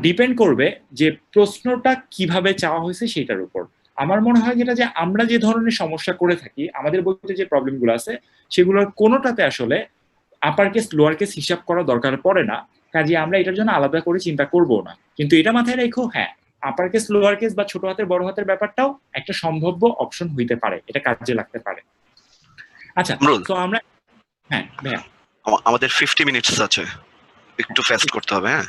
ডিপেন্ড করবে যে প্রশ্নটা কিভাবে চাওয়া হয়েছে সেটার উপর। আমার মনে হয় যেটা যে আমরা যে ধরনের সমস্যা করে থাকি, আমাদের বইতে যে প্রবলেমগুলো আছে সেগুলোর কোনোটাতে আসলে আপার কেস লোয়ার কেস হিসাব করা দরকার পড়ে না, কাজে আমরা এটার জন্য আলাদা করে চিন্তা করবো না। কিন্তু এটা মাথায় রেখো, হ্যাঁ আপার কেস লোয়ার কেস বা ছোট হাতের বড় হাতের ব্যাপারটাও একটা সম্ভাব্য অপশন হইতে পারে, এটা কাজে লাগতে পারে। আচ্ছা, তো আমরা হ্যাঁ ভাইয়া আমাদের 50 মিনিটস আছে, একটু ফাস্ট করতে হবে। হ্যাঁ,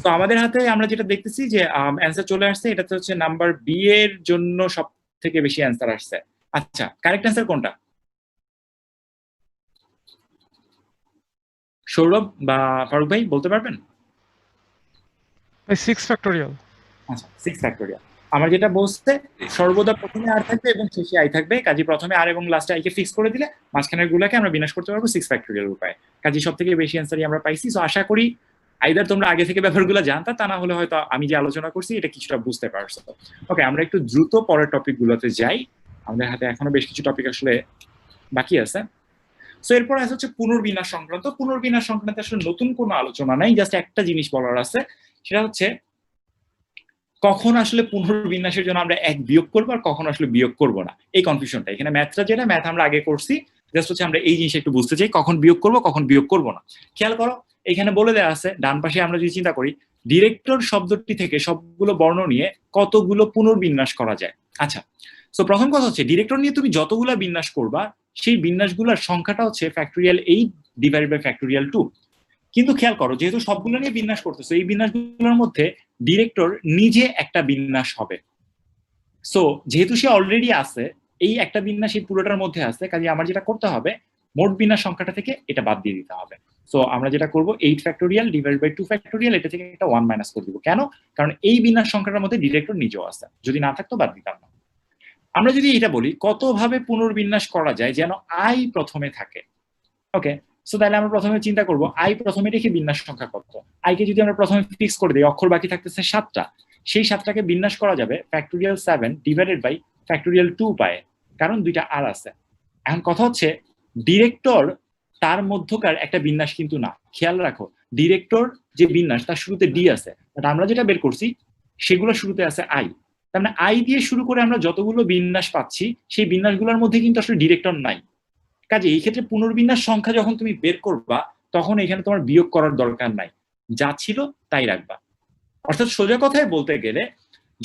তো আমাদের হাতে আমরা যেটা দেখতেছি যে অ্যান্সার চলে আসছে, এটাতে হচ্ছে নাম্বার বি এর জন্য সব থেকে বেশি অ্যান্সার আসছে। আচ্ছা, কারেক্ট অ্যান্সার কোনটা সৌরভ বা ফারুক ভাই বলতে পারবেন? 6 ফ্যাক্টোরিয়াল। আচ্ছা, 6 ফ্যাক্টোরিয়াল। আমার যেটা বলছে সর্বদা প্রথমে আর থাকবে এবং শেষে আই থাকবে, কাজে প্রথমে আর এবং লাস্টে আইকে ফিক্স করে দিলে মাঝখানের গুলাকে আমরা বিনাশ করতে পারবো 6 ফ্যাক্টোরিয়াল উপায়। কাজে সব থেকে বেশি অ্যান্সারই আমরা পাইছি। সো আশা করি আইদার তোমরা আগে থেকে ব্যাপারগুলো জানতা, তা না হলে হয়তো আমি যে আলোচনা করছি এটা কিছুটা বুঝতে পারছো। ওকে, আমরা একটু দ্রুত পরের টপিক গুলোতে যাই, আমাদের হাতে এখনো বেশ কিছু টপিক আসলে বাকি আছে। সো এরপর আছে হচ্ছে পুনর্বিন্যাস সংক্রান্ত। পুনর্বিন্যাস সংক্রান্ত আসলে নতুন কোনো আলোচনা নাই, জাস্ট একটা জিনিস বলার আছে, সেটা হচ্ছে কখন আসলে পুনর্বিন্যাসের জন্য আমরা এক বিয়োগ করবো আর কখন আসলে বিয়োগ করবো না, এই কনফিউশনটা এখানে। ম্যাথটা যেটা ম্যাথ আমরা আগে করছি, জাস্ট হচ্ছে আমরা এই জিনিসটা একটু বুঝতে চাই, কখন বিয়োগ করবো কখন বিয়োগ করবো না। খেয়াল করো এখানে বলে দেওয়া আছে ডান পাশে আমরা যদি চিন্তা করি ডিরেক্টর শব্দটি থেকে সবগুলো বর্ণ নিয়ে কতগুলো পুনর্বিন্যাস করা যায়। আচ্ছা, তো প্রথম কথা হচ্ছে ডিরেক্টর নিয়ে তুমি যতগুলো বিন্যাস করবা সেই বিন্যাসগুলোর সংখ্যাটা হচ্ছে ফ্যাক্টোরিয়াল 8 ডিভাইডেড বাই ফ্যাক্টোরিয়াল 2। কিন্তু খেয়াল করো যেহেতু সবগুলো নিয়ে বিন্যাস করতেছো, এই বিন্যাসগুলোর মধ্যে ডিরেক্টর নিজে একটা বিন্যাস হবে। সো যেহেতু সে অলরেডি আছে, এই একটা বিন্যাস এই পুরোটার মধ্যে আছে, কাজে আমার যেটা করতে হবে মোট বিন্যাস সংখ্যাটা থেকে এটা বাদ দিয়ে দিতে হবে। সো আমরা যেটা করব 8 ফ্যাক্টোরিয়াল ডিভাইড বাই 2 ফ্যাক্টোরিয়াল, এটা থেকে একটা 1 মাইনাস করে দিব। কেন? কারণ এই বিন্যাস সংখ্যাটার মধ্যে ডিরেক্টর নিজেও আছে, যদি না থাকতো বাদ দিতাম না। আমরা যদি এটা বলি কতভাবে পুনর্বিন্যাস করা যায় যেন আই প্রথমে থাকে, ওকে, সো তাহলে আমরা প্রথমে চিন্তা করব আই প্রথমে রেখে বিন্যাস সংখ্যা কত। আইকে যদি আমরা প্রথমে ফিক্স করে দিই, অক্ষর বাকি থাকতেছে 7টা, সেই 7টাকে বিন্যাস করা যাবে ফ্যাক্টোরিয়াল 7 ডিভাইডেড বাই ফ্যাক্টোরিয়াল 2 পায়, কারণ দুইটা আর আছে। এখন কথা হচ্ছে ডিরেক্টর তার মধ্যকার একটা বিন্যাস কিন্তু না। খেয়াল রাখো ডিরেক্টর যে বিন্যাস তার শুরুতে ডি আছে, বাট আমরা যেটা বের করছি সেগুলো শুরুতে আছে আই। তার মানে আই দিয়ে শুরু করে আমরা যতগুলো বিন্যাস পাচ্ছি সেই বিন্যাসগুলোর মধ্যে কিন্তু আসলে ডিরেক্টর নাই। কাজে এই ক্ষেত্রে পুনর্বিন্যাস সংখ্যা যখন তুমি বের করবা তখন এখানে তোমার বিয়োগ করার দরকার নাই, যা ছিল তাই রাখবা। অর্থাৎ সোজা কথায় বলতে গেলে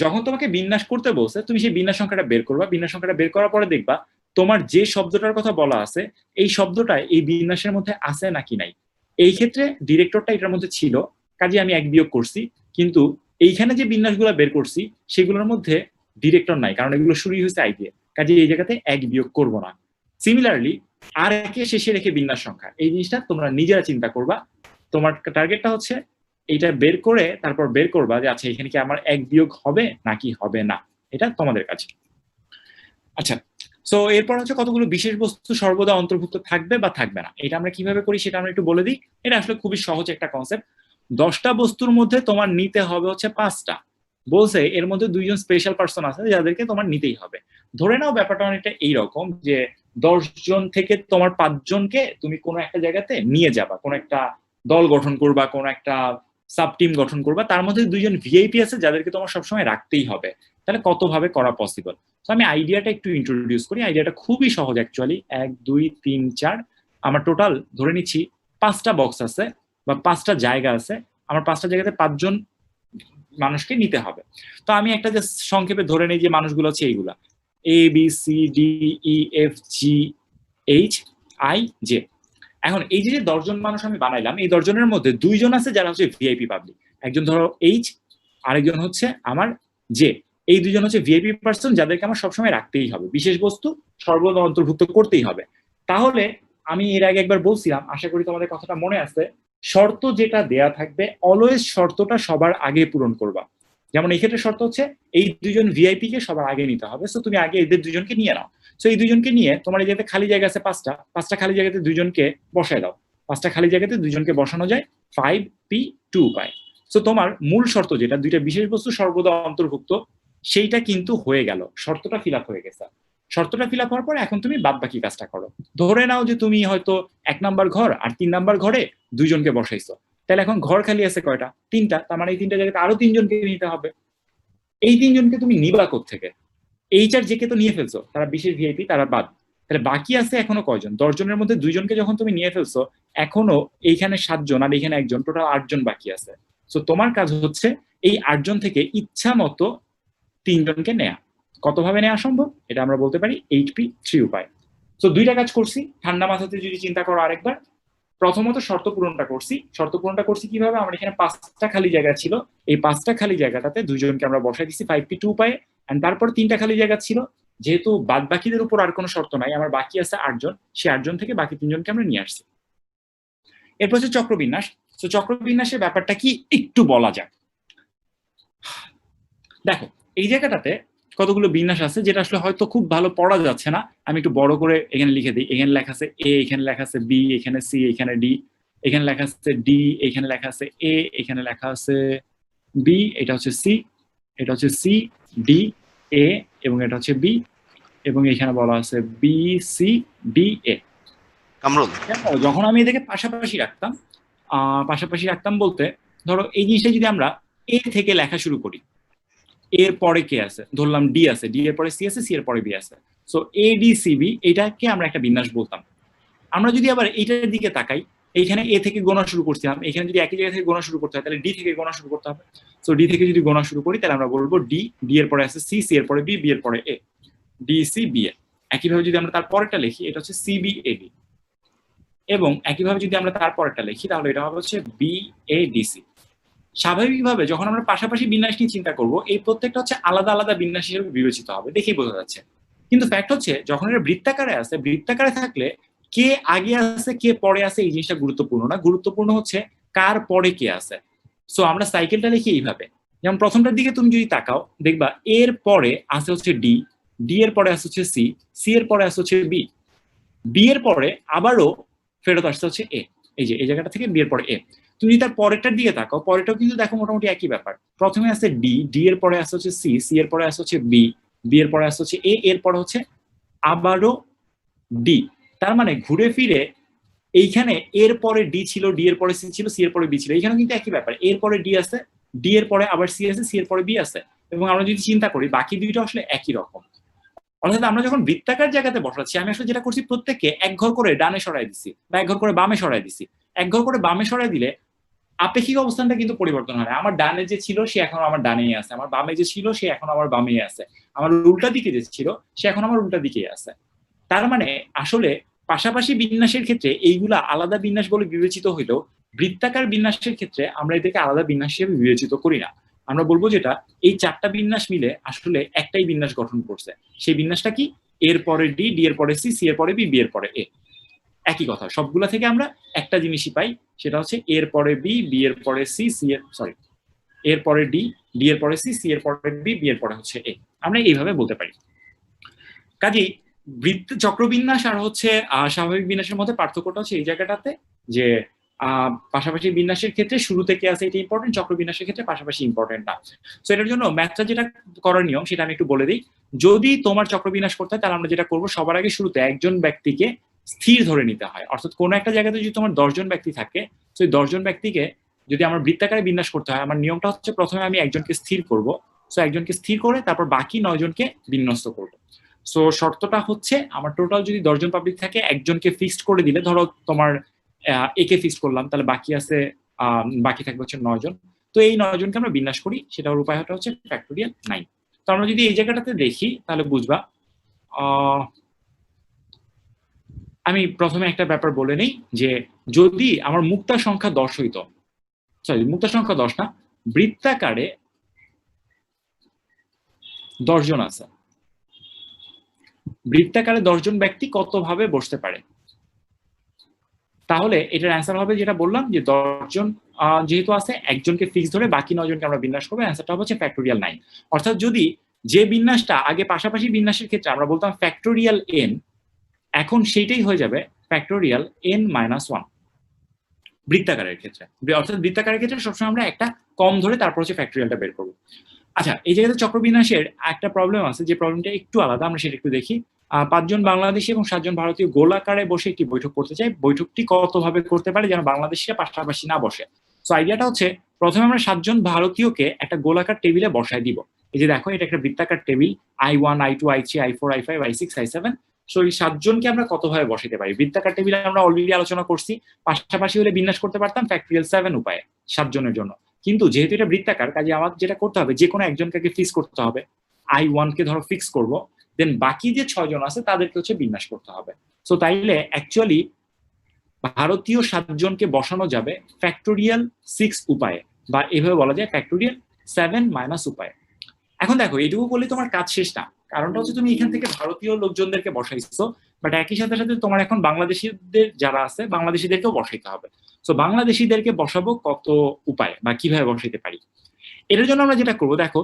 যখন তোমাকে বিন্যাস করতে বলছে তুমি সেই বিন্যাস সংখ্যাটা বের করবা, বিন্যাস সংখ্যাটা বের করার পরে দেখবা তোমার যে শব্দটার কথা বলা আছে এই শব্দটা এই বিন্যাসের মধ্যে আছে নাকি নাই। এই ক্ষেত্রে ডিরেক্টরটা এটার মধ্যে ছিল, কাজে আমি এক বিয়োগ করছি, কিন্তু এইখানে যে বিন্যাসগুলো বের করছি সেগুলোর মধ্যে ডিরেক্টর নাই, কারণ এগুলো শুরুই হয়েছে আই দিয়ে, কাজে এই জায়গাতে এক বিয়োগ করব না। সিমিলারলি আর একে শেষে রেখে বিন্যাস সংখ্যা, এই জিনিসটা তোমরা নিজেরা চিন্তা করবা। তোমার টার্গেটটা হচ্ছে এইটা বের করে তারপর বের করবা যে আচ্ছা এখানে কি আমার এক বিয়োগ হবে নাকি হবে না, এটা তোমাদের কাছে। আচ্ছা, সো এরপর হচ্ছে কতগুলো বিশেষ বস্তু সর্বদা অন্তর্ভুক্ত থাকবে বা থাকবে না, এটা আমরা কিভাবে করি সেটা আমরা একটু বলে দিই। এটা আসলে খুবই সহজ একটা কনসেপ্ট। 10টা বস্তুর মধ্যে তোমার নিতে হবে হচ্ছে 5টা, বলছে এর মধ্যে 2জন স্পেশাল পার্সন আছে যাদেরকে তোমার নিতেই হবে। ধরে নাও ব্যাপারটা অনেকটা এইরকম যে 10 জন থেকে তোমার 5 জনকে তুমি কোনো একটা জায়গাতে নিয়ে যাবা, কোনো একটা দল গঠন করবা, কোনো একটা সাব টিম গঠন করবা, তার মধ্যে 2জন ভিআইপি আছে যাদেরকে তোমার সবসময় রাখতেই হবে। তাহলে কতভাবে করা পসিবল? তো আমি আইডিয়াটা একটু ইন্ট্রোডিউস করি। আইডিয়াটা খুবই সহজ অ্যাকচুয়ালি। 1 2 3 4 আমার টোটাল ধরে নিচ্ছি 5টা বক্স আছে বা 5টা জায়গা আছে, আমার 5টা জায়গাতে 5 জন মানুষকে নিতে হবে। তো আমি একটা যে সংক্ষেপে ধরে নেই যে মানুষগুলো হচ্ছে এইগুলা A B C D E F G H I J. এখন এই যে 10 জন মানুষ আমি বানাইলাম, এই 10 জনের মধ্যে 2 জন আছে যারা হচ্ছে ভিআইপি পাবলিক, একজন ধরো এইচ, আরেকজন হচ্ছে আমার জে। এই 2 জন হচ্ছে ভিআইপি পার্সন যাদেরকে আমার সবসময় রাখতেই হবে, বিশেষ বস্তু সর্বদা অন্তর্ভুক্ত করতেই হবে। তাহলে আমি এর আগে একবার বলছিলাম, আশা করি তোমাদের কথাটা মনে আছে, শর্ত যেটা দেয়া থাকবে অলওয়েজ শর্তটা সবার আগে পূরণ করবা। যেমন এই ক্ষেত্রে শর্ত হচ্ছে এই 2 জন ভিআইপি কে সবার আগে নিতে হবে, সো তুমি আগে এদের 2 জনকে নিয়ে নাও। সো এই 2 জনকে নিয়ে তোমার এই জায়গাতে খালি জায়গা আছে 5টা খালি জায়গাতে 2 জনকে বসায় দাও, 5টা খালি জায়গাতে 2 জনকে বসানো যায় 5p2 পায়। সো তোমার মূল শর্ত যেটা 2টা বিশেষ বস্তু সর্বদা অন্তর্ভুক্ত, সেইটা কিন্তু হয়ে গেল, শর্তটা ফিল আপ হয়ে গেছে। শর্তটা ফিল আপ হওয়ার পর এখন তুমি বাদ বাকি কাজটা করো। ধরে নাও যে তুমি হয়তো 1 নাম্বার ঘর আর 3 নাম্বার ঘরে 2 জনকে বসাইছো, তাহলে এখন ঘর খালি আছে কয়টা? 3টা, তার মানে এই 3টা জায়গাতে আরো 3 জনকে নিতে হবে। এই 3 জনকে তুমি নিবা কোত্থেকে? এইচ আর জে কে তো নিয়ে ফেলছো, তারা বিশেষ ভিআইপি, তারা বাদ। তাহলে বাকি আছে এখনো কয়জন? 10 জনের মধ্যে 2 জনকে যখন তুমি নিয়ে ফেলছো, এখনো এইখানে 7 জন আর এখানে 1 জন, টোটাল 8 জন বাকি আছে। সো তোমার কাজ হচ্ছে এই 8 জন থেকে ইচ্ছা মতো 3 জনকে নেয়া। কতভাবে নেওয়া সম্ভব এটা আমরা বলতে পারি 8p3 উপায়। সো 2টা কাজ করছি, ঠান্ডা মাথাতে যদি চিন্তা করো আরেকবার। প্রথমত শর্ত পূরণটা করছি কিভাবে? আমার এখানে 5টা খালি জায়গা ছিল, এই 5টা খালি জায়গাটাতে 2 জনকে আমরা বসাই দিছি 5p2 উপায়ে। এন্ড তারপর 3টা খালি জায়গা ছিল, যেহেতু বাদ বাকিদের উপর আর কোনো শর্ত নাই, আমার বাকি আছে 8 জন, সেই 8 জন থেকে বাকি 3 জনকে আমরা নিয়ে আসছি। এরপর হচ্ছে চক্রবিন্যাস। তো চক্রবিন্যাসের ব্যাপারটা কি একটু বলা যাক। দেখো এই জায়গাটাতে কতগুলো বিন্যাস আছে যেটা আসলে হয়তো খুব ভালো পড়া যাচ্ছে না, আমি একটু বড় করে এখানে লিখে দিই। এখানে লেখা আছে এ, এখানে লেখা আছে বি, এখানে সি, এখানে ডি, এখানে লেখা আছে ডি, এখানে লেখা আছে এ, এখানে লেখা আছে বি, এটা হচ্ছে সি, এটা হচ্ছে সি ডি এ, এবং এটা হচ্ছে বি, এবং এখানে বলা আছে B C D A. Kamrul, যখন আমি এদেরকে পাশাপাশি রাখতাম বলতে ধরো এই জিনিসটা যদি আমরা এ থেকে লেখা শুরু করি, এর পরে কে আছে, ধরলাম ডি আছে, ডি এর পরে সি আছে, সি এর পরে বি আছে। So A D C B এটাকে আমরা একটা বিন্যাস বলতাম। আমরা যদি আবার এইটার দিকে তাকাই, এইখানে এ থেকে গোনা শুরু করছিলাম, এখানে যদি একই জায়গা থেকে গোনা শুরু করতে হয় তাহলে ডি থেকে গোনা শুরু করতে হবে। সো ডি থেকে যদি গোনা শুরু করি তাহলে আমরা বলবো ডি, ডি এর পরে আছে সি, সি এর পরে বি, বি এর পরে এ, ডি সি বি এ। একইভাবে যদি আমরা তার পরেরটা লিখি এটা হচ্ছে সি বি এ ডি, এবং একইভাবে যদি আমরা তার পরেরটা লিখি তাহলে এটা হবে হচ্ছে বি এ ডি সি। স্বাভাবিকভাবে যখন আমরা পাশাপাশি বিন্যাস নিয়ে চিন্তা করব, এই প্রত্যেকটা হচ্ছে আলাদা আলাদা বিন্যাস হিসেবে বিবেচিত হবে, দেখেই বোঝা যাচ্ছে। কিন্তু ফ্যাক্ট হচ্ছে যখন এটা বৃত্তাকারে আছে, বৃত্তাকারে থাকলে কে আগে আছে কে পরে আছে এই জিনিসটা গুরুত্বপূর্ণ না, গুরুত্বপূর্ণ হচ্ছে কার পরে কে আছে। সো আমরা সাইকেলটা লিখি এইভাবে, যেমন প্রথমটার দিকে তুমি যদি তাকাও দেখবা এর পরে আছে হচ্ছে ডি, ডি এর পরে আছে হচ্ছে সি, সি এর পরে আছে হচ্ছে বি, বি এর পরে আবারও ফেরত আসতে হচ্ছে এ, এই যে এই জায়গাটা থেকে বি এর পরে এ। তুমি তার পরেরটার দিকে তাকাও, পরেরটাও কিন্তু দেখো মোটামুটি একই ব্যাপার। প্রথমে আছে ডি, ডি এর পরে আছে হচ্ছে সি, সি এর পরে আছে হচ্ছে বি, বি এর পরে আছে হচ্ছে এ, এর পরে হচ্ছে আবারও ডি। তার মানে ঘুরে ফিরে এইখানে এর পরে ডি ছিল, ডি এর পরে সি ছিল, সি এর পরে বি ছিল, এইখানে কিন্তু একই ব্যাপার, এর পরে ডি আছে, ডি এর পরে আবার সি আছে, সি এর পরে বি আছে। এবং আমরা যদি চিন্তা করি বাকি দুইটা আসলে একই রকম। অর্থাৎ আমরা যখন বৃত্তাকার জায়গাতে বসাচ্ছি, আমি আসলে যেটা করছি প্রত্যেককে এক ঘর করে ডানে সরাই দিচ্ছি বা এক ঘর করে বামে সরাই দিচ্ছি। এক ঘর করে বামে সরাই দিলে আপেক্ষিক অবস্থানটা কিন্তু পরিবর্তন হয় না। আমার ডানে যে ছিল সে এখন আমার ডানেই আছে, আমার বামে যে ছিল সে এখন আমার বামেই আছে, আমার উল্টা দিকে যে ছিল সে এখন আমার উল্টা দিকেই আছে। তার মানে আসলে পাশাপাশি বিন্যাসের ক্ষেত্রে এইগুলা আলাদা বিন্যাস বলে বিবেচিত হইলেও বৃত্তাকার বিন্যাসের ক্ষেত্রে আমরা এদেরকে আলাদা বিন্যাস হিসেবে বিবেচিত করি না। আমরা বলবো যেটা এই চারটা বিন্যাস মিলে আসলে একটাই বিন্যাস গঠন করছে। সেই বিন্যাসটা কি? এর পরে ডি, ডি এর পরে সি, সি এর পরে বি, বি এর পরে এ। একই কথা, সবগুলা থেকে আমরা একটা জিনিসই পাই, সেটা হচ্ছে এর পরে বি, বি এর পরে সি, সি এর সরি এর পরে ডি, ডি এর পরে সি, সি এর পরে বি, বি এর পরে হচ্ছে এ। আমরা এইভাবে বলতে পারি। কাজেই বৃত্ত চক্রবিন্যাস আর হচ্ছে স্বাভাবিক বিন্যাসের মধ্যে পার্থক্যটা হচ্ছে এই জায়গাটাতে যে পাশাপাশি বিন্যাসের ক্ষেত্রে শুরু থেকে আছে এটা ইম্পর্টেন্ট, চক্রবিন্যাসের ক্ষেত্রে পাশাপাশি ইম্পর্টেন্ট না। সো এটার জন্য ম্যাথটা যেটা করার নিয়ম সেটা আমি একটু বলে দিই। যদি তোমার চক্রবিন্যাস করতে হয় তাহলে আমরা যেটা করবো, সবার আগে শুরুতে একজন ব্যক্তিকে স্থির ধরে নিতে হয়। অর্থাৎ কোনো একটা জায়গাতে যদি তোমার 10 জন ব্যক্তি থাকে, তো 10 জন ব্যক্তিকে যদি আমার বৃত্তাকারে বিন্যাস করতে হয়, আমার নিয়মটা হচ্ছে প্রথমে আমি একজনকে স্থির করব। সো একজনকে স্থির করে তারপর বাকি 9 জনকে বিন্যস্ত করবো। সো শর্তটা হচ্ছে আমার টোটাল যদি 10 জন পাবলিক থাকে, একজনকে ফিক্সড করে দিলে, ধরো তোমার একে ফিক্সড করলাম, তাহলে বাকি আছে বাকি থাকবে হচ্ছে 9 জন। তো এই 9 জনকে আমরা বিন্যাস করি, সেটার উপায়টা হচ্ছে ফ্যাক্টোরিয়াল 9। তো আমরা যদি এই জায়গাটাতে দেখি তাহলে বুঝবা। আমি প্রথমে একটা ব্যাপার বলে নেই যে যদি আমার মুক্তার সংখ্যা 10 হইতো, সরি মুক্তার সংখ্যা 10 না, বৃত্তাকারে 10 জন আছে, বৃত্তাকারে 10 জন ব্যক্তি কত ভাবে বসতে পারে, তাহলে এটার অ্যান্সার হবে যেটা বললাম যে 10 জন যেহেতু আছে, একজনকে ফিক্স ধরে বাকি 9 জনকে আমরা বিন্যাস করবো, অ্যান্সারটা হচ্ছে ফ্যাক্টোরিয়াল 9। অর্থাৎ যদি যে বিন্যাসটা আগে পাশাপাশি বিন্যাসের ক্ষেত্রে আমরা বলতাম ফ্যাক্টোরিয়াল n, এখন সেইটাই হয়ে যাবে ফ্যাক্টোরিয়াল n-1 বৃত্তাকারের ক্ষেত্রে। অর্থাৎ বৃত্তাকারের ক্ষেত্রে সবসময় আমরা একটা কম ধরে তারপর হচ্ছে ফ্যাক্টোরিয়ালটা বের করবো। আচ্ছা, এই জায়গাতে চক্রবিন্যাসের একটা প্রবলেম আছে, যে প্রবলেমটা একটু আলাদা, আমরা সেটা একটু দেখি। 5 জন বাংলাদেশি এবং 7 জন ভারতীয় গোলাকারে বসে একটি বৈঠক করতে চাই, বৈঠকটি কত ভাবে করতে পারে যেন বাংলাদেশিরা পাশাপাশি না বসে। সো আইডিয়াটা হচ্ছে প্রথমে আমরা 7 জন ভারতীয়কে একটা গোলাকার টেবিলে বসায় দিব। এই যে দেখো, এটা একটা বৃত্তাকার table, I1, I2, I3, I4, I5, I6, I7। So এই 7 জনকে আমরা কত ভাবে বসাইতে পারি? বৃত্তাকার টেবিলে আমরা অলরেডি আলোচনা করছি, পাশাপাশি হলে বিন্যাস করতে পারতাম ফ্যাক্টোরিয়াল 7 উপায়ে 7 জনের জন্য। কিন্তু যেহেতু এটা বৃত্তাকার, কাজে আমাদের যেটা করতে হবে, যে কোনো একজনকে ফিক্স করতে হবে। I1 কে ধরো ফিক্স করব, দেন বাকি যে 6 জন আছে তাদেরকে হচ্ছে বিন্যাস করতে হবে। সো তাইলে অ্যাকচুয়ালি ভারতীয় 7 জনকে বসানো যাবে ফ্যাক্টোরিয়াল 6 উপায়ে, বা এভাবে বলা যায় ফ্যাক্টোরিয়াল 7- উপায়ে। এখন দেখো, এইটুকু বলে তোমার কাজ শেষ না, কারণটা হচ্ছে তুমি এখান থেকে ভারতীয় লোকজনদেরকে বসাইছো, বাট একই সাথে সাথে তোমার এখন বাংলাদেশিদের যারা আছে বাংলাদেশিদেরকেও বসাইতে হবে। সো বাংলাদেশিদেরকে বসাবো কত উপায় বা কিভাবে বসাইতে পারি? এটার জন্য আমরা যেটা করবো, দেখো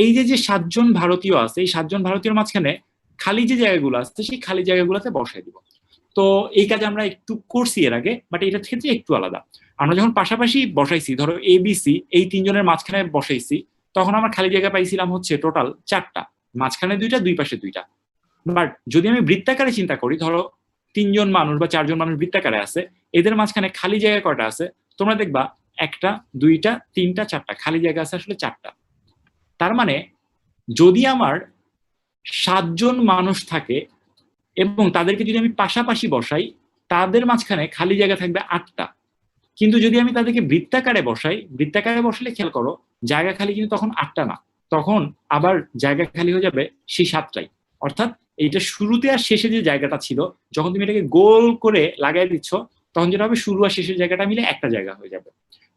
এই যে 7 জন ভারতীয় আছে, এই 7 জন ভারতীয়র মাঝখানে খালি যে জায়গাগুলো আছে সেই খালি জায়গাগুলোতে বসাই দিব। তো এই কাজ আমরা একটু করছি এর আগে, বাট এটার ক্ষেত্রে একটু আলাদা। আমরা যখন পাশাপাশি বসাইছি, ধরো ABC এই 3 জনের মাঝখানে বসাইছি, তখন আমার খালি জায়গা পাইছিলাম হচ্ছে টোটাল 4টা, মাঝখানে 2টা, দুই পাশে 2টা। বাট যদি আমি বৃত্তাকারে চিন্তা করি, ধরো 3 জন মানুষ বা 4 জন মানুষ বৃত্তাকারে আছে, এদের মাঝখানে খালি জায়গা কয়টা আছে? তোমরা দেখবা 1টা, 2টা, 3টা, 4টা খালি জায়গা আছে আসলে 4টা। তার মানে যদি আমার 7 জন মানুষ থাকে এবং তাদেরকে যদি আমি পাশাপাশি বসাই, তাদের মাঝখানে খালি জায়গা থাকবে 8টা। কিন্তু যদি আমি তাদেরকে বৃত্তাকারে বসাই, বৃত্তাকারে বসলে খেয়াল করো জায়গা খালি কিন্তু তখন 8টা না, তখন আবার জায়গা খালি হয়ে যাবে সেই 7টাই। অর্থাৎ এইটা শুরুতে আর শেষে যে জায়গাটা ছিল, যখন তুমি এটাকে গোল করে লাগাই দিচ্ছ, তখন যেটা হবে শুরু আর শেষের জায়গাটা মিলে একটা জায়গা হয়ে যাবে।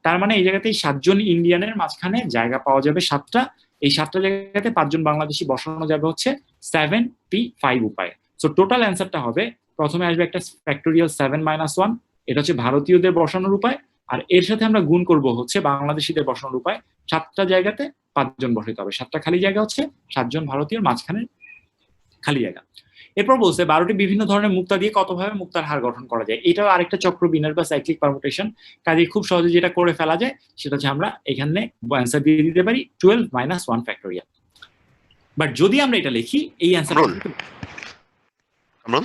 তার মানে এই জায়গাতে 7 জন ইন্ডিয়ানের মাঝখানে জায়গা পাওয়া যাবে 7টা। এই 7টা জায়গাতে 5 জন বাংলাদেশি বসানো যাবে হচ্ছে 7p5 উপায়ে। সো টোটাল অ্যান্সারটা হবে, প্রথমে আসবে একটা ফ্যাক্টোরিয়াল 7 - 1, এটা হচ্ছে ভারতীয়দের বসানোর উপায়, আর এর সাথে আমরা গুণ করব হচ্ছে বাংলাদেশিদের বসানোর উপায়। 7টা জায়গাতে 5 জন বসাইতে হবে, 7টা খালি জায়গা হচ্ছে 7 জন ভারতীয় মাঝখানে খালি জায়গা। এরপর বলছে 12টি বিভিন্ন ধরনের মুক্তা দিয়ে কতভাবে মুক্তার হার গঠন করা যায়। এটাও আরেকটা চক্র বিন্যাস বা সাইক্লিক পারমুটেশন, কাজে খুব সহজে যেটা করে ফেলা যায় সেটা হচ্ছে আমরা এখানে অ্যান্সার দিয়ে দিতে পারি 12 - 1 ফ্যাক্টোরিয়াল। বাট যদি আমরা এটা লিখি এই অ্যান্সার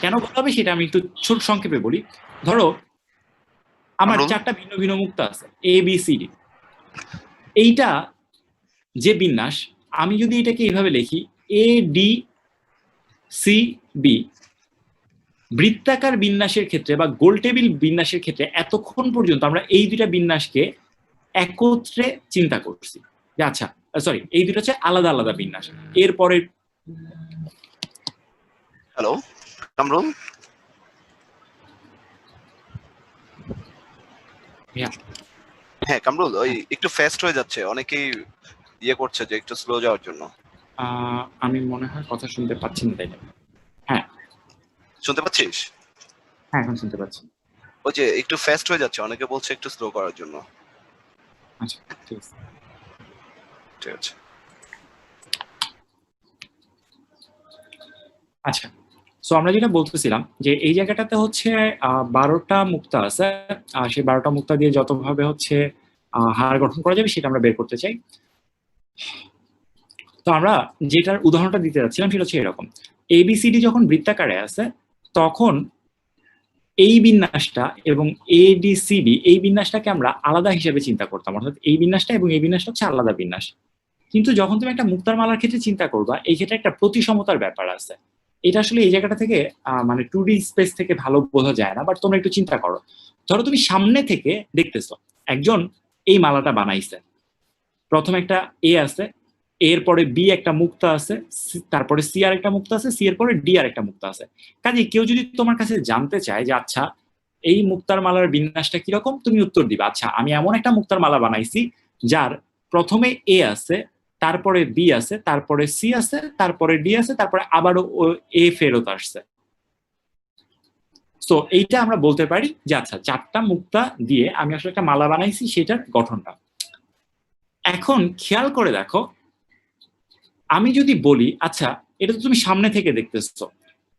কেন বলতে হবে সেটা আমি একটু ছোট সংক্ষেপে বলি। ধরো আমার 4টা ভিন্ন ভিন্ন মুক্তা আছে এ বি সি ডি। এইটা যে বিন্যাস, আমি যদি এটাকে এইভাবে লিখি এ ডি সি বি, বৃত্তাকার বিন্যাসের ক্ষেত্রে বা গোল টেবিল বিন্যাসের ক্ষেত্রে এতক্ষণ পর্যন্ত আমরা এই দুইটা বিন্যাসকে একত্রে চিন্তা করছি যে আচ্ছা সরি এই দুটো হচ্ছে আলাদা আলাদা বিন্যাস। এরপরে হ্যালো কামরুল, হ্যাঁ কামরুল, ওই একটু ফাস্ট হয়ে যাচ্ছে, অনেকেই ইয়ে করছে যে একটু স্লো যাওয়ার জন্য। আমি মনে হয় কথা শুনতে পাচ্ছি না, তাই না? হ্যাঁ শুনতে পাচ্ছিস? হ্যাঁ এখন শুনতে পাচ্ছি। ওই যে একটু ফাস্ট হয়ে যাচ্ছে, অনেকে বলছে একটু স্লো করার জন্য। আচ্ছা ঠিক আছে ঠিক আছে। আচ্ছা, সো আমরা যেটা বলতেছিলাম যে এই জায়গাটাতে হচ্ছে 12টা মুক্তা আছে, সেই 12টা মুক্তা দিয়ে যতভাবে হচ্ছে হার গঠন করা যাবে সেটা আমরা বের করতে চাই। তো আমরা যেটার উদাহরণটা দিতে যাচ্ছিলাম সেটা হচ্ছে এরকম, এবিসিডি যখন বৃত্তাকারে আছে তখন এই বিন্যাসটা এবং এডিসিডি এই বিন্যাসটাকে আমরা আলাদা হিসেবে চিন্তা করতাম, অর্থাৎ এই বিন্যাসটা এবং এই বিন্যাসটা হচ্ছে আলাদা বিন্যাস। কিন্তু যখন তুমি একটা মুক্তার মালার ক্ষেত্রে চিন্তা করবা, এই ক্ষেত্রে একটা প্রতিসমতার ব্যাপার আছে। এটা আসলে এই জায়গাটা থেকে মানে 2D স্পেস থেকে ভালো বোঝা যায় না, বাট তোমরা একটু চিন্তা করো। ধরো তুমি সামনে থেকে দেখতেছো একজন এই মালাটা বানাইছে, প্রথম একটা এ আছে, এরপরে বি একটা মুক্তা আছে, তারপরে সি আর একটা মুক্তা আছে, সি এর পরে ডি আর একটা মুক্তা আছে। কাজে কেউ যদি তোমার কাছে জানতে চায় যে আচ্ছা এই মুক্তার মালার বিন্যাসটা কিরকম, তুমি উত্তর দিবা আচ্ছা আমি এমন একটা মুক্তার মালা বানাইছি যার প্রথমে এ আছে, তারপরে বি আছে, তারপরে সি আছে, তারপরে ডি আছে, তারপরে আবারও এ ফেরত আসছে। তো এইটা আমরা বলতে পারি যে আচ্ছা 4টা মুক্তা দিয়ে আমি আসলে একটা মালা বানাইছি, সেটার গঠনটা। এখন খেয়াল করে দেখো, আমি যদি বলি আচ্ছা এটা তো তুমি সামনে থেকে দেখতেছো,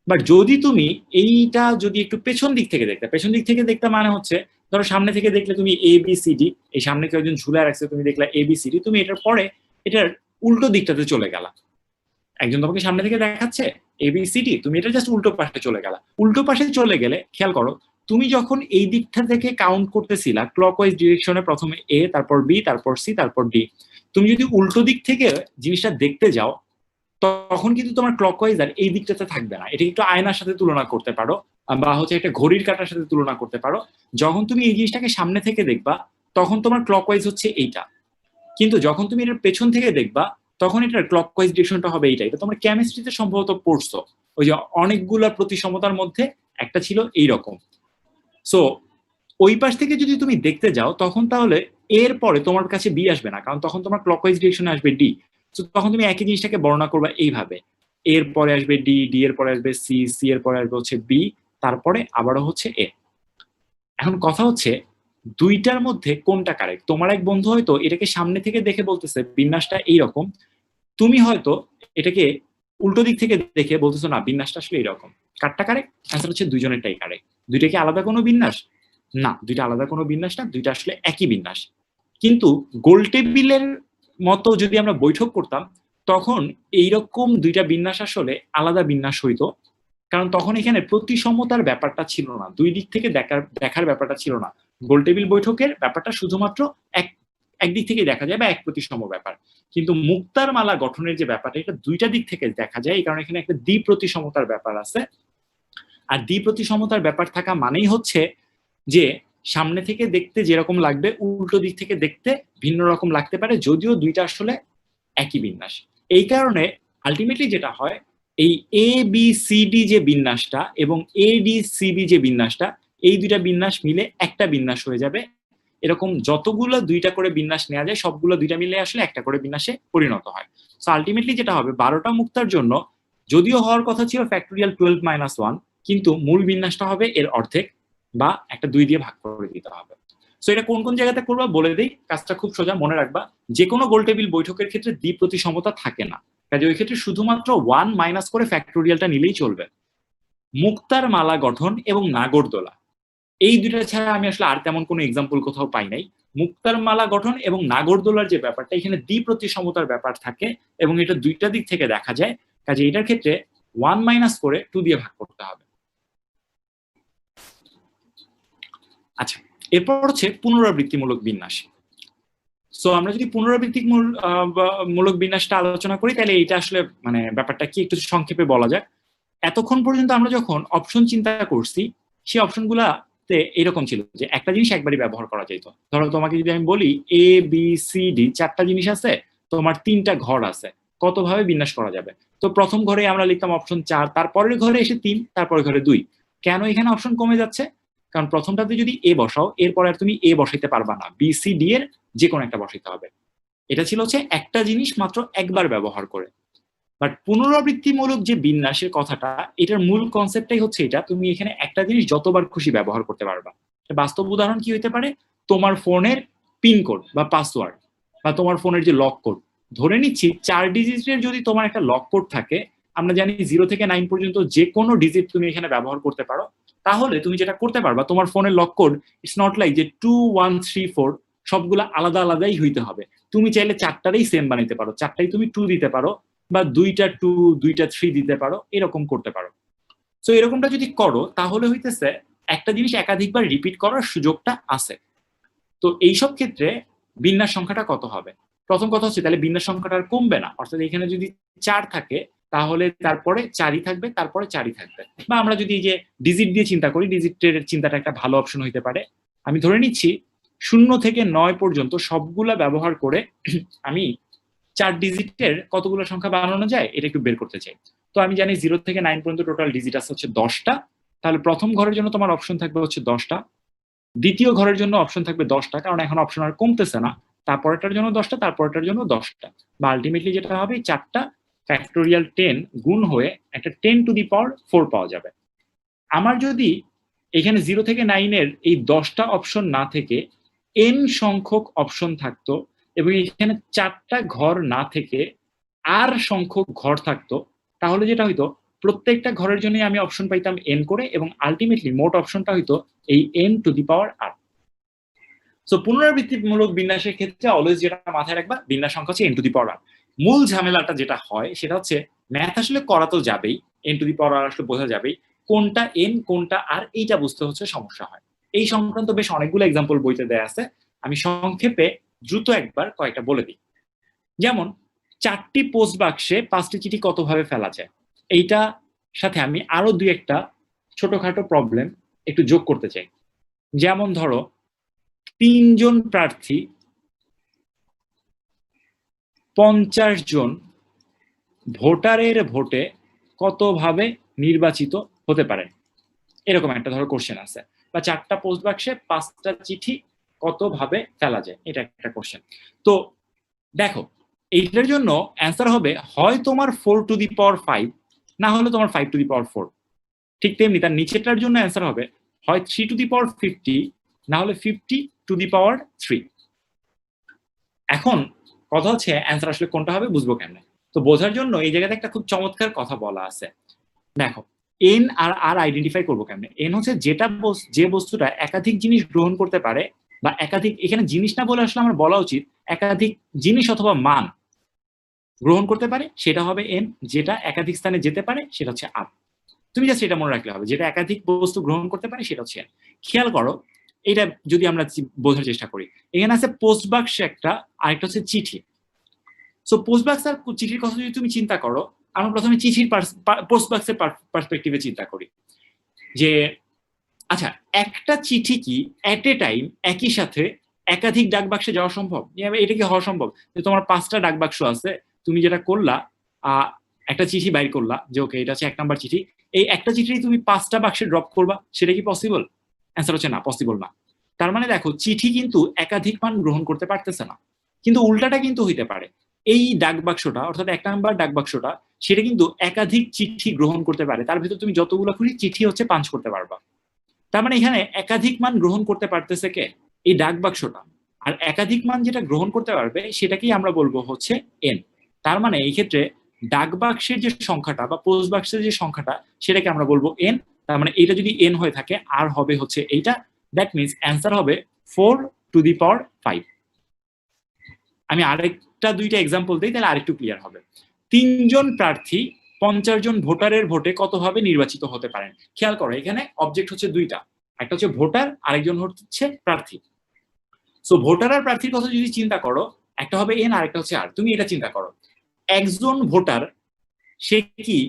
বাট যদি তুমি এইটা যদি একটু পেছন দিক থেকে দেখতে, পেছন দিক থেকে দেখতে মানে হচ্ছে ধরো সামনে থেকে দেখলে তুমি এ বি সি ডি, এই সামনে কেউ একজন ঝুলে রাখছে, তুমি দেখলা এ বি সি ডি, তুমি এটার পরে এটার উল্টো দিকটাতে চলে গেলা, একজন তোমাকে সামনে থেকে দেখাচ্ছে এবিসিডি, তুমি এটা জাস্ট উল্টো পাশে চলে গেলা। উল্টো পাশে চলে গেলে খেয়াল করো, তুমি যখন এই দিকটা থেকে কাউন্ট করতেছিলা ক্লকওয়াইজ ডিরেকশনে, প্রথমে এ, তারপর বি, তারপর সি, তারপর ডি, তুমি যদি উল্টো দিক থেকে জিনিসটা দেখতে যাও তখন কিন্তু তোমার ক্লকওয়াইজ আর এই দিকটাতে থাকবে না। এটা একটু আয়নার সাথে তুলনা করতে পারো বা হচ্ছে একটা ঘড়ির কাঁটার সাথে তুলনা করতে পারো। যখন তুমি এই জিনিসটাকে সামনে থেকে দেখবা তখন তোমার ক্লকওয়াইজ হচ্ছে এইটা, কিন্তু যখন তুমি এটার পেছন থেকে দেখবা তখন এটার ক্লকওয়াইজ ডিরেকশনটা হবে এইটা। এটা তোমরা কেমিস্ট্রিতে সম্ভবত পড়ছো, ওই যে অনেকগুলা প্রতিসমতার মধ্যে একটা ছিল এইরকম। সো ওই পাশ থেকে যদি তুমি দেখতে যাও তখন তাহলে এর পরে তোমার কাছে বি আসবে না, কারণ তখন তোমার ক্লকওয়াইজ ডিরেকশনে আসবে ডি। সো তখন তুমি একই জিনিসটাকে বর্ণনা করবা এইভাবে, এর পরে আসবে ডি, ডি এর পরে আসবে সি, সি এর পরে আসবে হচ্ছে বি, তারপরে আবারও হচ্ছে এ। এখন কথা হচ্ছে দুইটার মধ্যে কোনটা কারেক্ট। তোমার এক বন্ধু হয়তো এটাকে সামনে থেকে দেখে বলতেছে বিন্যাসটা এইরকম, তুমি হয়তো এটাকে উল্টো দিক থেকে দেখে বলতেছো না বিন্যাসটা আসলে এইরকম। কারটা কারেক্ট? অ্যান্সার হচ্ছে দুইজনেরটাই কারেক্ট। দুইটা কি আলাদা কোনো বিন্যাস? না, দুইটা আলাদা কোনো বিন্যাস না, দুইটা আসলে একই বিন্যাস। কিন্তু গোল টেবিলের মতো যদি আমরা বৈঠক করতাম তখন এইরকম দুইটা বিন্যাস আসলে আলাদা বিন্যাস হইতো, কারণ তখন এখানে প্রতিসমতার ব্যাপারটা ছিল না, দুই দিক থেকে দেখার ব্যাপারটা ছিল না। গোল টেবিল বৈঠকের ব্যাপারটা শুধুমাত্র একদিক থেকে দেখা যায় বা এক প্রতিসম ব্যাপার, কিন্তু মুক্তার মালা গঠনের যে ব্যাপারটা এটা দুইটা দিক থেকে দেখা যায়, এই কারণে এখানে একটা দ্বিপ্রতিসমতার ব্যাপার আছে। আর দ্বিপ্রতিসমতার ব্যাপার থাকা মানেই হচ্ছে যে সামনে থেকে দেখতে যেরকম লাগবে উল্টো দিক থেকে দেখতে ভিন্ন রকম লাগতে পারে, যদিও দুইটা আসলে একই বিন্যাস। এই কারণে আলটিমেটলি যেটা হয়, এই এ বি সি ডি যে বিন্যাসটা এবং এ ডি সি বি যে বিন্যাসটা, এই দুইটা বিন্যাস মিলে একটা বিন্যাস হয়ে যাবে। এরকম যতগুলো দুইটা করে বিন্যাস নেওয়া যায় সবগুলো দুইটা মিলে আসলে একটা করে বিন্যাসে পরিণত হয়। সো আলটিমেটলি যেটা হবে 12টা মুক্তার জন্য যদিও হওয়ার কথা ছিল ফ্যাক্টোরিয়াল 12 - 1, কিন্তু মূল বিন্যাসটা হবে এর অর্ধেক বা একটা 2 দিয়ে ভাগ করে দিতে হবে। সো এটা কোন কোন জায়গাতে করবা বলে দিই, কাজটা খুব সোজা, মনে রাখবা যে কোনো গোল টেবিল বৈঠকের ক্ষেত্রে দ্বিপ্রতিসমতা থাকে না, কাজে ওই ক্ষেত্রে শুধুমাত্র 1 মাইনাস করে ফ্যাক্টোরিয়ালটা নিলেই চলবে। মুক্তার মালা গঠন এবং নাগরদোলা, এই দুইটা ছাড়া আমি আসলে আর তেমন কোনো এক্সাম্পল কোথাও পাই নাই। মুক্তার মালা গঠন এবং নাগরদোলার যে ব্যাপারটা, এখানে দ্বিপ্রতিসমতার ব্যাপার থাকে এবং এটা দুইটা দিক থেকে দেখা যায়, কাজে এটার ক্ষেত্রে 1 মাইনাস করে 2 দিয়ে ভাগ করতে হবে। আচ্ছা, এরপর হচ্ছে পুনরাবৃত্তিমূলক বিন্যাস। সো আমরা যদি পুনরাবৃত্তিমূলক বিন্যাসটা আলোচনা করি তাহলে এটা আসলে মানে ব্যাপারটা কি একটু সংক্ষেপে বলা যায়। এতক্ষণ পর্যন্ত আমরা যখন অপশন চিন্তা করছি সেই অপশনগুলাতে এরকম ছিল যে একটা জিনিস একবারই ব্যবহার করা যেত। ধরো তোমাকে যদি আমি বলি এ বি সি ডি 4টা জিনিস আছে, তোমার 3টা ঘর আছে, কতভাবে বিন্যাস করা যাবে? তো প্রথম ঘরে আমরা লিখতাম অপশন 4, তারপরের ঘরে এসে 3, তারপরের ঘরে 2। কেন এখানে অপশন কমে যাচ্ছে? কারণ প্রথমটাতে যদি এ বসাও এরপরে আর তুমি এ বসাইতে পারবা না, বি সি ডি এর যে কোনো একটা বসাইতে হবে। এটা ছিল হচ্ছে একটা জিনিস মাত্র একবার ব্যবহার করে। বাট পুনরাবৃত্তিমূলক যে বিন্যাসের কথাটা, এটার মূল কনসেপ্টটাই হচ্ছে এটা, তুমি এখানে একটা জিনিস যতবার খুশি ব্যবহার করতে পারবা। বাস্তব উদাহরণ কি হইতে পারে? তোমার ফোনের পিনকোড বা পাসওয়ার্ড বা তোমার ফোনের যে লক কোড, ধরে নিচ্ছি 4 ডিজিটের যদি তোমার একটা লক কোড থাকে, আমরা জানি 0 থেকে 9 পর্যন্ত যে কোনো ডিজিট তুমি এখানে ব্যবহার করতে পারো, তাহলে তুমি যেটা করতে পারবা, তোমার ফোনের lock code it's not like যে 2 1 3 4 সবগুলো আলাদা আলাদাই হইতে হবে। তুমি চাইলে 4টারই সেম বানাইতে পারো, 4টাই তুমি 2 দিতে পারো বা 2টা 2 2টা 3 দিতে পারো, এরকম করতে পারো। সো এরকমটা যদি করো তাহলে হইতেছে একটা জিনিস একাধিকবার রিপিট করার সুযোগটা আছে। তো এইসব ক্ষেত্রে বিন্যাস সংখ্যাটা কত হবে? প্রথম কথা হচ্ছে তাহলে বিন্যাস সংখ্যাটা আর কমবে না, অর্থাৎ এখানে যদি 4 থাকে তাহলে তারপরে 4ই থাকবে, তারপরে 4ই থাকবে। বা আমরা যদি এই যে ডিজিট দিয়ে চিন্তা করি, ডিজিটের চিন্তাটা একটা ভালো অপশন হইতে পারে। আমি ধরে নিচ্ছি 0 থেকে 9 পর্যন্ত সবগুলা ব্যবহার করে আমি 4 ডিজিটের কতগুলো সংখ্যা বানানো যায় এটা একটু বের করতে চাই। তো আমি জানি 0 থেকে 9 পর্যন্ত টোটাল ডিজিট আছে হচ্ছে 10টা, তাহলে প্রথম ঘরের জন্য তোমার অপশন থাকবে হচ্ছে 10টা, দ্বিতীয় ঘরের জন্য অপশন থাকবে 10টা, কারণ এখন অপশন আর কমতেছে না, তারপরেরটার জন্য 10টা, তারপরেরটার জন্য 10টা। বা আলটিমেটলি যেটা হবে 4টা ফ্যাক্টোরিয়াল 10 গুণ হয়ে একটা 10 টু দি পাওয়ার 4 পাওয়া যাবে। আমার যদি এখানে 0 থেকে 9 এর এই 10টা অপশন না থেকে n সংখ্যক অপশন থাকতো এবং এখানে 4টা ঘর না থেকে আর সংখ্যক ঘর থাকতো, তাহলে যেটা হইতো প্রত্যেকটা ঘরের জন্য আমি অপশন পাইতাম n করে এবং আলটিমেটলি মোট অপশনটা হইতো এই n to the power r। So পুনরাবৃত্তিমূলক বিন্যাসের ক্ষেত্রে অলওয়েজ যেটা মাথায় রাখবা, বিন্যাস সংখ্যা হচ্ছে n to the power r। মূল ঝামেলাটা যেটা হয় সেটা হচ্ছে ম্যাথ আসলে করা তো যাবেই, n to the power r আসলে বোঝা যাবেই, কোনটা n কোনটা r এইটা বুঝতে হচ্ছে সমস্যা হয়। এই সংক্রান্ত বেশ অনেকগুলো এক্সাম্পল বইতে দেয়া আছে, আমি সংক্ষেপে দ্রুত একবার কয়েকটা বলে দিই। যেমন 4টি পোস্ট বাক্সে 5টি চিঠি কতভাবে ফেলা যায়, এইটা সাথে আমি আরো 2-একটা ছোটখাটো প্রবলেম একটু যোগ করতে চাই। যেমন ধরো 3 জন প্রার্থী 50 জন ভোটারের ভোটে কতভাবে নির্বাচিত হতে পারে, এরকম একটা ধরো কোশ্চেন আছে। বা 4টা পোস্ট বাক্সে 5টা চিঠি কতভাবে ফেলা যায়, এটা একটা কোশ্চেন। তো দেখো এইটার জন্য অ্যান্সার হবে হয় তোমার 4 টু দি পাওয়ার 5, না হলে তোমার 5 টু দি পাওয়ার 4। ঠিক তেমনি তার নিচেরটার জন্য অ্যান্সার হবে হয় 3 টু দি পাওয়ার 50, না হলে 50 টু দি পাওয়ার 3। এখন কথা হচ্ছে অ্যান্সার আসলে কোনটা হবে বুঝবো কেমনে? তো বোঝার জন্য এই জায়গাতে একটা খুব চমৎকার কথা বলা আছে। দেখো এন আর আর আইডেন্টিফাই করবো কেমনে? এন হচ্ছে যে বস্তুটা একাধিক জিনিস গ্রহণ করতে পারে বা একাধিক, এখানে জিনিস না বলে আসলে আমার বলা উচিত একাধিক জিনিস অথবা মান গ্রহণ করতে পারে, সেটা হবে এন। যেটা একাধিক স্থানে যেতে পারে সেটা হচ্ছে আর। তুমি জাস্ট এটা মনে রাখলে হবে, যেটা একাধিক বস্তু গ্রহণ করতে পারে সেটা হচ্ছে এন। খেয়াল করো এটা যদি আমরা বোঝার চেষ্টা করি, এখানে আছে পোস্ট বাক্স একটা, আরেকটা হচ্ছে চিঠি। সো পোস্ট বাক্স আর চিঠির কথা যদি তুমি চিন্তা করো, আমরা প্রথমে চিঠির পোস্ট বাক্সের পার্সপেক্টিভে চিন্তা করি যে আচ্ছা একটা চিঠি কি এট এ টাইম একই সাথে একাধিক ডাক বাক্সে যাওয়া সম্ভব? এটা কি হওয়া সম্ভব যে তোমার 5টা ডাক বাক্স আছে, তুমি যেটা করলা একটা চিঠি বাইর করলা যে ওকে এটা হচ্ছে 1 নাম্বার চিঠি, এই একটা চিঠি তুমি 5টা বাক্সে ড্রপ করবা, সেটা কি পসিবল? অ্যান্সার হচ্ছে না, পসিবল না। তার মানে দেখো চিঠি কিন্তু একাধিক মান গ্রহণ করতে পারতেছে না, কিন্তু উল্টাটা কিন্তু হইতে পারে। এই ডাক বাক্সটা অর্থাৎ 1 নাম্বার ডাক বাক্সটা সেটা কিন্তু একাধিক চিঠি গ্রহণ করতে পারে, তার ভিতর তুমি যতগুলো খুশি চিঠি হচ্ছে পাঞ্চ করতে পারবা। তার মানে এখানে একাধিক মান গ্রহণ করতে পারতেছে কে? এই ডাক বাক্সটা। আর একাধিক মান যেটা গ্রহণ করতে পারবে সেটাকেই আমরা বলবো হচ্ছে এন। তার মানে এই ক্ষেত্রে ডাক বাক্সের যে সংখ্যাটা বা পোস্ট বাক্সের যে সংখ্যাটা সেটাকে আমরা বলবো এন। তার মানে এটা যদি এন হয়ে থাকে আর হবে হচ্ছে এইটা, দ্যাট মিনস অ্যান্সার হবে 4⁵। আমি আরেকটা 2টা এক্সাম্পল দিই, তাহলে আরেকটু ক্লিয়ার হবে। 3 জন প্রার্থী 50 জন ভোটারের ভোটে কতভাবে নির্বাচিত হতে পারেন? খেয়াল করো এখানে অবজেক্ট হচ্ছে 2টা, একটা হচ্ছে ভোটার, আরেকজন হচ্ছে প্রার্থী। সো ভোটার আর প্রার্থীর কথা যদি চিন্তা করো, একটা হবে এন আর একটা হচ্ছে আর। তুমি এটা চিন্তা করো, একজন ভোটার সে কি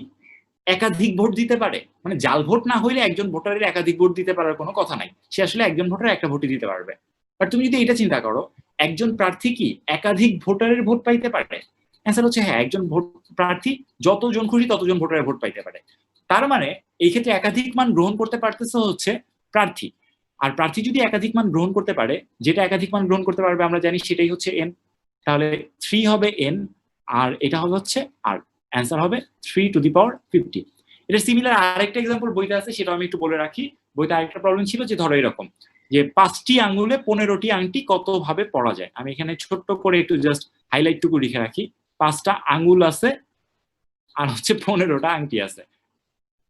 একাধিক ভোট দিতে পারে? মানে জাল ভোট না হইলে একজন ভোটারের একাধিক ভোট দিতে পারার কোনো কথা নাই, সে আসলে একজন ভোটার একটা ভোটই দিতে পারবে। আর তুমি যদি এটা চিন্তা করো, একজন প্রার্থী কি একাধিক ভোটারের ভোট পাইতে পারে? অ্যান্সার হচ্ছে হ্যাঁ, একজন ভোট প্রার্থী যতজন খুশি ততজন ভোটারের ভোট পাইতে পারে। তার মানে এই ক্ষেত্রে একাধিক মান গ্রহণ করতে পারতেছে হচ্ছে প্রার্থী। আর প্রার্থী যদি একাধিক মান গ্রহণ করতে পারে, যেটা একাধিক মান গ্রহণ করতে পারবে আমরা জানি সেটাই হচ্ছে এন। তাহলে 3 হবে এন আর এটা হবে হচ্ছে আর। অ্যান্সার হবে 3⁵। এটা সিমিলার আরেকটা এক্সাম্পল বইতে আছে, সেটা আমি একটু বলে রাখি। বইতে আরেকটা প্রবলেম ছিল যে ধরো এরকম যে 5টি আঙ্গুলে 15টি আংটি কতভাবে পড়া যায়। আমি এখানে ছোট্ট করে একটু জাস্ট হাইলাইটটুকু লিখে রাখি। 5টা আঙ্গুল আছে আর হচ্ছে 15টা আংটি আছে,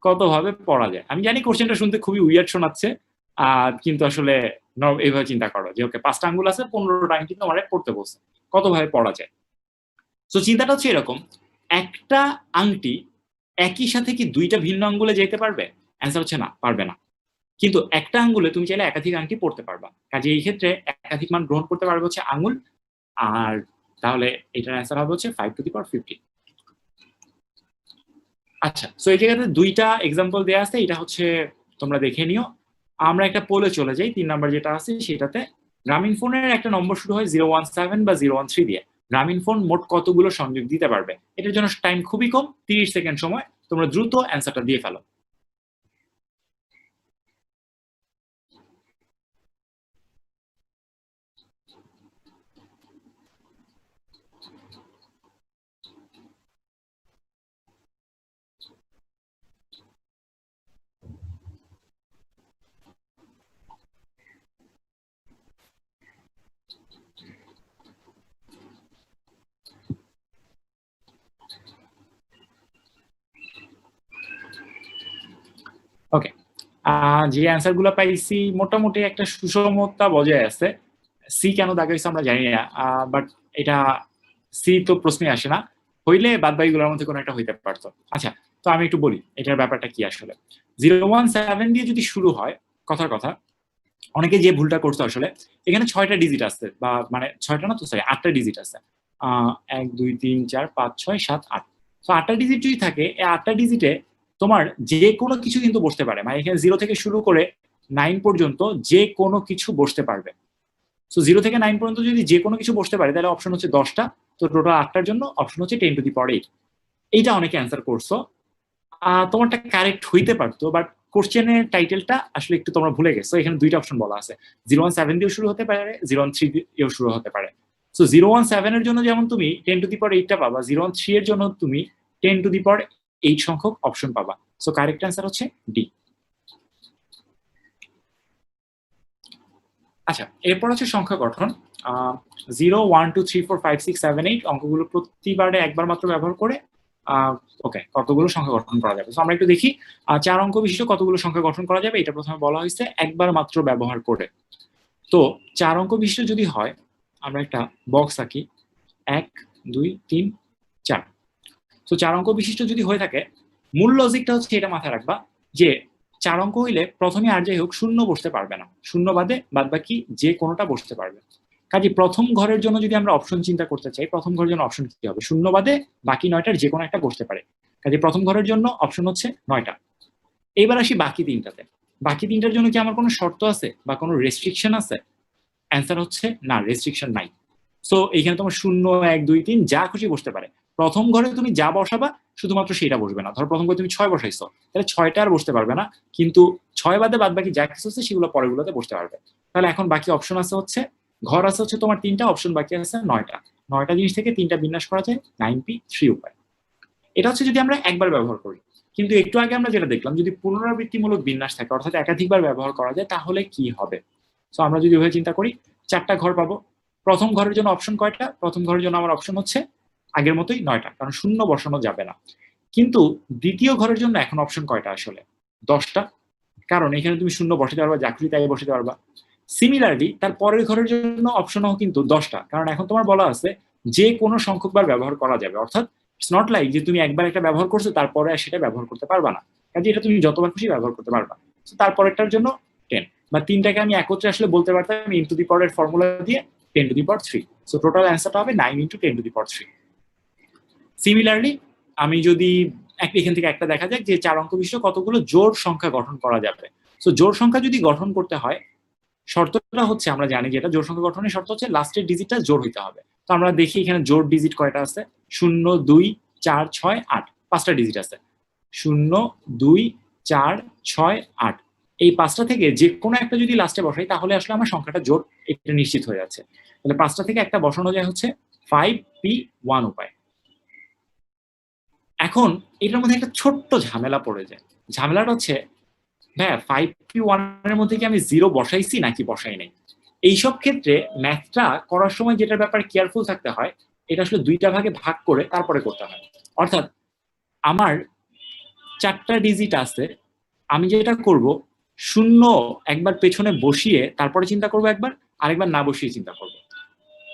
কতভাবে পড়া যায়। আমি জানি কোশ্চেনটা শুনতে খুবই উইয়ার্ড শোনাচ্ছে, কিন্তু আসলে এইভাবে চিন্তা করো যে ওকে 5টা আঙ্গুল আছে 15টা আংটি তোমার পড়তে বলছে, কতভাবে পড়া যায়। তো চিন্তাটা হচ্ছে এরকম, একটা আংটি একই সাথে কি 2টা ভিন্ন আঙ্গুলে যেতে পারবে? অ্যান্সার হচ্ছে না, পারবে না। কিন্তু একটা আঙ্গুলে তুমি চাইলে একাধিক আংটি পড়তে পারবা, কাজে এই ক্ষেত্রে একাধিক মান গ্রহণ করতে পারবে হচ্ছে আঙ্গুল। আর তাহলে এটার অ্যান্সার হবে হচ্ছে 5⁵। আচ্ছা, সো এই জায়গাতে 2টা এক্সাম্পল দেওয়া আছে, এটা হচ্ছে তোমরা দেখে নিও। আমরা একটা পোলে চলে যাই, 3 নাম্বার যেটা আছে সেটাতে। গ্রামীণ ফোনের একটা নম্বর শুরু হয় 017 বা 013 দিয়ে। গ্রামীণ ফোন মোট কতগুলো সংযোগ দিতে পারবে? এটার জন্য টাইম খুবই কম, 30 সেকেন্ড সময়, তোমরা দ্রুত অ্যান্সারটা দিয়ে ফেলো। ওকে, যে অ্যান্সার গুলো পাইছি মোটামুটি একটা সুষমতা বজায় আছে। সি কেন দাগাইছে আমরা জানি না, বাট এটা সি তো প্রশ্নই আসে না, হইলে বাদ বাকিগুলোর মধ্যে কোনো একটা হইতে পারতো। আচ্ছা, তো আমি একটু বলি এটার ব্যাপারটা কি আসলে। 017 দিয়ে যদি শুরু হয়, কথার কথা, অনেকে যে ভুলটা করছে আসলে, এখানে 6টা ডিজিট আছে, বা মানে 6টা না তো সরি 8টা ডিজিট আছে। 1 2 3 4 5 6 7 8। তো 8টা ডিজিট যদি থাকে, এই 8টা ডিজিটে তোমার যে কোনো কিছু কিন্তু বসতে পারে। মানে এখানে 0 থেকে শুরু করে 9 পর্যন্ত যে কোনো কিছু বসতে পারবে। সো 0 থেকে 9 পর্যন্ত যদি যে কোনো কিছু বসতে পারে, তাহলে অপশন হচ্ছে 10টা। তো টোটাল 8টার জন্য অপশন হচ্ছে 10⁸। এইটা অনেকে অ্যান্সার করছো, তোমারটা কারেক্ট হইতে পারতো, বাট কোশ্চেনের টাইটেলটা আসলে একটু তোমরা ভুলে গেছো। এখানে 2টা অপশন বলা আছে, 017 দিয়েও শুরু হতে পারে, 013 দিয়েও শুরু হতে পারে। সো 017 এর জন্য যেমন তুমি 10⁸ পাবা, 013 এর জন্য তুমি 10⁸ সংখ্যক অপশন পাবা। সো কারেক্ট অ্যান্সার হচ্ছে ডি। আচ্ছা, এরপর হচ্ছে সংখ্যা গঠন। 0 1 2 3 4 5 6 7 8 অঙ্কগুলো প্রতিবারে একবার মাত্র ব্যবহার করে ওকে কতগুলো সংখ্যা গঠন করা যাবে। তো আমরা একটু দেখি 4 অঙ্ক বিশিষ্ট কতগুলো সংখ্যা গঠন করা যাবে। এটা প্রথমে বলা হয়েছে একবার মাত্র ব্যবহার করে। তো 4 অঙ্ক বিশিষ্ট যদি হয়, আমরা একটা বক্স আঁকি, 1 2 3 4। তো 4 অঙ্ক বিশিষ্ট যদি হয়ে থাকে, মূল লজিকটা হচ্ছে এটা মাথায় রাখবা যে 4 অঙ্ক হইলে প্রথমে আর যাই হোক শূন্য বসতে পারবে না, শূন্য বাদে বাদ বাকি যে কোনোটা বসতে পারবে। কাজে প্রথম ঘরের জন্য যদি আমরা অপশন চিন্তা করতে চাই, প্রথম ঘরের জন্য অপশন কি হবে? শূন্য বাদে বাকি 9টার যে কোনো একটা বসতে পারে। কাজে প্রথম ঘরের জন্য অপশন হচ্ছে 9টা। এইবার আসি বাকি 3টাতে। বাকি 3টার জন্য কি আমার কোনো শর্ত আছে বা কোনো রেস্ট্রিকশন আছে? অ্যান্সার হচ্ছে না, রেস্ট্রিকশন নাই। সো এইখানে তোমার 0, 1, 2, 3 যা খুশি বসতে পারে। প্রথম ঘরে তুমি যা বসাবা শুধুমাত্র সেটা বসবে না। ধরো প্রথম ঘরে তুমি 6 বসাইছো, তাহলে 6টা আর বসতে পারবে না, কিন্তু 6 বাদে বাদ বাকি যা কিছু আছে সেগুলো পরেরগুলোতে বসতে পারবে। তাহলে এখন বাকি অপশন আছে হচ্ছে, ঘর আছে হচ্ছে তোমার 3টা, অপশন বাকি আছে 9টা। 9টা জিনিস থেকে 3টা বিন্যাস করা যায় 9p3 উপায়। এটা হচ্ছে যদি আমরা একবার ব্যবহার করি। কিন্তু একটু আগে আমরা যেটা দেখলাম, যদি পুনরাবৃত্তিমূলক বিন্যাস থাকে অর্থাৎ একাধিকবার ব্যবহার করা যায় তাহলে কি হবে? সো আমরা যদি ওইভাবে চিন্তা করি, 4টা ঘর পাবো। প্রথম ঘরের জন্য অপশন কয়টা? প্রথম ঘরের জন্য আমার অপশন হচ্ছে আগের মতোই 9টা, কারণ শূন্য বসানো যাবে না। কিন্তু দ্বিতীয় ঘরের জন্য এখন অপশন কয়টা? আসলে 10টা, কারণ এখানে তুমি শূন্য বসাতে পারবা, যা খুশি তাই বসাতে পারবা। সিমিলারলি তার পরের ঘরের জন্য অপশনও কিন্তু 10টা, কারণ এখন তোমার বলা আছে যে কোনো সংখ্যকবার ব্যবহার করা যাবে। অর্থাৎ ইটস নট লাইক যে তুমি একবার একটা ব্যবহার করছো তারপরে আর সেটা ব্যবহার করতে পারবা না, কাজে এটা তুমি যতবার খুশি ব্যবহার করতে পারবা। তারপরেরটার জন্য 10, বা 3টাকে আমি একত্রে আসলে বলতে পারতাম ইনটু দি পাওয়ারের ফর্মুলা দিয়ে 10⁻3। সো টোটাল অ্যান্সারটা হবে 9 × 10⁻3। সিমিলারলি আমি যদি এখান থেকে একটা দেখা যাক যে 4 অঙ্ক বিশিষ্ট কতগুলো জোড় সংখ্যা গঠন করা যাবে। সো জোড় সংখ্যা যদি গঠন করতে হয়, শর্তটা হচ্ছে আমরা জানি যেটা জোড় সংখ্যা গঠনের শর্ত হচ্ছে লাস্টের ডিজিটটা জোড় হইতে হবে। তো আমরা দেখি এখানে জোড় ডিজিট কয়টা আছে? 0, 2, 4, 6, 8, 5টা ডিজিট আছে। 0, 2, 4, 6, 8, এই 5টা থেকে যে কোনো একটা যদি লাস্টে বসাই তাহলে আসলে আমার সংখ্যাটা জোড় এটা নিশ্চিত হয়ে যাচ্ছে। তাহলে 5টা থেকে একটা বসানো যায় হচ্ছে 5p1 উপায়। এখন এটার মধ্যে একটা ছোট্ট ঝামেলা পড়ে যায়। ঝামেলাটা হচ্ছে, হ্যাঁ 5p1 এর মধ্যে কি আমি 0 বসাইছি নাকি বসাই নাই? এইসব ক্ষেত্রে ম্যাথটা করার সময় যেটার ব্যাপারে কেয়ারফুল থাকতে হয়, এটা আসলে 2টা ভাগে ভাগ করে তারপরে করতে হয়। অর্থাৎ আমার 4টা ডিজিট আছে, আমি যেটা করব 0 একবার পেছনে বসিয়ে তারপরে চিন্তা করব একবার, আরেকবার না বসিয়ে চিন্তা করব।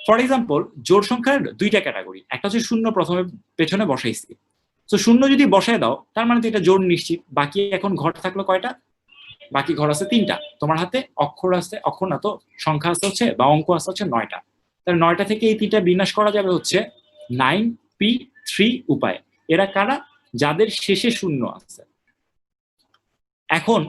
ফর এক্সাম্পল, জোড় সংখ্যার 2টা ক্যাটাগরি, একটা হচ্ছে 0 প্রথমে পেছনে বসাইছি। তো 0 যদি বসায় দাও তার মানে তো এটা জোড় নিশ্চিত। বাকি এখন ঘর থাকলো কয়টা? বাকি ঘর আছে 3টা। তোমার হাতে অক্ষর আছে, অক্ষর না তো সংখ্যা আছে হচ্ছে, বা অঙ্ক আছে হচ্ছে 9টা। তাহলে 9টা থেকে এই 3টা বিন্যাস করা যাবে হচ্ছে 9p3 উপায়। এরা কারা? যাদের শেষে 0 আছে। এখন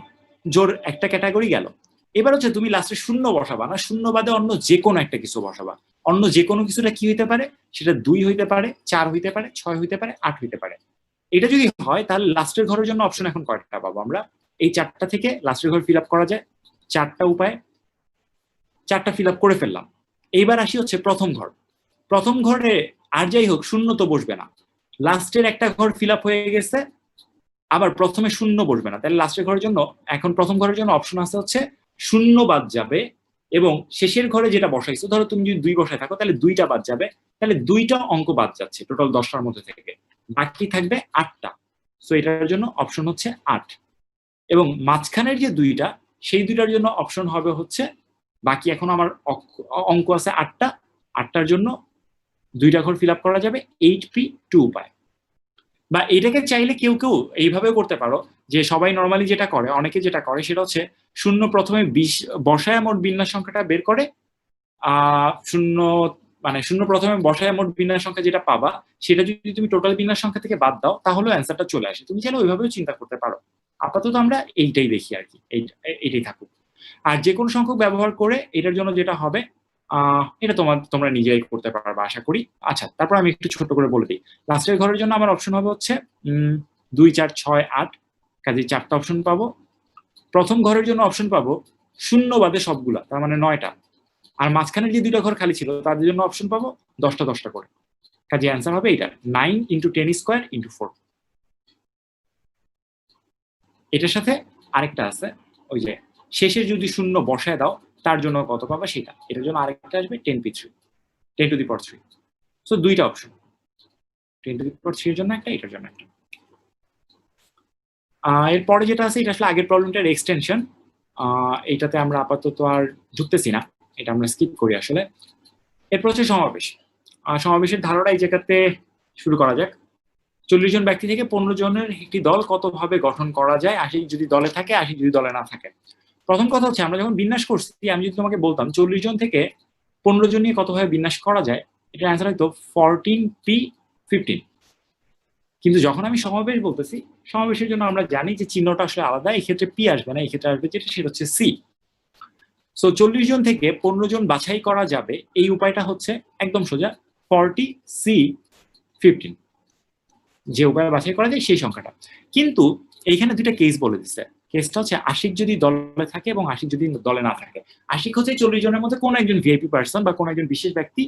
জোর একটা ক্যাটাগরি গেল। এবার হচ্ছে তুমি লাস্টে 0 বসাবা না, 0 বাদে অন্য যে কোনো একটা কিছু বসাবা। অন্য যে কোনো কিছুটা কি হইতে পারে? সেটা 2 হইতে পারে, 4 হইতে পারে, 6 হইতে পারে, 8 হইতে পারে। এটা যদি হয় তাহলে লাস্টের ঘরের জন্য অপশন এখন কয়টা পাবো আমরা? এই 4টা থেকে লাস্টের ঘর ফিল আপ করা যায় 4টা উপায়। 4টা ফিল আপ করে ফেললাম। এইবার আসি হচ্ছে প্রথম ঘর। প্রথম ঘরে আর যাই হোক 0 তো বসবে না। লাস্টের একটা ঘর ফিল আপ হয়ে গেছে, আবার প্রথমে 0 বসবে না। তাহলে লাস্টের ঘরের জন্য এখন প্রথম ঘরের জন্য অপশন আছে হচ্ছে 0 বাদ যাবে, এবং শেষের ঘরে যেটা বসাইছো, ধরো তুমি যদি 2 বসায় থাকো তাহলে 2টা বাদ যাবে, তাহলে 2টা অঙ্ক বাদ যাচ্ছে টোটাল 10টার মধ্যে থেকে, বাকি থাকবে 8টা। সো এটার জন্য অপশন হচ্ছে 8, এবং মাঝখানের যে 2টা সেই 2টার জন্য অপশন হবে হচ্ছে, বাকি এখন আমার অঙ্ক আছে 8টা, 8টার জন্য 2টা ঘর ফিল আপ করা যাবে 8p2 উপায়। বা এটাকে চাইলে কেউ কেউ এইভাবেও করতে পারো, যে সবাই নর্মালি যেটা করে, অনেকে যেটা করে সেটা হচ্ছে 0 প্রথমে 20 বসায় মোট বিন্যাস সংখ্যাটা বের করে, 0 প্রথমে বসায় মোট বিন্যাস সংখ্যা যেটা পাবা সেটা যদি তুমি টোটাল বিন্যাস সংখ্যা থেকে বাদ দাও তাহলে অ্যান্সারটা চলে আসে। তুমি চাইলে ওইভাবেও চিন্তা করতে পারো। আপাতত আমরা এইটাই দেখি আর কি, এইটাই থাকুক। আর যে কোনো সংখ্যক ব্যবহার করে এটার জন্য যেটা হবে, এটা তোমরা নিজেরাই করতে পারবে আশা করি। আচ্ছা, তারপর আমি একটু ছোট করে বলে দিই। লাস্টের ঘরের জন্য আমার অপশন হবে হচ্ছে 2, 4, 6, 8, কাজে 4টা অপশন পাবো। প্রথম ঘরের জন্য অপশন পাবো 0 বাদে সবগুলা, তার মানে 9টা। আর মাঝখানের যে 2টা ঘর খালি ছিল তাদের জন্য অপশন পাবো 10টা 10টা করে। কাজে অ্যান্সার হবে এটা 9 × 10² × 4। এটার সাথে আরেকটা আছে, ওই যে শেষে যদি 0 বসায় দাও তার জন্য কত পাবা সেটা, এটার জন্য আরেকটা আসবে 10p3, 10⁻3। সো 2টা অপশন, 10⁻3 এর জন্য একটা, এটার জন্য একটা। এরপরে যেটা আছে এটা আসলে আগের প্রবলেমটার এক্সটেনশন, এইটাতে আমরা আপাতত আর ঢুকতেছি না, এটা আমরা স্কিপ করি আসলে। এরপর হচ্ছে সমাবেশ। সমাবেশের ধারণা এই জায়গাতে শুরু করা যাক। 40 জন ব্যক্তি থেকে 15 জনের একটি দল কতভাবে গঠন করা যায়, 80 যদি দলে থাকে, 80 যদি দলে না থাকে। প্রথম কথা হচ্ছে আমরা যখন বিন্যাস করছি, আমি যদি তোমাকে বলতাম 40 জন থেকে 15 জন নিয়ে কতভাবে বিন্যাস করা যায়, এটার অ্যান্সার হয়তো 14p15। কিন্তু যখন আমি সমাবেশ বলতেছি, সমাবেশের জন্য আমরা জানি যে চিহ্নটা আসলে আলাদা, এই ক্ষেত্রে পি আসবে না, এই ক্ষেত্রে আসবে যেটা সেটা হচ্ছে সি। সো 40 জন থেকে 15 জন বাছাই করা যাবে, এই উপায়টা হচ্ছে একদম সোজা 40c15, যে উপায়ে বাছাই করা যায় সেই সংখ্যাটা। কিন্তু এইখানে দুইটা কেস বলে দিচ্ছে। কেসটা হচ্ছে আশিক যদি দলে থাকে এবং আশিক যদি দলে না থাকে। আশিক হচ্ছে 40 জনের মধ্যে কোনো একজন ভিআইপি পার্সন বা কোনো একজন বিশেষ ব্যক্তি,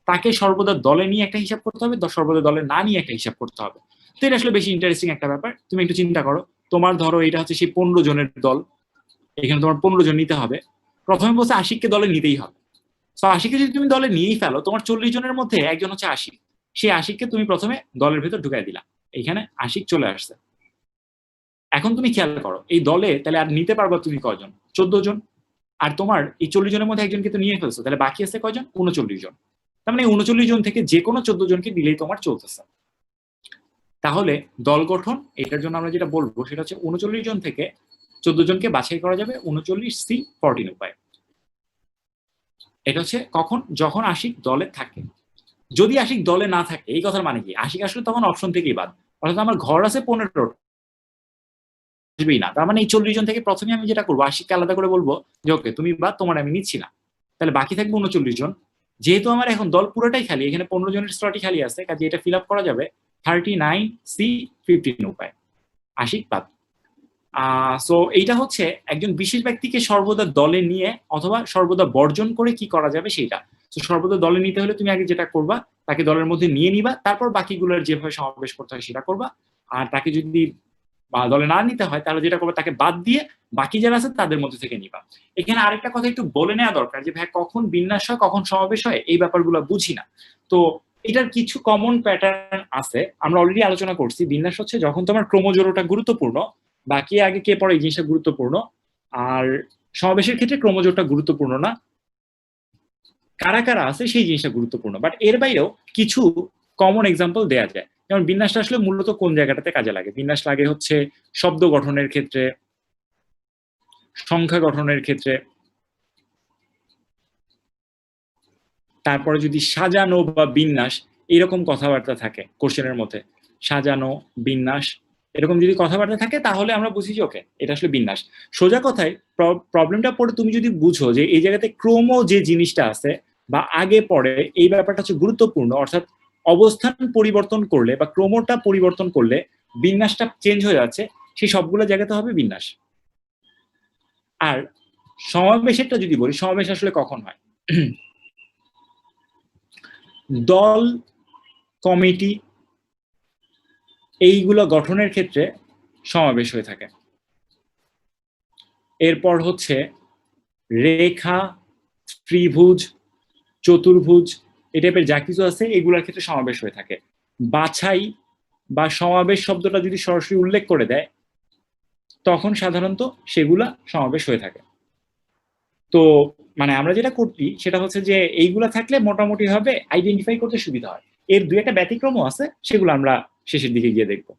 তাকে সর্বদা দলে নিয়ে একটা হিসাব করতে হবে, সর্বদা দলে না নিয়ে একটা হিসাব করতে হবে। তো এটা আসলে বেশি ইন্টারেস্টিং একটা ব্যাপার। তুমি একটু চিন্তা করো, তোমার ধরো এটা হচ্ছে সেই 15 জনের দল, এখানে তোমার 15 জন নিতে হবে। প্রথমে বলছে আশিককে দলে নিতেই হবে। তো আশিককে যদি তুমি দলে নিয়েই ফেলো, তোমার 40 জনের মধ্যে একজন হচ্ছে আশিক, সেই আশিককে তুমি প্রথমে দলের ভেতর ঢুকাই দিলা, এইখানে আশিক চলে আসছে। এখন তুমি খেয়াল করো এই দলে তাহলে আর নিতে পারবা তুমি কয়জন? 14 জন। আর তোমার এই 40 জনের মধ্যে একজনকে তো নিয়ে ফেলছো, তাহলে বাকি আছে কয়জন? 39 জন। তার মানে 39 জন থেকে যে কোনো 14 জনকে দিলেই তোমার চলতেছে। তাহলে দল গঠন এটার জন্য আমরা যেটা বলবো সেটা হচ্ছে 39 জন থেকে 14 জনকে বাছাই করা যাবে 39c14 উপায়। এটা হচ্ছে কখন? যখন আশিক দলে থাকে। যদি আশিক দলে না থাকে, এই কথার মানে কি? আশিক আসলে তখন অপশন থেকেই বাদ, অর্থাৎ আমার ঘর আছে 15, আসবেই না। তার মানে এই 40 জন থেকে প্রথমে আমি যেটা করবো, আশিককে আলাদা করে বলবো যে ওকে তুমি বাদ, তোমার আমি নিচ্ছি না। তাহলে বাকি থাকবে 39 জন। যেহেতু আমার এখন দল পুরোটাই খালি, এখানে 15 জনের স্লটই খালি আছে, কাজে এটা ফিল আপ করা যাবে 39c15 উপায়, আশিক বাদ। সো এইটা হচ্ছে একজন বিশেষ ব্যক্তিকে সর্বদা দলে নিয়ে অথবা সর্বদা বর্জন করে কি করা যাবে সেইটা। তো সর্বদা দলে নিতে হলে তুমি আগে যেটা করবা, তাকে দলের মধ্যে নিয়ে নিবা, তারপর বাকিগুলোর যেভাবে সমাবেশ করতে হয় সেটা করবা। আর তাকে যদি দলে না নিতে হয় তাহলে যেটা করবে, তাকে বাদ দিয়ে বাকি যারা আছে তাদের মধ্যে থেকে নিবা। এখানে আরেকটা কথা একটু বলে নেওয়া দরকার যে ভাই কখন বিন্যাস হয় কখন সমাবেশ হয় এই ব্যাপারগুলো বুঝি না। তো এটার কিছু কমন প্যাটার্ন আছে, আমরা অলরেডি আলোচনা করছি। বিন্যাস হচ্ছে যখন তোমার ক্রমজোড়টা গুরুত্বপূর্ণ, বাকি আগে কে পরে এই জিনিসটা গুরুত্বপূর্ণ। আর সমাবেশের ক্ষেত্রে ক্রমজোড়টা গুরুত্বপূর্ণ না, কারা কারা আছে সেই জিনিসটা গুরুত্বপূর্ণ। বাট এর বাইরেও কিছু কমন এক্সাম্পল দেয়া যায়। যেমন বিন্যাসটা আসলে মূলত কোন জায়গাটাতে কাজে লাগে? বিন্যাস লাগে হচ্ছে শব্দ গঠনের ক্ষেত্রে, সংখ্যা গঠনের ক্ষেত্রে, তারপরে যদি সাজানো বা বিন্যাস এরকম কথাবার্তা থাকে কোশ্চেনের মধ্যে, সাজানো, বিন্যাস এরকম যদি কথাবার্তা থাকে তাহলে আমরা বুঝি যে ওকে এটা আসলে বিন্যাস। সোজা কথায় প্রবলেমটা পড়ে তুমি যদি বুঝো যে এই জায়গাতে ক্রম যে জিনিসটা আছে বা আগে পরে এই ব্যাপারটা হচ্ছে গুরুত্বপূর্ণ, অর্থাৎ অবস্থান পরিবর্তন করলে বা ক্রমটা পরিবর্তন করলে বিন্যাসটা চেঞ্জ হয়ে যাচ্ছে, সেই সবগুলো জায়গাতে হবে বিন্যাস। আর সমাবেশেরটা যদি বলি, সমাবেশ আসলে কখন হয়? দল, কমিটি এইগুলো গঠনের ক্ষেত্রে সমাবেশ হয়ে থাকে। এরপর হচ্ছে রেখা, ত্রিভুজ, চতুর্ভুজ এই টাইপের যা কিছু আছে এগুলোর ক্ষেত্রে সমাবেশ হয়ে থাকে। বাছাই বা সমাবেশ শব্দটা যদি সরাসরি উল্লেখ করে দেয় তখন সাধারণত সেগুলা সমাবেশ হয়ে থাকে। তো মানে আমরা যেটা করছি সেটা হচ্ছে যে এইগুলা থাকলে মোটামুটি ভাবে আইডেন্টিফাই করতে সুবিধা হয়। এর দুই একটা ব্যতিক্রমও আছে, সেগুলো আমরা শেষের দিকে গিয়ে দেখবো।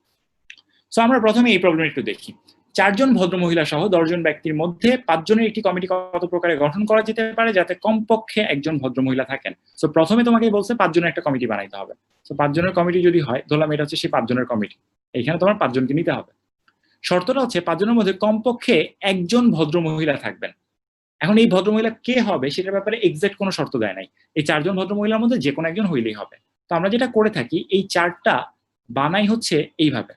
সো আমরা প্রথমে এই প্রবলেম একটু দেখি। 4 জন ভদ্রমহিলা সহ 10 জন ব্যক্তির মধ্যে 5 জনের একটি কমিটি কত প্রকারে গঠন করা যেতে পারে যাতে কমপক্ষে একজন ভদ্রমহিলা থাকেন? সো প্রথমে তোমাকে বলছে 5 জনের একটা কমিটি বানাইতে হবে। সো 5 জনের কমিটি যদি হয়, ধরলাম এটা হচ্ছে সেই 5 জনের কমিটি, এখানে তোমার 5 জনকে নিতে হবে। শর্তটা হচ্ছে 5 জনের মধ্যে কমপক্ষে একজন ভদ্রমহিলা থাকবেন। এখন এই ভদ্রমহিলা কে হবে সেটার ব্যাপারে এক্সাক্ট কোনো শর্ত দেয় নাই। এই 4 জন ভদ্রমহিলার মধ্যে যে কোনো একজন হইলেই হবে। তো আমরা যেটা করে থাকি এই চার্টটা বানাই হচ্ছে এইভাবে।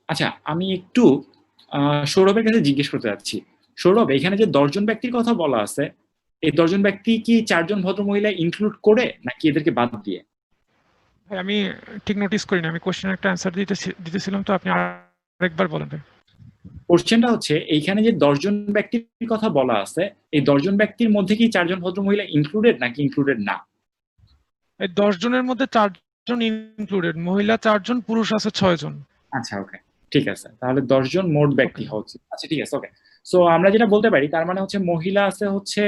আচ্ছা, আমি একটু সৌরভের কাছে জিজ্ঞেস করতে যাচ্ছি। সৌরভ, এখানে যে 10 জন ব্যক্তির কথা বলা আছে, এই 10 জন ব্যক্তি কি 4 জন ভদ্রমহিলা ইনক্লুড করে নাকি এদেরকে বাদ দিয়ে? ভাই আমি ঠিক নোটিস করিনি, আমি কোশ্চেনের একটা অ্যান্সার দিতেছিলাম, তো আপনি আরেকবার বলেন ভাই। কোশ্চেনটা হচ্ছে এইখানে যে 10 জন ব্যক্তির কথা বলা আছে, এই 10 জন ব্যক্তির মধ্যে কি 4 জন ভদ্রমহিলা ইনক্লুডেড নাকি ইনক্লুডেড না? এই 10 জনের মধ্যে 4 জন ইনক্লুডেড, মহিলা 4 জন, পুরুষ আছে 6 জন। আচ্ছা, ওকে, ঠিক আছে, তাহলে 10 জন মোট ব্যক্তি হওয়া উচিত। আচ্ছা ঠিক আছে, ওকে। সো আমরা যেটা বলতে পারি তার মানে হচ্ছে মহিলা আছে হচ্ছে,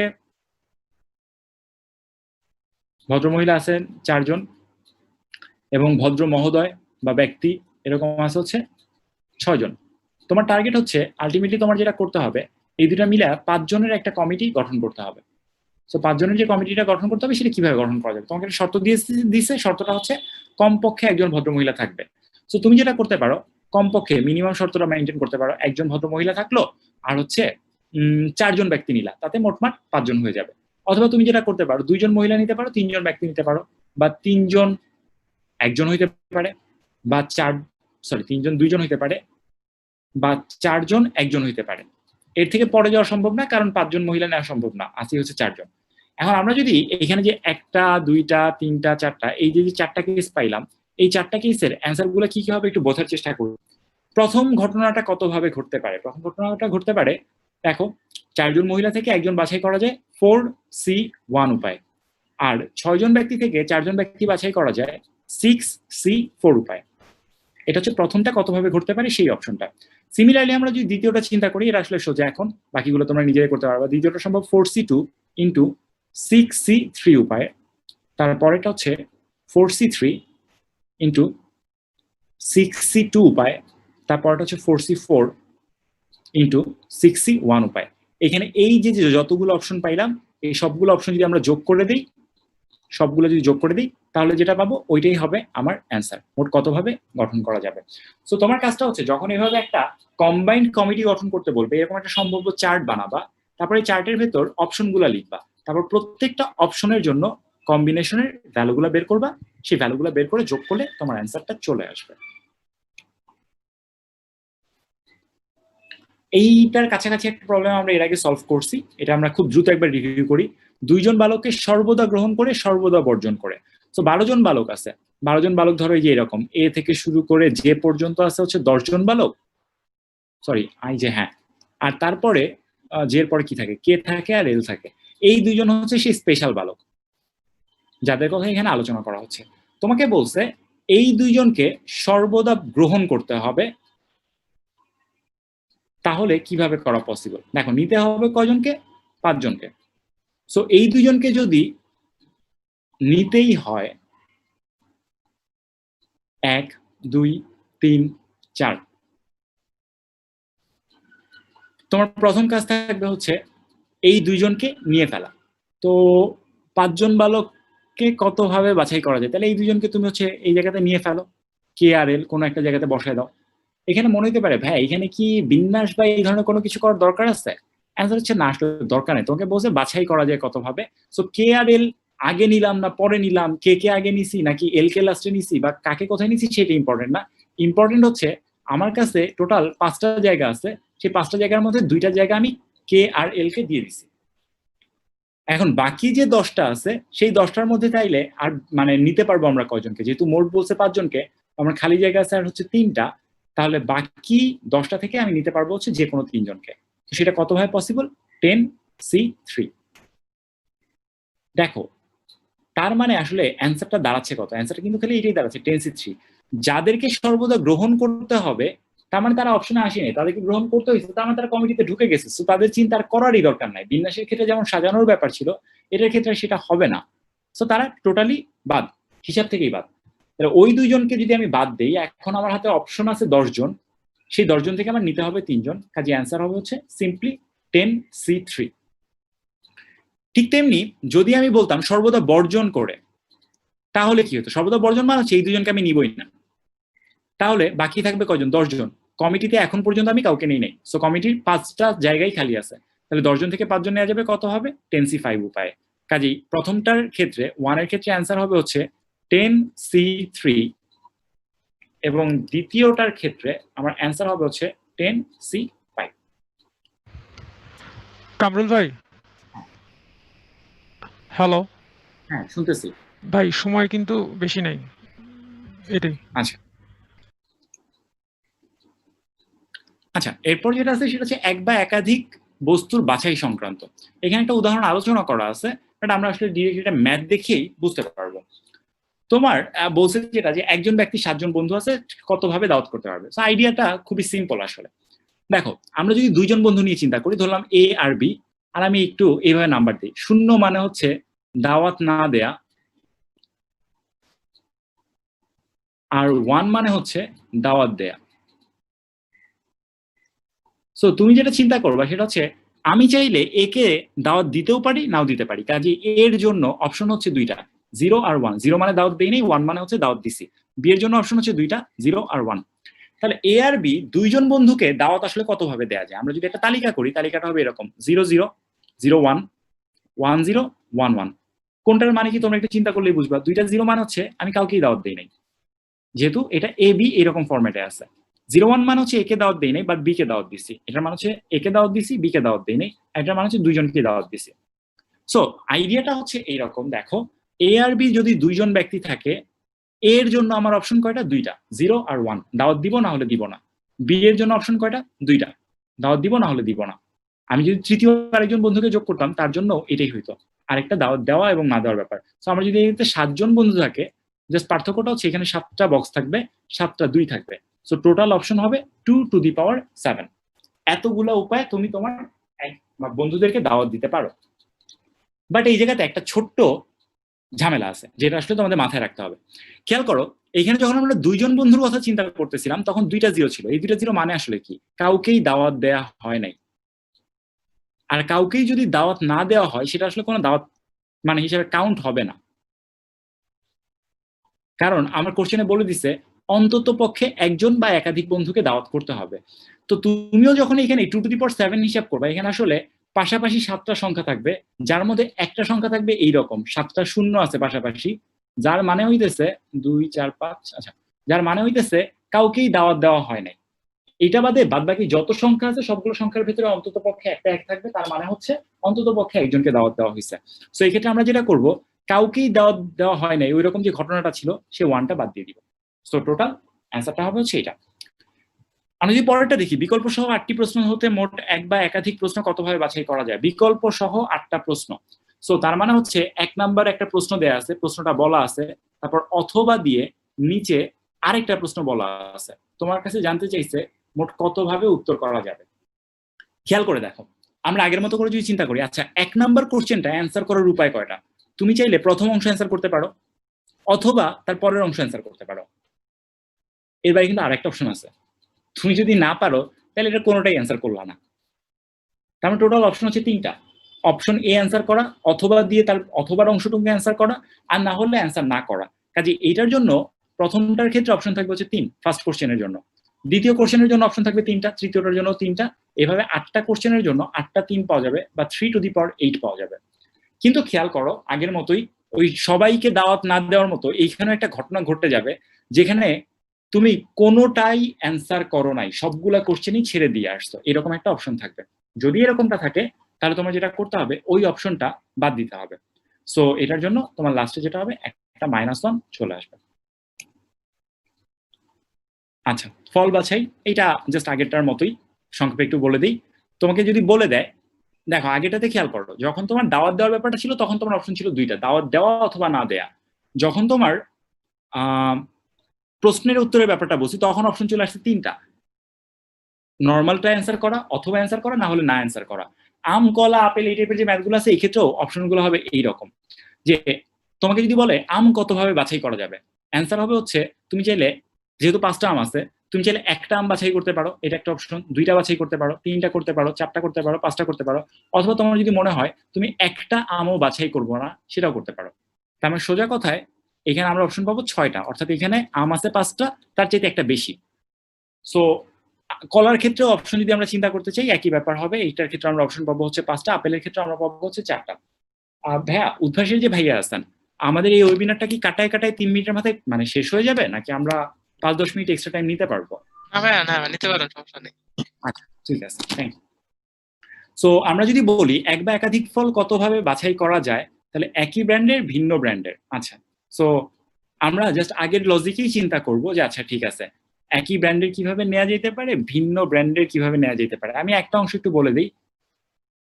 ভদ্রমহিলা আছেন 4 জন, এবং ভদ্র মহোদয় বা ব্যক্তি এরকম আছে হচ্ছে 6 জন। তোমার টার্গেট হচ্ছে আলটিমেটলি তোমার যেটা করতে হবে এই দুটা মিলে 5 জনের একটা কমিটি গঠন করতে হবে। সো 5 জনের যে কমিটিটা গঠন করতে হবে সেটা কিভাবে গঠন করা যাবে, তোমাকে একটা শর্ত দিয়েছে, শর্তটা হচ্ছে কমপক্ষে একজন ভদ্রমহিলা থাকবে। সো তুমি যেটা করতে পারো কমপক্ষে মিনিমাম শর্তটা মেনটেন করতে পারো, একজন ভদ্রমহিলা থাকলো আর হচ্ছে 4 জন ব্যক্তি নিলা, তাতে মোটমাট 5 জন হয়ে যাবে। অথবা তুমি যেটা করতে পারো 2 জন মহিলা নিতে পারো, 3 জন ব্যক্তি নিতে পারো, বা 3 জন একজন হইতে পারে, বা 3 জন 2 জন হইতে পারে, বা 4 জন একজন হইতে পারে। এর থেকে পরে যাওয়া সম্ভব না, কারণ 5 জন মহিলা নেওয়া সম্ভব না, আসি হচ্ছে 4 জন। এখন আমরা যদি এখানে যে 1টা 2টা 3টা 4টা এই যে 4টা কেস পাইলাম, এই 4টা কেসের অ্যান্সার গুলো কি কি হবে একটু বোঝার চেষ্টা করুন। প্রথম ঘটনাটা কতভাবে ঘটতে পারে? প্রথম ঘটনাটা ঘটতে পারে, দেখো 4 জন মহিলা থেকে একজন বাছাই করা যায় 4C1 উপায়, আর 6 জন ব্যক্তি থেকে 4 জন ব্যক্তি বাছাই করা যায় 6C4 উপায়। এটা হচ্ছে প্রথমটা কতভাবে ঘটতে পারে সেই অপশনটা। সিমিলারলি আমরা যদি দ্বিতীয়টা চিন্তা করি, এটা আসলে সোজা, এখন বাকিগুলো তোমরা নিজেরাই করতে পারবে। দ্বিতীয়টা সম্ভব 4C2 ইন্টু 6C3 উপায়, তারপরেটা হচ্ছে 4C3 ইন্টু 6C2 উপায়, তারপরটা হচ্ছে 4C4 ইন্টু 6C1 উপায়। এখানে এই যে যতগুলো অপশন পাইলাম এই সবগুলো অপশন যদি আমরা যোগ করে দিই, সবগুলো যদি যোগ করে দিই তাহলে যেটা পাবো ওইটাই হবে আমার অ্যান্সার। মোট কতভাবে গঠন করা যাবে। সো তোমার কাজটা হচ্ছে যখন এভাবে একটা কম্বাইন্ড কমিটি গঠন করতে বলবে, এরকম একটা সম্ভাব্য চার্ট বানাবা, তারপরে চার্টের ভেতর অপশনগুলো লিখবা, তারপর প্রত্যেকটা অপশনের জন্য কম্বিনেশনের ভ্যালুগুলো বের করবা, সেই ভ্যালুগুলো বের করে যোগ করলে তোমার অ্যান্সারটা চলে আসবে। এইটার কাছাকাছি একটা প্রবলেম আমরা এর আগে সলভ করছি, এটা আমরা খুব দ্রুত একবার রিভিউ করি। 2 জন বালককে সর্বদা গ্রহণ করে সর্বদা বর্জন করে। তো 12 জন বালক আছে, 12 জন বালক ধরো এই যে এরকম এ থেকে শুরু করে যে পর্যন্ত আছে হচ্ছে 10 জন বালক, সরি আই যে হ্যাঁ, আর তারপরে জের পরে কি থাকে, কে থাকে আর এল থাকে। এই 2 জন হচ্ছে সেই স্পেশাল বালক যাদের কথা এখানে আলোচনা করা হচ্ছে। তোমাকে বলছে এই 2 জনকে সর্বদা গ্রহণ করতে হবে, তাহলে কিভাবে করা পসিবল? দেখো নিতে হবে কয়জনকে? 5 জনকে। সো এই 2 জনকে যদি নিতেই হয় 1 2 3 4, তোমার প্রথম কাজ থাকবে হচ্ছে এই 2 জনকে নিয়ে ফেলা। তো 5 জন বালককে কতভাবে বাছাই করা যায়? তাহলে এই 2 জনকে তুমি হচ্ছে এই জায়গাতে নিয়ে ফেলো, কে আর এল কোনো একটা জায়গাতে বসায় দাও। এখানে মনে হতে পারে ভাই এখানে কি বিন্যাস বা এই ধরনের কোনো কিছু করার দরকার আছে? অ্যান্সার হচ্ছে না, আসলে দরকার নেই। তোমাকে বলছে বাছাই করা যায় কতভাবে। সো কে আর এল আগে নিলাম না পরে নিলাম, কে কে আগে নিছি নাকি এল কে লাস্টে নিছি বা কাকে কোথায় নিছি সেটা ইম্পর্টেন্ট না। ইম্পর্টেন্ট হচ্ছে আমার কাছে টোটাল 5টা জায়গা আছে, সেই 5টা জায়গার মধ্যে 2টা জায়গা আমি কে আর এল কে দিয়ে দিছি। এখন বাকি যে 10টা আছে সেই 10টার মধ্যে চাইলে আর মানে নিতে পারবো আমরা কয়জনকে, যেহেতু মোট বলছে 5 জনকে, আমার খালি জায়গা আছে আর হচ্ছে 3টা, তাহলে বাকি 10টা থেকে আমি নিতে পারবো হচ্ছে যে কোনো 3 জনকে। তো সেটা কতভাবে পসিবল? 10C3। দেখো তার মানে আসলে অ্যান্সারটা দাঁড়াচ্ছে কত? অ্যান্সারটা কিন্তু খালি এটাই দাঁড়াচ্ছে 10C3। যাদেরকে সর্বদা গ্রহণ করতে হবে তার মানে তারা অপশনে আসেনি, তাদেরকে গ্রহণ করতে হয়েছে, তার মানে তারা কমিটিতে ঢুকে গেছে। তো তাদের চিন্তার করারই দরকার নাই। বিন্যাসের ক্ষেত্রে যেমন সাজানোর ব্যাপার ছিল, এটার ক্ষেত্রে সেটা হবে না। সো তারা টোটালি বাদ, হিসাব থেকেই বাদ। তাহলে ওই 2 জনকে যদি আমি বাদ দেই, এখন আমার হাতে অপশন আছে 10 জন, সেই 10 জন থেকে আমার নিতে হবে 3 জন, কাজে অ্যান্সার হবে হচ্ছে সিম্পলি 10C3। ঠিক তেমনি যদি আমি বলতাম সর্বদা বর্জন করে, তাহলে কি হতো? সর্বদা বর্জন মানে হচ্ছে এই 2 জনকে আমি নিবই না, তাহলে বাকি থাকবে কয়জন? 10 জন। কমিটিতে এখন পর্যন্ত আমি কাউকে নেই নাই, সো কমিটির 5টা জায়গায় খালি আছে, তাহলে 10 জন থেকে 5 জন নেওয়া যাবে কত হবে? 10C5 উপায়ে। কাজেই প্রথমটার ক্ষেত্রে 1 এর ক্ষেত্রে অ্যান্সার হবে হচ্ছে 10C3, এবং দ্বিতীয়টার ক্ষেত্রে আমার অ্যান্সার হবে হচ্ছে 10C5। কামরুল ভাই, হ্যালো হ্যাঁ শুনতেছি ভাই, সময় কিন্তু বেশি নাই, এটাই। আচ্ছা আচ্ছা, এরপর যেটা আছে সেটা হচ্ছে এক বা একাধিক বস্তুর বাছাই সংক্রান্ত। এখানে একটা উদাহরণ আলোচনা করা আছে, বাট আমরা আসলে ডিরেক্ট এটা ম্যাথ দেখেই বুঝতে পারবো। তোমার বলছে যেটা যে একজন ব্যক্তি 7 জন বন্ধু আছে, কতভাবে দাওয়াত করতে পারবে। সো আইডিয়াটা খুবই সিম্পল আসলে। দেখো আমরা যদি 2 জন বন্ধু নিয়ে চিন্তা করি, ধরলাম এ আর বি, আর আমি একটু এইভাবে নাম্বার দিই। 0 মানে হচ্ছে দাওয়াত না দেয়া, আর 1 মানে হচ্ছে দাওয়াত দেয়া। সো তুমি যেটা চিন্তা করবা সেটা হচ্ছে আমি চাইলে একে দাওয়াত দিতেও পারি নাও দিতে পারি, কাজে এর জন্য অপশন হচ্ছে দুইটা, 0 আর 1। 0 মানে দাওয়াত দেই নেই, 1 মানে হচ্ছে দাওয়াত দিছি। বি এর জন্য অপশন হচ্ছে দুইটা, 0 আর 1। তাহলে এ আর বি দুইজন বন্ধুকে দাওয়াত আসলে কত ভাবে দেয়া যায়? আমরা যদি একটা তালিকা করি, তালিকাটা হবে এরকম 0 0 0 1 1 0 1 1। কোনটার মানে কি তোমরা একটু চিন্তা করলেই বুঝবা। দুইটা 0 মানে হচ্ছে আমি কাউকেই দাওয়াত দেই নাই, যেহেতু এটা এ বি এরকম ফরম্যাটে আছে। 0 1 মানে হচ্ছে একে দাওয়াত দেই নাই বাট বি কে দাওয়াত দিছি, এটার মানে হচ্ছে একে দাওয়াত দিছি বি কে দাওয়াত দেই নাই, এটার মানে হচ্ছে দুইজনকে দাওয়াত দিছি। সো আইডিয়াটা হচ্ছে এইরকম, দেখো এ আর বি যদি দুইজন ব্যক্তি থাকে, এর জন্য আমার অপশন কয়টা? দুইটা, 0 আর 1, দাওয়াত দিব না হলে দিব না। বি এর জন্য অপশন কয়টা? দুইটা, দাওয়াত দিব না হলে দিব না। আমি যদি তৃতীয় আরেকজন বন্ধুকে যোগ করতাম তার জন্য এটাই হইতো, আরেকটা দাওয়াত দেওয়া এবং না দেওয়ার ব্যাপার। তো আমরা যদি এতে 7 জন বন্ধু থাকে, জাস্ট পার্থক্যটা হচ্ছে এখানে 7টা বক্স থাকবে, 7টা 2 থাকবে। সো টোটাল অপশন হবে 2 টু দি পাওয়ার 7। এতগুলা উপায় তুমি তোমার বন্ধুদেরকে দাওয়াত দিতে পারো। বাট এই জায়গাতে একটা ছোট্ট ঝামেলা আছে যেটা আসলে তোমাদের মাথায় রাখতে হবে। খেয়াল করো, এখানে যখন আমরা দুইজন বন্ধুর কথা চিন্তা করতেছিলাম তখন দুইটা 0 ছিল। এই দুইটা 0 মানে আসলে কি? কাউকেই দাওয়াত দেয়া হয় নাই। আর কাউকেই যদি দাওয়াত না দেওয়া হয় সেটা আসলে কোনো দাওয়াত মানে হিসেবে কাউন্ট হবে না, কারণ আমার কোশ্চেনে বলে দিছে অন্তত পক্ষে একজন বা একাধিক বন্ধুকে দাওয়াত করতে হবে। তো তুমিও যখন এখানে 2 টু দি পাওয়ার 7 হিসাব করবে, এখানে আসলে পাশাপাশি 7টা সংখ্যা থাকবে, যার মধ্যে একটা সংখ্যা থাকবে এইরকম 7টা শূন্য আছে পাশাপাশি, যার মানে হইতেছে 2 4 5, আচ্ছা, যার মানে হইতেছে কাউকেই দাওয়াত দেওয়া হয় নাই। এটা বাদে বাদ বাকি যত সংখ্যা আছে সবগুলো সংখ্যার ভিতরে অন্তত পক্ষে একটা এক থাকবে, তার মানে হচ্ছে অন্তত পক্ষে একজনকে দাওয়াত দেওয়া হয়েছে। সো এই ক্ষেত্রে আমরা যেটা করব, কাউকেই দাওয়াত দেওয়া হয় নাই ওই রকম যে ঘটনাটা ছিল সে 1টা বাদ দিয়ে দিব। সো টোটাল অ্যান্সারটা হবে হচ্ছে এটা। আমরা যদি পরেরটা দেখি, বিকল্প সহ 8টি প্রশ্ন হতে মোট এক বা একাধিক প্রশ্ন কতভাবে বাছাই করা যায়? বিকল্প সহ 8টা প্রশ্ন। সো তার মানে হচ্ছে 1 নাম্বার একটা প্রশ্ন দেয়া আছে, প্রশ্নটা বলা আছে, তারপর অথবা দিয়ে নিচে আরেকটা প্রশ্ন বলা আছে। তোমার কাছে জানতে চাইছে মোট কতভাবে উত্তর করা যাবে। খেয়াল করে দেখো, আমরা আগের মতো করে যদি চিন্তা করি, আচ্ছা 1 নাম্বার কোশ্চেনটা অ্যান্সার করার উপায় কয়টা? তুমি চাইলে প্রথম অংশ অ্যান্সার করতে পারো অথবা তার পরের অংশ অ্যান্সার করতে পারো। এর বাইরে কিন্তু আরেকটা অপশন আছে, তুমি যদি না পারো তাহলে এটা কোনোটাই অ্যান্সার করলা না। তার মানে টোটাল অপশন হচ্ছে 3টা। অপশন এ অ্যান্সার করা, অথবা দিয়ে তার অথবার অংশটুকু অ্যান্সার করা, আর না হলে অ্যান্সার না করা। কাজে এইটার জন্য প্রথমটার ক্ষেত্রে অপশন থাকবে হচ্ছে 3 ফার্স্ট কোশ্চেনের জন্য, দ্বিতীয় কোশ্চেনের জন্য অপশন থাকবে 3টা, তৃতীয়টার জন্য 3টা, এভাবে 8টা কোশ্চেনের জন্য 8টা 3 পাওয়া যাবে বা 3 টু দি পাওয়ার 8 পাওয়া যাবে। কিন্তু খেয়াল করো, আগের মতোই ওই সবাইকে দাওয়াত না দেওয়ার মতো এইখানে একটা ঘটনা ঘটে যাবে যেখানে তুমি কোনোটাই অ্যান্সার করো নাই, সবগুলা কোশ্চেনই ছেড়ে দিয়ে আসছো, এরকম একটা অপশন থাকবে। যদি এরকমটা থাকে তাহলে তোমার যেটা করতে হবে ওই অপশনটা বাদ দিতে হবে। সো এটার জন্য তোমার লাস্টে যেটা হবে একটা -1 চলে আসবে। আচ্ছা, ফল বাছাই এটা জাস্ট আগেরটার মতোই, সংক্ষেপে একটু বলে দিই। তোমাকে যদি বলে দেয়, দেখো আগেটাতে খেয়াল করো, যখন তোমার দাওয়াত দেওয়ার ব্যাপারটা ছিল তখন তোমার অপশন ছিল দুইটা, দাওয়াত দেওয়া অথবা না দেয়া। যখন তোমার প্রশ্নের উত্তরের ব্যাপারটা বলছি তখন অপশন চলে আসছে 3টা, নর্মালটা অ্যান্সার করা অথবা অ্যান্সার করা না হলে না অ্যান্সার করা। আম কলা আপেল এই টাইপের যে ম্যাথগুলো আছে এই ক্ষেত্রেও অপশনগুলো হবে এইরকম, যে তোমাকে যদি বলে আম কতভাবে বাছাই করা যাবে, অ্যান্সার হবে হচ্ছে তুমি চাইলে, যেহেতু 5টা আম আছে, তুমি চাইলে একটা আম বাছাই করতে পারো, এটা একটা অপশন, 2টা বাছাই করতে পারো, 3টা করতে পারো, 4টা করতে পারো, 5টা করতে পারো, অথবা তোমার যদি মনে হয় তুমি একটা আমও বাছাই করবো না সেটাও করতে পারো। তার মানে সোজা কথায় এখানে আমরা অপশন পাবো 6টা, অর্থাৎ এখানে আম আছে 5টা, তার চাইতে একটা বেশি। সো কলার ক্ষেত্রে অপশন যদি আমরা চিন্তা করতে চাই একই ব্যাপার হবে, এইটার ক্ষেত্রে আমরা অপশন পাবো হচ্ছে 5টা, আপেলের ক্ষেত্রে আমরা পাবো হচ্ছে 4টা। ভাইয়া, উদ্ভাসের যে ভাইয়া আছেন, আমাদের এই ওয়েবিনারটা কি কাটায় কাটায় 3 মিনিটের মাথায় মানে শেষ হয়ে যাবে, নাকি আমরা 5-10 মিনিট এক্সট্রা টাইম নিতে পারবো? না ভাইয়া, না নিতে পারেন, সমস্যা নেই। আচ্ছা ঠিক আছে, থ্যাংক ইউ। সো আমরা যদি বলি এক বা একাধিক ফল কতভাবে বাছাই করা যায়, তাহলে একই ব্র্যান্ডের ভিন্ন ব্র্যান্ডের। আচ্ছা, সো আমরা জাস্ট আগের লজিকেই চিন্তা করব যে আচ্ছা ঠিক আছে, একই ব্র্যান্ডের কিভাবে নেওয়া যেতে পারে, ভিন্ন ব্র্যান্ডের কিভাবে নেওয়া যেতে পারে। আমি একটা অংশ একটু বলে দিই।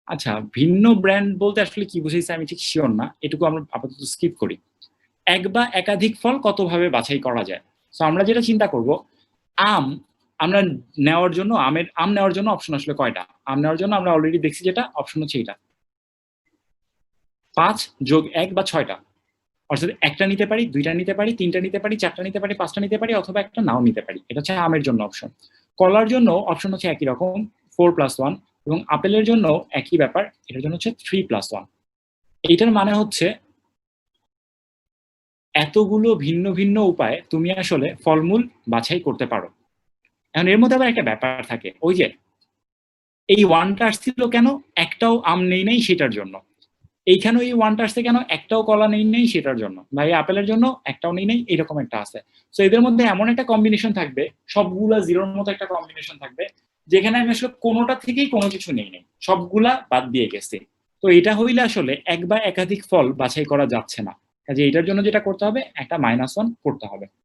আচ্ছা, ভিন্ন ব্র্যান্ড বলতে আসলে কি বুঝাইছে আমি ঠিক শিওর না, এটুকু আমরা আপাতত স্কিপ করি। এক বা একাধিক ফল কতভাবে বাছাই করা যায়। সো আমরা যেটা চিন্তা করব, আম আমরা নেওয়ার জন্য আম নেওয়ার জন্য অপশন আসলে কয়টা? আম নেওয়ার জন্য আমরা অলরেডি দেখছি যেটা অপশন হচ্ছে এটা 5 যোগ 1 বা 6টা। অর্থাৎ একটা নিতে পারি, দুইটা নিতে পারি, তিনটা নিতে পারি, চারটা নিতে পারি, পাঁচটা নিতে পারি, অথবা একটা নাও নিতে পারি। এটা হচ্ছে আমের জন্য অপশন। কলার জন্য অপশন হচ্ছে একই রকম 4+1, এবং আপেলের জন্য একই ব্যাপার, এটার জন্য হচ্ছে 3+1। এইটার মানে হচ্ছে এতগুলো ভিন্ন ভিন্ন উপায়ে তুমি আসলে ফলমূল বাছাই করতে পারো। এখন এর মধ্যে আবার একটা ব্যাপার থাকে, ওই যে এই ওয়ানটা আসছিল কেন, একটাও আম নেই নাই সেটার জন্য। এইখানেও এই ওয়ানটা আসছে কেন, একটাও কলা নেই নেই সেটার জন্য, বা এই আপেলের জন্য একটাও নেই নেই, এরকম একটা আছে। তো এদের মধ্যে এমন একটা কম্বিনেশন থাকবে, সবগুলা জিরোর মতো একটা কম্বিনেশন থাকবে, যেখানে আমি আসলে কোনোটা থেকেই কোনো কিছু নেই নেই, সবগুলা বাদ দিয়ে গেছি। তো এটা হইলে আসলে এক বা একাধিক ফল বাছাই করা যাচ্ছে না, কাজে এটার জন্য যেটা করতে হবে, একটা -1 করতে হবে।